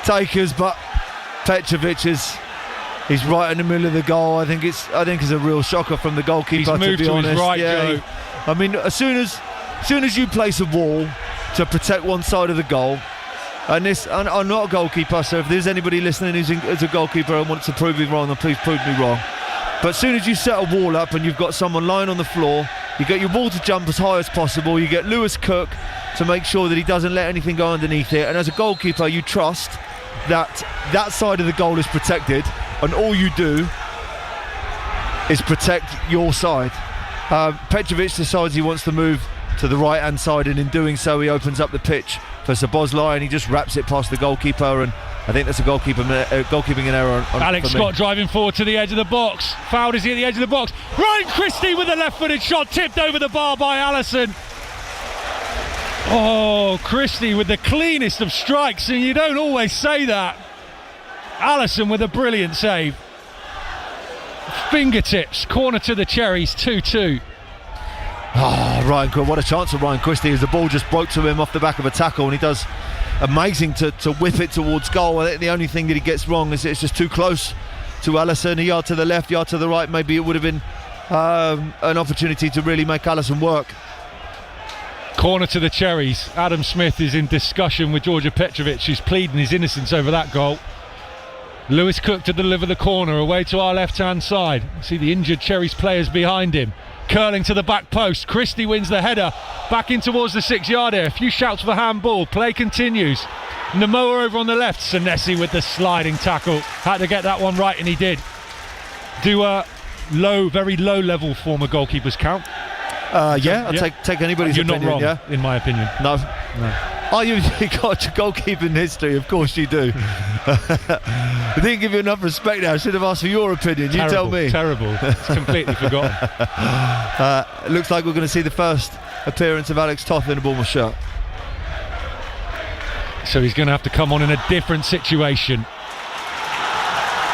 takers, but Petrovic he's right in the middle of the goal. I think it's a real shocker from the goalkeeper. He's moved to be honest. His right, yeah, Joe. I mean, as soon as you place a wall to protect one side of the goal, and I'm not a goalkeeper, so if there's anybody listening who's a goalkeeper and wants to prove me wrong, then please prove me wrong. But as soon as you set a wall up and you've got someone lying on the floor, you get your wall to jump as high as possible. You get Lewis Cook to make sure that he doesn't let anything go underneath it. And as a goalkeeper, you trust that side of the goal is protected, and all you do is protect your side. Petrovic decides he wants to move to the right hand side, and in doing so he opens up the pitch for Szoboszlai, and he just wraps it past the goalkeeper, and I think that's a goalkeeping error on Alex Scott driving forward to the edge of the box. Fouled is he at the edge of the box. Ryan Christie with a left-footed shot, tipped over the bar by Allison. Oh, Christie with the cleanest of strikes, and you don't always say that. Allison with a brilliant save. Fingertips, corner to the Cherries, 2-2. What a chance for Ryan Christie as the ball just broke to him off the back of a tackle, and he does amazing to whip it towards goal. I think the only thing that he gets wrong is it's just too close to Allison. A yard to the left, yard to the right. Maybe it would have been an opportunity to really make Allison work. Corner to the Cherries. Adam Smith is in discussion with Georgia Petrovic, who's pleading his innocence over that goal. Lewis Cook to deliver the corner away to our left-hand side. See the injured Cherries players behind him. Curling to the back post. Christie wins the header. Back in towards the 6-yard area. A few shouts for handball. Play continues. Namoa over on the left. Senesi with the sliding tackle. Had to get that one right, and he did. Do a very low level former goalkeepers count? I'll take anybody's opinion. You're not wrong, yeah? in my opinion. No. Oh, you got your goalkeeping history, of course you do. I didn't give you enough respect now. I should have asked for your opinion. You tell me. Terrible. It's completely forgotten. It looks like we're going to see the first appearance of Alex Toth in a Bournemouth shirt. So he's going to have to come on in a different situation.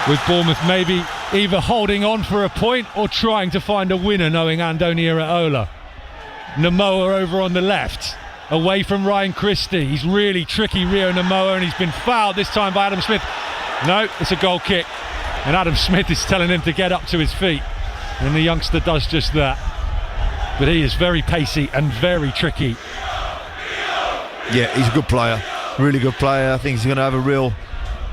With Bournemouth maybe either holding on for a point or trying to find a winner, knowing Andoni Iraola. Namoa over on the left, away from Ryan Christie. He's really tricky, Rio Namoa, and he's been fouled this time by Adam Smith. No, it's a goal kick, and Adam Smith is telling him to get up to his feet, and the youngster does just that. But he is very pacey and very tricky. Yeah, he's a good player, really good player. I think he's going to have a real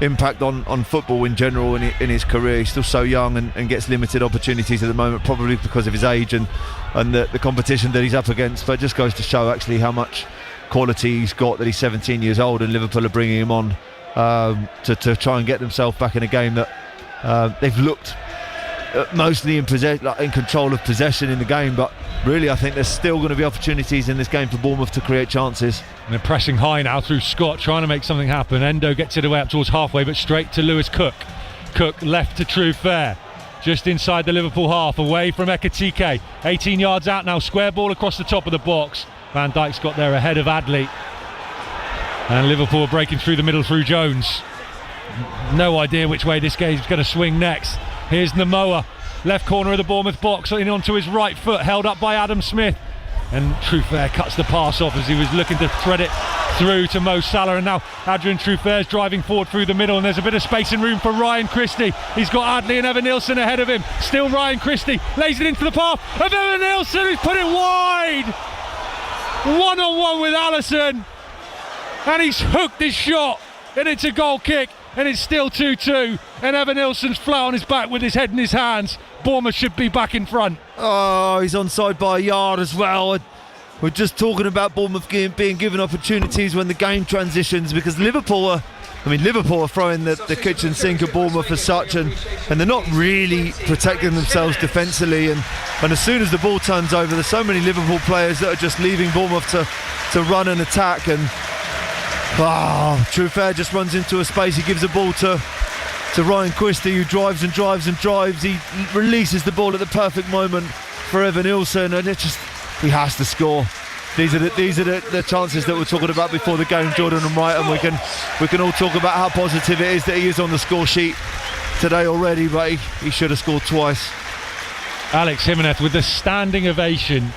impact on football in general in his career. He's still so young and gets limited opportunities at the moment, probably because of his age and the competition that he's up against. But it just goes to show actually how much quality he's got, that he's 17 years old and Liverpool are bringing him on to try and get themselves back in a game that they've looked mostly in control of possession in the game, but really I think there's still going to be opportunities in this game for Bournemouth to create chances. And they're pressing high now through Scott, trying to make something happen. Endo gets it away up towards halfway, but straight to Lewis Cook. Cook left to Trufair, just inside the Liverpool half, away from Ekitike. 18 yards out now, square ball across the top of the box. Van Dijk's got there ahead of Adley, and Liverpool breaking through the middle through Jones. No idea which way this game's going to swing next. Here's Namoa, left corner of the Bournemouth box, in onto his right foot, held up by Adam Smith. And Trufair cuts the pass off as he was looking to thread it through to Mo Salah. And now Adrian Trufair's driving forward through the middle, and there's a bit of space and room for Ryan Christie. He's got Adley and Evan Nilsson ahead of him. Still Ryan Christie lays it into the path of Evan Nilsson, who's put it wide. One-on-one with Allison, and he's hooked his shot, and it's a goal kick. And it's still 2-2, and Evan Nilsson's flat on his back with his head in his hands. Bournemouth should be back in front. Oh, he's onside by a yard as well. We're just talking about Bournemouth being given opportunities when the game transitions, because Liverpool are throwing the kitchen sink at Bournemouth as such, and they're not really protecting themselves defensively, and as soon as the ball turns over, there's so many Liverpool players that are just leaving Bournemouth to run and attack. And Trufair just runs into a space. He gives the ball to Ryan Christie, who drives and drives and drives. He releases the ball at the perfect moment for Evan Nilsson, and he has to score. These are the chances that we're talking about before the game, Jordan and Wright, and we can all talk about how positive it is that he is on the score sheet today already, but he should have scored twice. Alex Jimenez with the standing ovation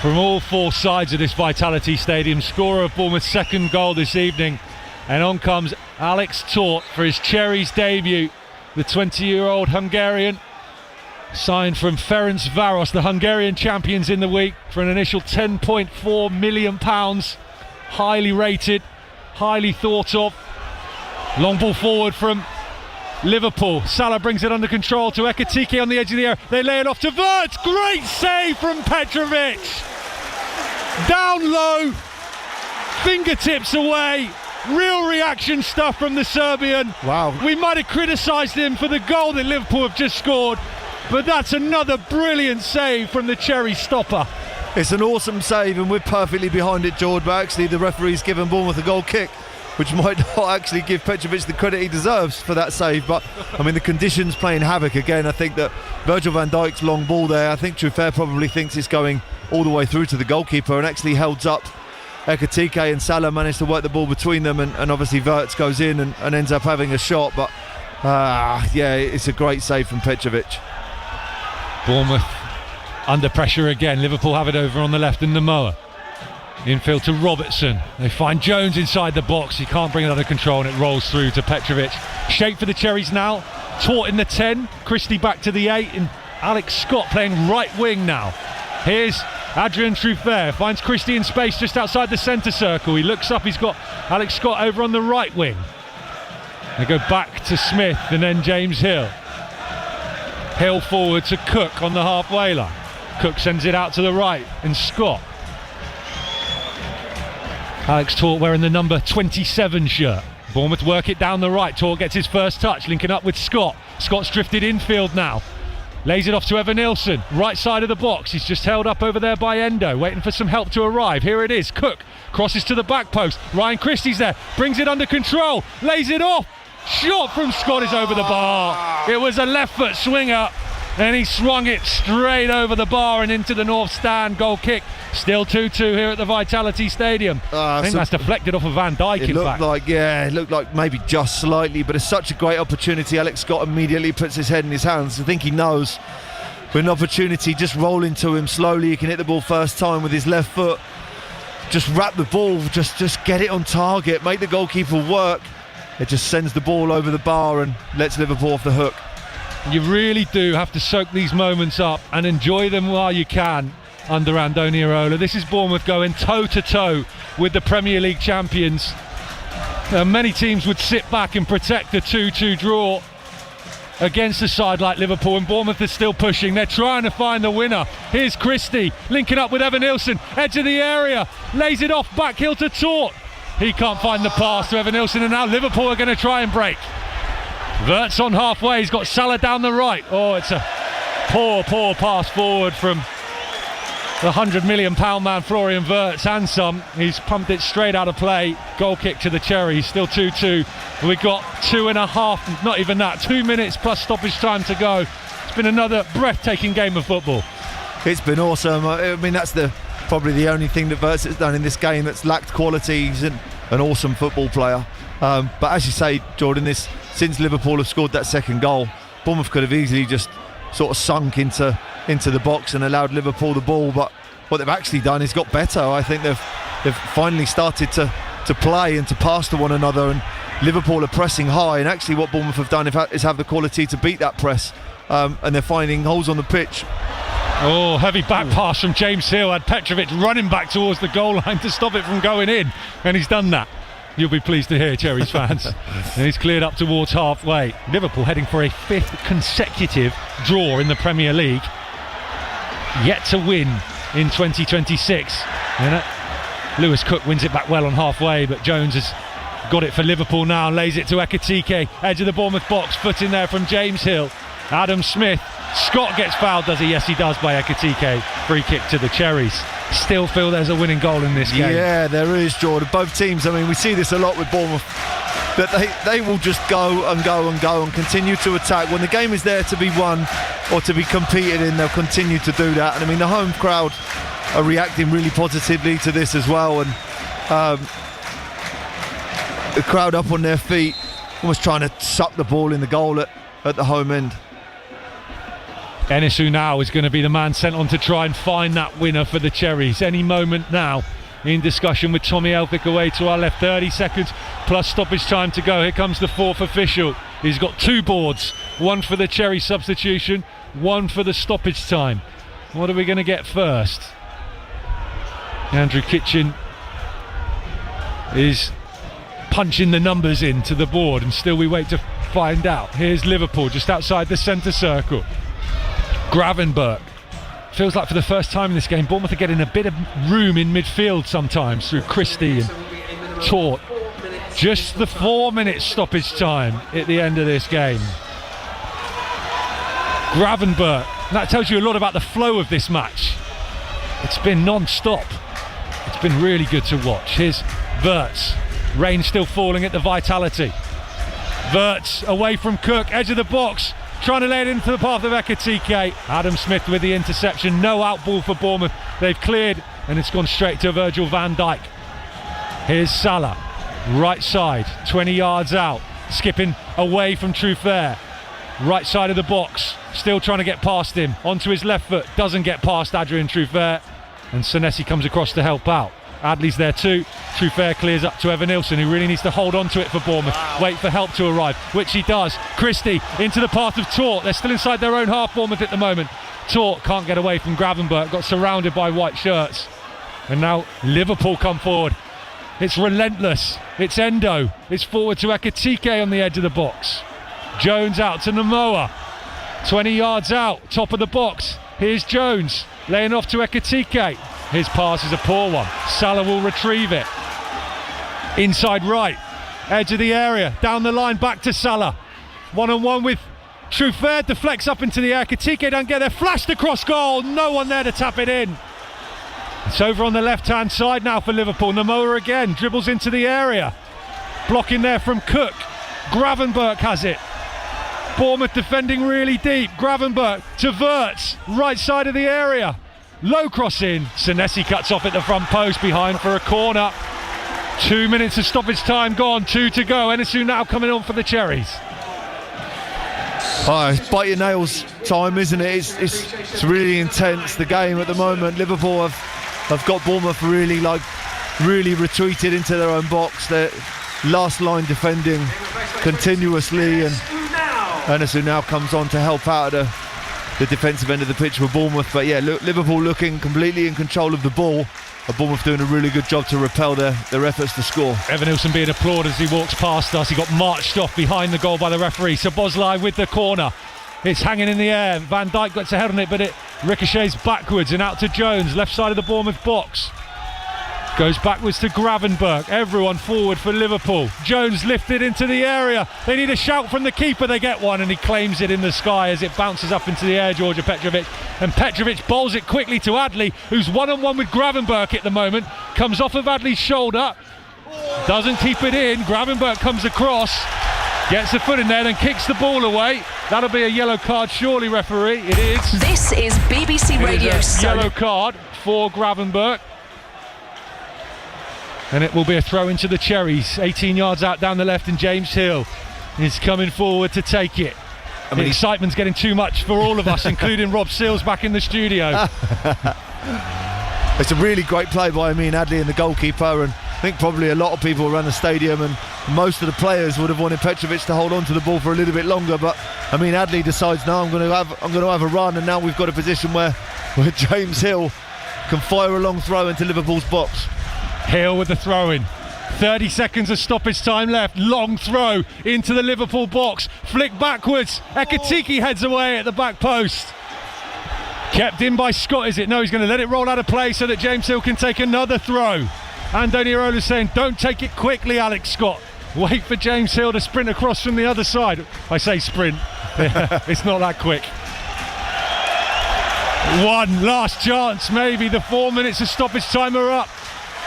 from all four sides of this Vitality Stadium, scorer of Bournemouth's second goal this evening. And on comes Alex Toth for his Cherries debut. The 20-year-old Hungarian, signed from Ferencváros, the Hungarian champions in the week, for an initial £10.4 million. Highly rated, highly thought of. Long ball forward from Liverpool. Salah brings it under control to Ekitike on the edge of the area. They lay it off to Wirtz. Great save from Petrovic. Down low, fingertips away. Real reaction stuff from the Serbian. Wow. We might have criticised him for the goal that Liverpool have just scored, but that's another brilliant save from the Cherry stopper. It's an awesome save, and we're perfectly behind it, George, but actually the referee's given Bournemouth a goal kick. which might not actually give Petrovic the credit he deserves for that save. But I mean, the conditions playing havoc again. I think that Virgil van Dijk's long ball there, I think Truffert probably thinks it's going all the way through to the goalkeeper and actually holds up Ekitike, and Salah managed to work the ball between them, and obviously Wirtz goes in and ends up having a shot. But yeah, it's a great save from Petrovic. Bournemouth under pressure again. Liverpool have it over on the left in Namoa. Infield to Robertson. They find Jones inside the box. He can't bring it under control, and it rolls through to Petrovic. Shape for the Cherries now. Taught in the 10. Christie back to the 8. And Alex Scott playing right wing now. Here's Adrian Truffert. Finds Christie in space just outside the centre circle. He looks up. He's got Alex Scott over on the right wing. They go back to Smith and then James Hill. Hill forward to Cook on the halfway line. Cook sends it out to the right, and Scott. Alex Taut wearing the number 27 shirt. Bournemouth work it down the right. Taut gets his first touch, linking up with Scott. Scott's drifted infield now. Lays it off to Evan Nilsson, right side of the box. He's just held up over there by Endo, waiting for some help to arrive. Here it is. Cook crosses to the back post. Ryan Christie's there, brings it under control, lays it off. Shot from Scott is over the bar. It was a left foot swinger, and he swung it straight over the bar and into the north stand. Goal kick. Still 2-2 here at the Vitality Stadium. I think that's deflected off of Van Dijk. It looked like maybe just slightly, but it's such a great opportunity. Alex Scott immediately puts his head in his hands. I think he knows with an opportunity, just roll into him slowly. He can hit the ball first time with his left foot. Just wrap the ball, just get it on target, make the goalkeeper work. It just sends the ball over the bar and lets Liverpool off the hook. You really do have to soak these moments up and enjoy them while you can under Andoni Iraola. This is Bournemouth going toe-to-toe with the Premier League champions. Many teams would sit back and protect the 2-2 draw against a side like Liverpool, and Bournemouth is still pushing. They're trying to find the winner. Here's Christie linking up with Evan Nilsson, edge of the area, lays it off back heel to Taut. He can't find the pass to Evan Nilsson, and now Liverpool are going to try and break. Wirtz on halfway. He's got Salah down the right. Oh, it's a poor pass forward from the £100 million man Florian Wirtz, and some. He's pumped it straight out of play. Goal kick to the Cherries. Still 2-2. We've got 2.5, not even that, 2 minutes plus stoppage time to go. It's been another breathtaking game of football. It's been awesome. I mean, that's probably the only thing that Wirtz has done in this game that's lacked quality. He's an awesome football player. But as you say, Jordan, since Liverpool have scored that second goal, Bournemouth could have easily just sort of sunk into the box and allowed Liverpool the ball. But what they've actually done is got better. I think they've finally started to play and to pass to one another, and Liverpool are pressing high. And actually what Bournemouth have done is have the quality to beat that press, and they're finding holes on the pitch. Oh, heavy back pass from James Hill. Had Petrovic running back towards the goal line to stop it from going in, and he's done that. You'll be pleased to hear, Cherries fans. And he's cleared up towards halfway. Liverpool heading for a 5th consecutive draw in the Premier League. Yet to win in 2026. And Lewis Cook wins it back well on halfway, but Jones has got it for Liverpool now. Lays it to Ekitike, edge of the Bournemouth box. Foot in there from James Hill. Adam Smith. Scott gets fouled, does he? Yes, he does, by Ekitike. Free kick to the Cherries. Still feel there's a winning goal in this game. Yeah, there is, Jordan. Both teams, I mean, we see this a lot with Bournemouth, that they will just go and continue to attack. When the game is there to be won or to be competed in, they'll continue to do that. And I mean, the home crowd are reacting really positively to this as well. And the crowd up on their feet, almost trying to suck the ball in the goal at the home end. Enes Unal is going to be the man sent on to try and find that winner for the Cherries. Any moment now, in discussion with Tommy Elphick away to our left. 30 seconds plus stoppage time to go. Here comes the 4th official. He's got 2 boards, one for the Cherry substitution, one for the stoppage time. What are we going to get first? Andrew Kitchen is punching the numbers into the board, and still we wait to find out. Here's Liverpool just outside the centre circle. Gravenberch. Feels like for the first time in this game, Bournemouth are getting a bit of room in midfield sometimes through Christie and Taut. Just the 4-minute stoppage time at the end of this game. Gravenberch. That tells you a lot about the flow of this match. It's been non-stop. It's been really good to watch. Here's Wirtz. Rain still falling at the Vitality. Wirtz away from Cook, edge of the box, trying to lay it into the path of Ekitike. Adam Smith with the interception. No out ball for Bournemouth. They've cleared and it's gone straight to Virgil van Dijk. Here's Salah, right side, 20 yards out, skipping away from Truffert. Right side of the box, still trying to get past him. Onto his left foot, doesn't get past Adrian Truffert, and Senesi comes across to help out. Adley's there too. Truffert clears up to Evan Nilsson, who really needs to hold on to it for Bournemouth. Wait for help to arrive, which he does. Christie into the path of Tort. They're still inside their own half, Bournemouth at the moment. Tort can't get away from Gravenberch, got surrounded by white shirts. And now Liverpool come forward. It's relentless. It's Endo. It's forward to Ekitike on the edge of the box. Jones out to Namoa. 20 yards out, top of the box. Here's Jones, laying off to Ekitike. His pass is a poor one. Salah will retrieve it. Inside right, edge of the area, down the line, back to Salah. One-on-one with Truffert, deflects up into the air. Ekitike don't get there, flashed across goal. No one there to tap it in. It's over on the left-hand side now for Liverpool. Namoa again, dribbles into the area. Blocking there from Cook. Gravenberch has it. Bournemouth defending really deep. Gravenberch to Wirtz, right side of the area. Low cross in. Senesi cuts off at the front post, behind for a corner. 2 minutes of stoppage time gone, 2 to go. Enesu now coming on for the Cherries. It's bite your nails time, isn't it? It's really intense, the game at the moment. Liverpool have got Bournemouth really retreated into their own box. They're last line defending continuously, and Enesu now comes on to help out at the defensive end of the pitch for Bournemouth. But yeah, Liverpool looking completely in control of the ball. Bournemouth doing a really good job to repel their efforts to score. Evan Nilsson being applauded as he walks past us. He got marched off behind the goal by the referee. Szoboszlai with the corner. It's hanging in the air. Van Dijk gets a head on it, but it ricochets backwards and out to Jones, left side of the Bournemouth box. Goes backwards to Gravenberch. Everyone forward for Liverpool. Jones lifted into the area. They need a shout from the keeper. They get one, and he claims it in the sky as it bounces up into the air, Georgia Petrovic. And Petrovic bowls it quickly to Adley, who's one-on-one with Gravenberch at the moment. Comes off of Adley's shoulder. Doesn't keep it in. Gravenberch comes across. Gets the foot in there, then kicks the ball away. That'll be a yellow card, surely, referee. It is. This is BBC Radio Solent. Yellow card for Gravenberch. And it will be a throw into the Cherries. 18 yards out down the left, and James Hill is coming forward to take it. The excitement's getting too much for all of us, including Rob Seals back in the studio. It's a really great play by Amin Adley and the goalkeeper, and I think probably a lot of people around the stadium and most of the players would have wanted Petrovic to hold on to the ball for a little bit longer, but Amin Adley decides, no, I'm going to have a run, and now we've got a position where James Hill can fire a long throw into Liverpool's box. Hill with the throw in. 30 seconds of stoppage time left. Long throw into the Liverpool box. Flick backwards. Ekitike heads away at the back post. Kept in by Scott, is it? No, he's going to let it roll out of play so that James Hill can take another throw. Andoni Iraola's saying, don't take it quickly, Alex Scott. Wait for James Hill to sprint across from the other side. I say sprint. It's not that quick. One last chance, maybe. The 4 minutes of stoppage time are up.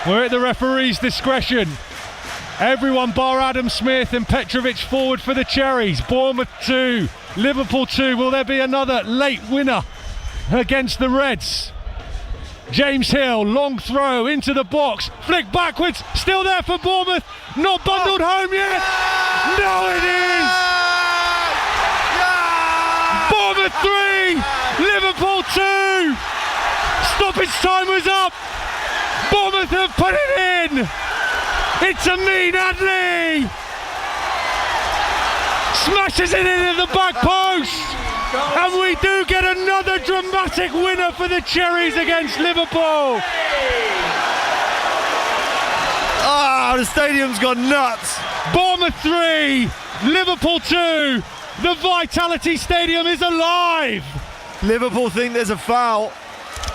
We're at the referee's discretion. Everyone bar Adam Smith and Petrovic forward for the Cherries. Bournemouth 2, Liverpool 2. Will there be another late winner against the Reds? James Hill, long throw into the box. Flick backwards, still there for Bournemouth. Not bundled home yet. No, it is. Bournemouth 3, Liverpool 2. Stoppage time was up. Bournemouth have put it in. It's Amin Adley. Smashes it in at the back post. And we do get another dramatic winner for the Cherries against Liverpool. The stadium's gone nuts. Bournemouth 3, Liverpool 2. The Vitality Stadium is alive. Liverpool think there's a foul.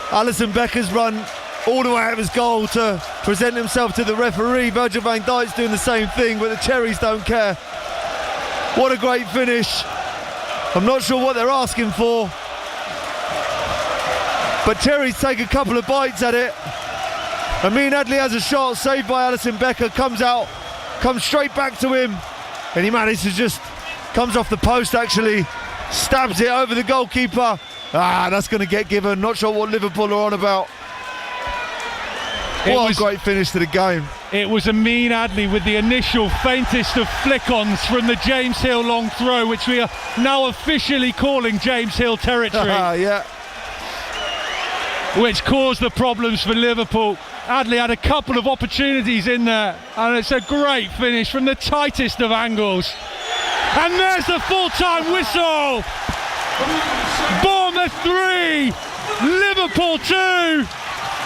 Alisson Becker's run all the way out of his goal to present himself to the referee. Virgil van Dijk's doing the same thing, but the Cherries don't care. What a great finish. I'm not sure what they're asking for, but Cherries take a couple of bites at it. Amin Adley has a shot saved by Alisson Becker, comes out comes straight back to him, and he manages to just comes off the post, actually stabs it over the goalkeeper. That's going to get given. Not sure what Liverpool are on about. What a great finish to the game. It was Amin Adli with the initial faintest of flick-ons from the James Hill long throw, which we are now officially calling James Hill territory. Yeah. Which caused the problems for Liverpool. Adli had a couple of opportunities in there, and it's a great finish from the tightest of angles. And there's the full-time whistle. Bournemouth 3, Liverpool 2.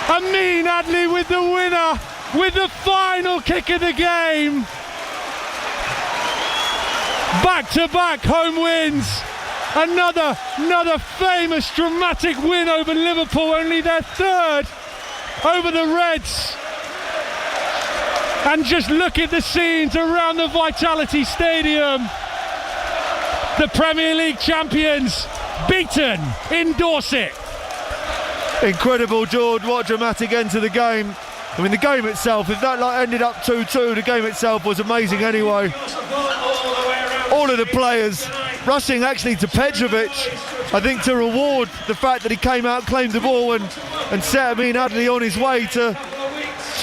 Amin Adli with the winner, with the final kick of the game. Back-to-back home wins. Another famous dramatic win over Liverpool, only their third over the Reds. And just look at the scenes around the Vitality Stadium. The Premier League champions beaten in Dorset. Incredible, George. What a dramatic end to the game. I mean, the game itself, if that ended up 2-2, the game itself was amazing anyway. All of the players rushing actually to Petrovic, I think, to reward the fact that he came out, claimed the ball and set Amin Adli on his way to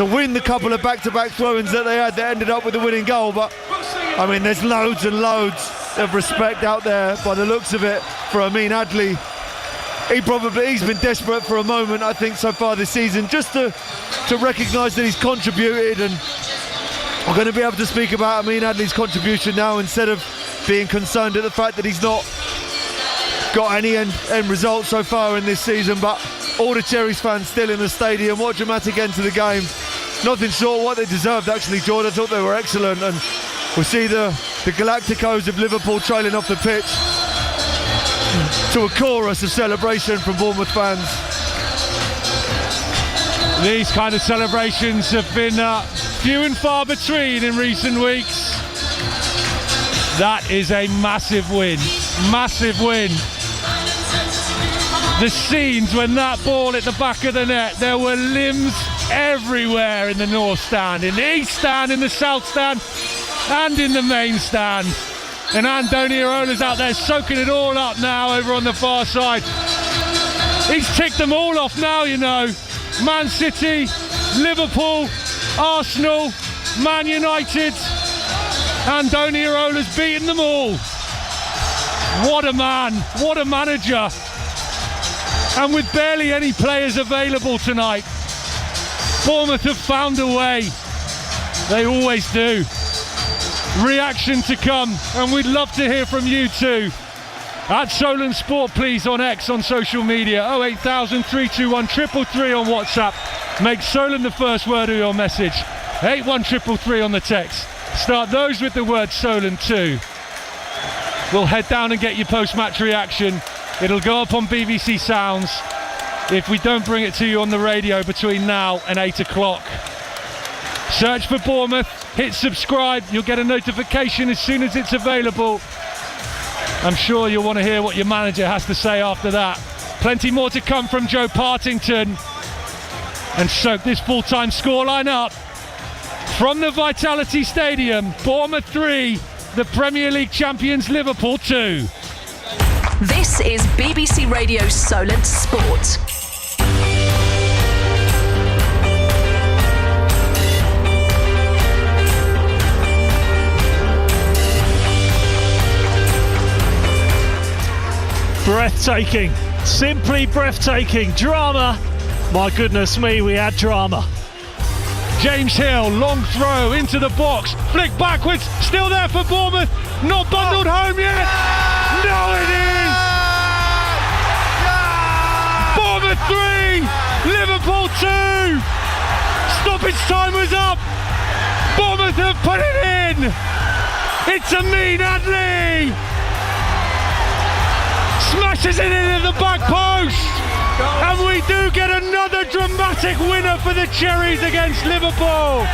win the couple of back-to-back throw-ins that they had that ended up with the winning goal. But I mean, there's loads and loads of respect out there by the looks of it for Amin Adli. He's been desperate for a moment, I think, so far this season, just to recognise that he's contributed, and I'm going to be able to speak about Amin Adli's contribution now instead of being concerned at the fact that he's not got any end result so far in this season. But all the Cherries fans still in the stadium. What a dramatic end to the game. Nothing short of what they deserved, actually, George. I thought they were excellent, and we'll see the Galacticos of Liverpool trailing off the pitch to a chorus of celebration from Bournemouth fans. These kind of celebrations have been few and far between in recent weeks. That is a massive win. Massive win. The scenes when that ball hit the back of the net, there were limbs everywhere in the North Stand, in the East Stand, in the South Stand, and in the main stand. And Andoni Irola's out there soaking it all up now over on the far side. He's ticked them all off now, you know. Man City, Liverpool, Arsenal, Man United. Andoni Irola's beaten them all. What a man, what a manager. And with barely any players available tonight, Bournemouth have found a way. They always do. Reaction to come, and we'd love to hear from you too. At Solent Sport, please, on X, on social media. 08000 321 333 on WhatsApp. Make Solent the first word of your message. 81333 on the text. Start those with the word Solent too. We'll head down and get your post-match reaction. It'll go up on BBC Sounds if we don't bring it to you on the radio between now and 8 o'clock. Search for Bournemouth, hit subscribe, you'll get a notification as soon as it's available. I'm sure you'll want to hear what your manager has to say after that. Plenty more to come from Joe Partington. And soak this full-time scoreline up. From the Vitality Stadium, Bournemouth 3, the Premier League champions Liverpool 2. This is BBC Radio Solent Sport. Breathtaking, simply breathtaking. Drama. My goodness me, we had drama. James Hill, long throw into the box, flick backwards, still there for Bournemouth, not bundled home yet. No, it is. Bournemouth 3, Liverpool 2. Stoppage time was up. Bournemouth have put it in. It's Amin Adli. Smashes it in at the back post. And we do get another dramatic winner for the Cherries against Liverpool.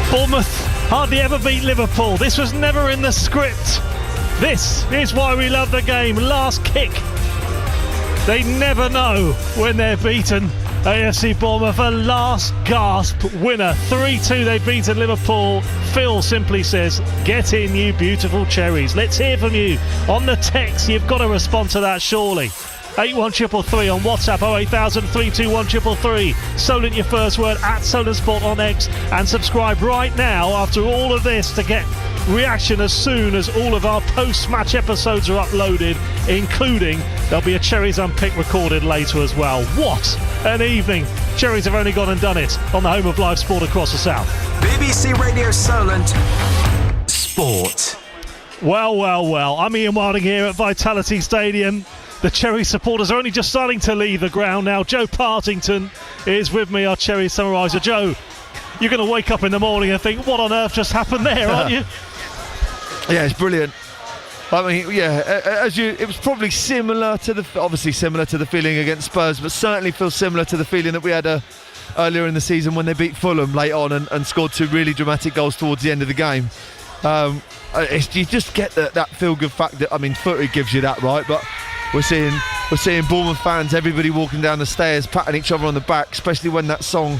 Bournemouth hardly ever beat Liverpool. This was never in the script. This is why we love the game. Last kick They never know when they're beaten. AFC Bournemouth, a last gasp winner. 3-2 they've beaten Liverpool. Phil simply says, get in, you beautiful cherries. Let's hear from you on the text. You've got to respond to that, surely. 81333 on WhatsApp, 08000 321 333. Solent, your first word, at Solent Sport on X, and subscribe right now after all of this to get reaction as soon as all of our post-match episodes are uploaded, including there'll be a Cherries Unpicked recorded later as well. What an evening. Cherries have only gone and done it on the home of live sport across the south. BBC Radio Solent Sport. Well, I'm Ian Wilding here at Vitality Stadium. The Cherry supporters are only just starting to leave the ground now. Joe Partington is with me, our Cherry summariser. Joe, you're going to wake up in the morning and think, what on earth just happened there, aren't you? Yeah, it's brilliant. I mean, yeah, it was probably similar to the feeling against Spurs, but certainly feels similar to the feeling that we had earlier in the season when they beat Fulham late on and scored two really dramatic goals towards the end of the game. You just get that feel-good fact that, I mean, footy gives you that, right? But we're seeing Bournemouth fans, everybody walking down the stairs, patting each other on the back, especially when that song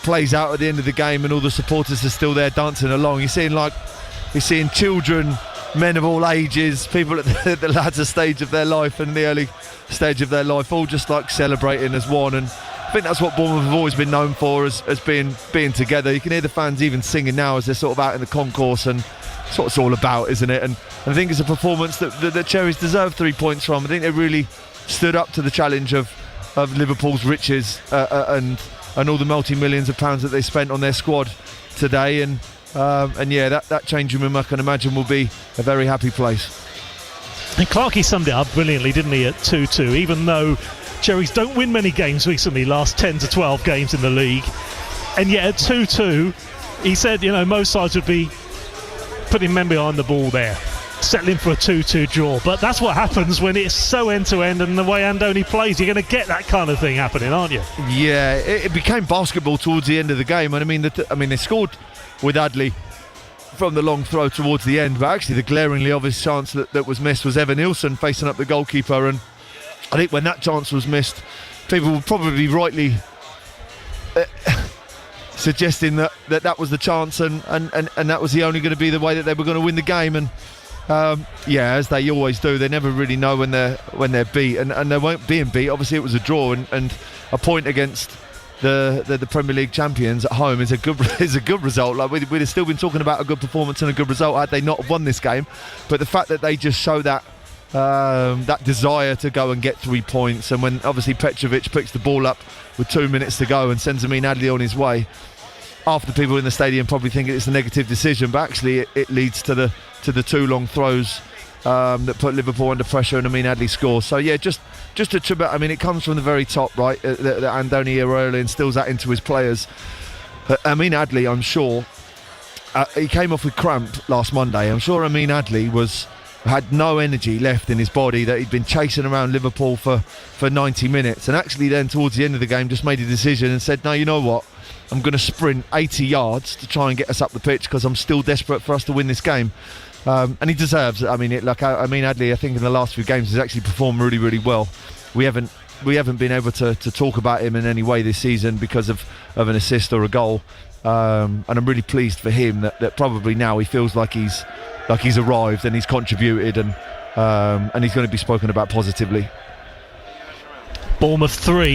plays out at the end of the game and all the supporters are still there dancing along. You're seeing children, men of all ages, people at the latter stage of their life and the early stage of their life, all just like celebrating as one. And I think that's what Bournemouth have always been known for, as being together. You can hear the fans even singing now as they're sort of out in the concourse, and that's what it's all about, isn't it? And I think it's a performance that the Cherries deserve 3 points from. I think they really stood up to the challenge of Liverpool's riches and all the multi-millions of pounds that they spent on their squad today. And yeah, that changing room, I can imagine, will be a very happy place. And Clarkey summed it up brilliantly, didn't he, at 2-2, even though Cherries don't win many games recently, last 10 to 12 games in the league. And yet at 2-2, he said, most sides would be putting men behind the ball there, settling for a 2-2 draw. But that's what happens when it's so end-to-end, and the way Andoni plays, you're going to get that kind of thing happening, aren't you? Yeah, it became basketball towards the end of the game. And I mean, they scored with Adley from the long throw towards the end, but actually the glaringly obvious chance that was missed was Evan Nilsson facing up the goalkeeper. And I think when that chance was missed, people would probably rightly suggesting that was the chance and that was the only going to be the way that they were going to win the game. And yeah, as they always do, they never really know when they're beat, and they weren't being beat. Obviously it was a draw, and a point against the Premier League champions at home is a good result. Like we'd have still been talking about a good performance and a good result had they not have won this game. But the fact that they just show that desire to go and get 3 points, and when obviously Petrovic picks the ball up with 2 minutes to go and sends Amin Adli on his way, half the people in the stadium probably think it's a negative decision, but actually it leads to the two long throws that put Liverpool under pressure, and Amin Adli scores. So yeah, just it comes from the very top, right? That Andoni Iraola instills that into his players. Amin Adli, I'm sure, he came off with cramp last Monday. I'm sure Amin Adli had no energy left in his body, that he'd been chasing around Liverpool for 90 minutes, and actually then towards the end of the game just made a decision and said, no, you know what, I'm going to sprint 80 yards to try and get us up the pitch because I'm still desperate for us to win this game. And he deserves it. Amin Adli, I think in the last few games has actually performed really, really well. We haven't been able to talk about him in any way this season because of an assist or a goal. And I'm really pleased for him that probably now he feels like he's arrived and he's contributed, and he's going to be spoken about positively. Bournemouth 3.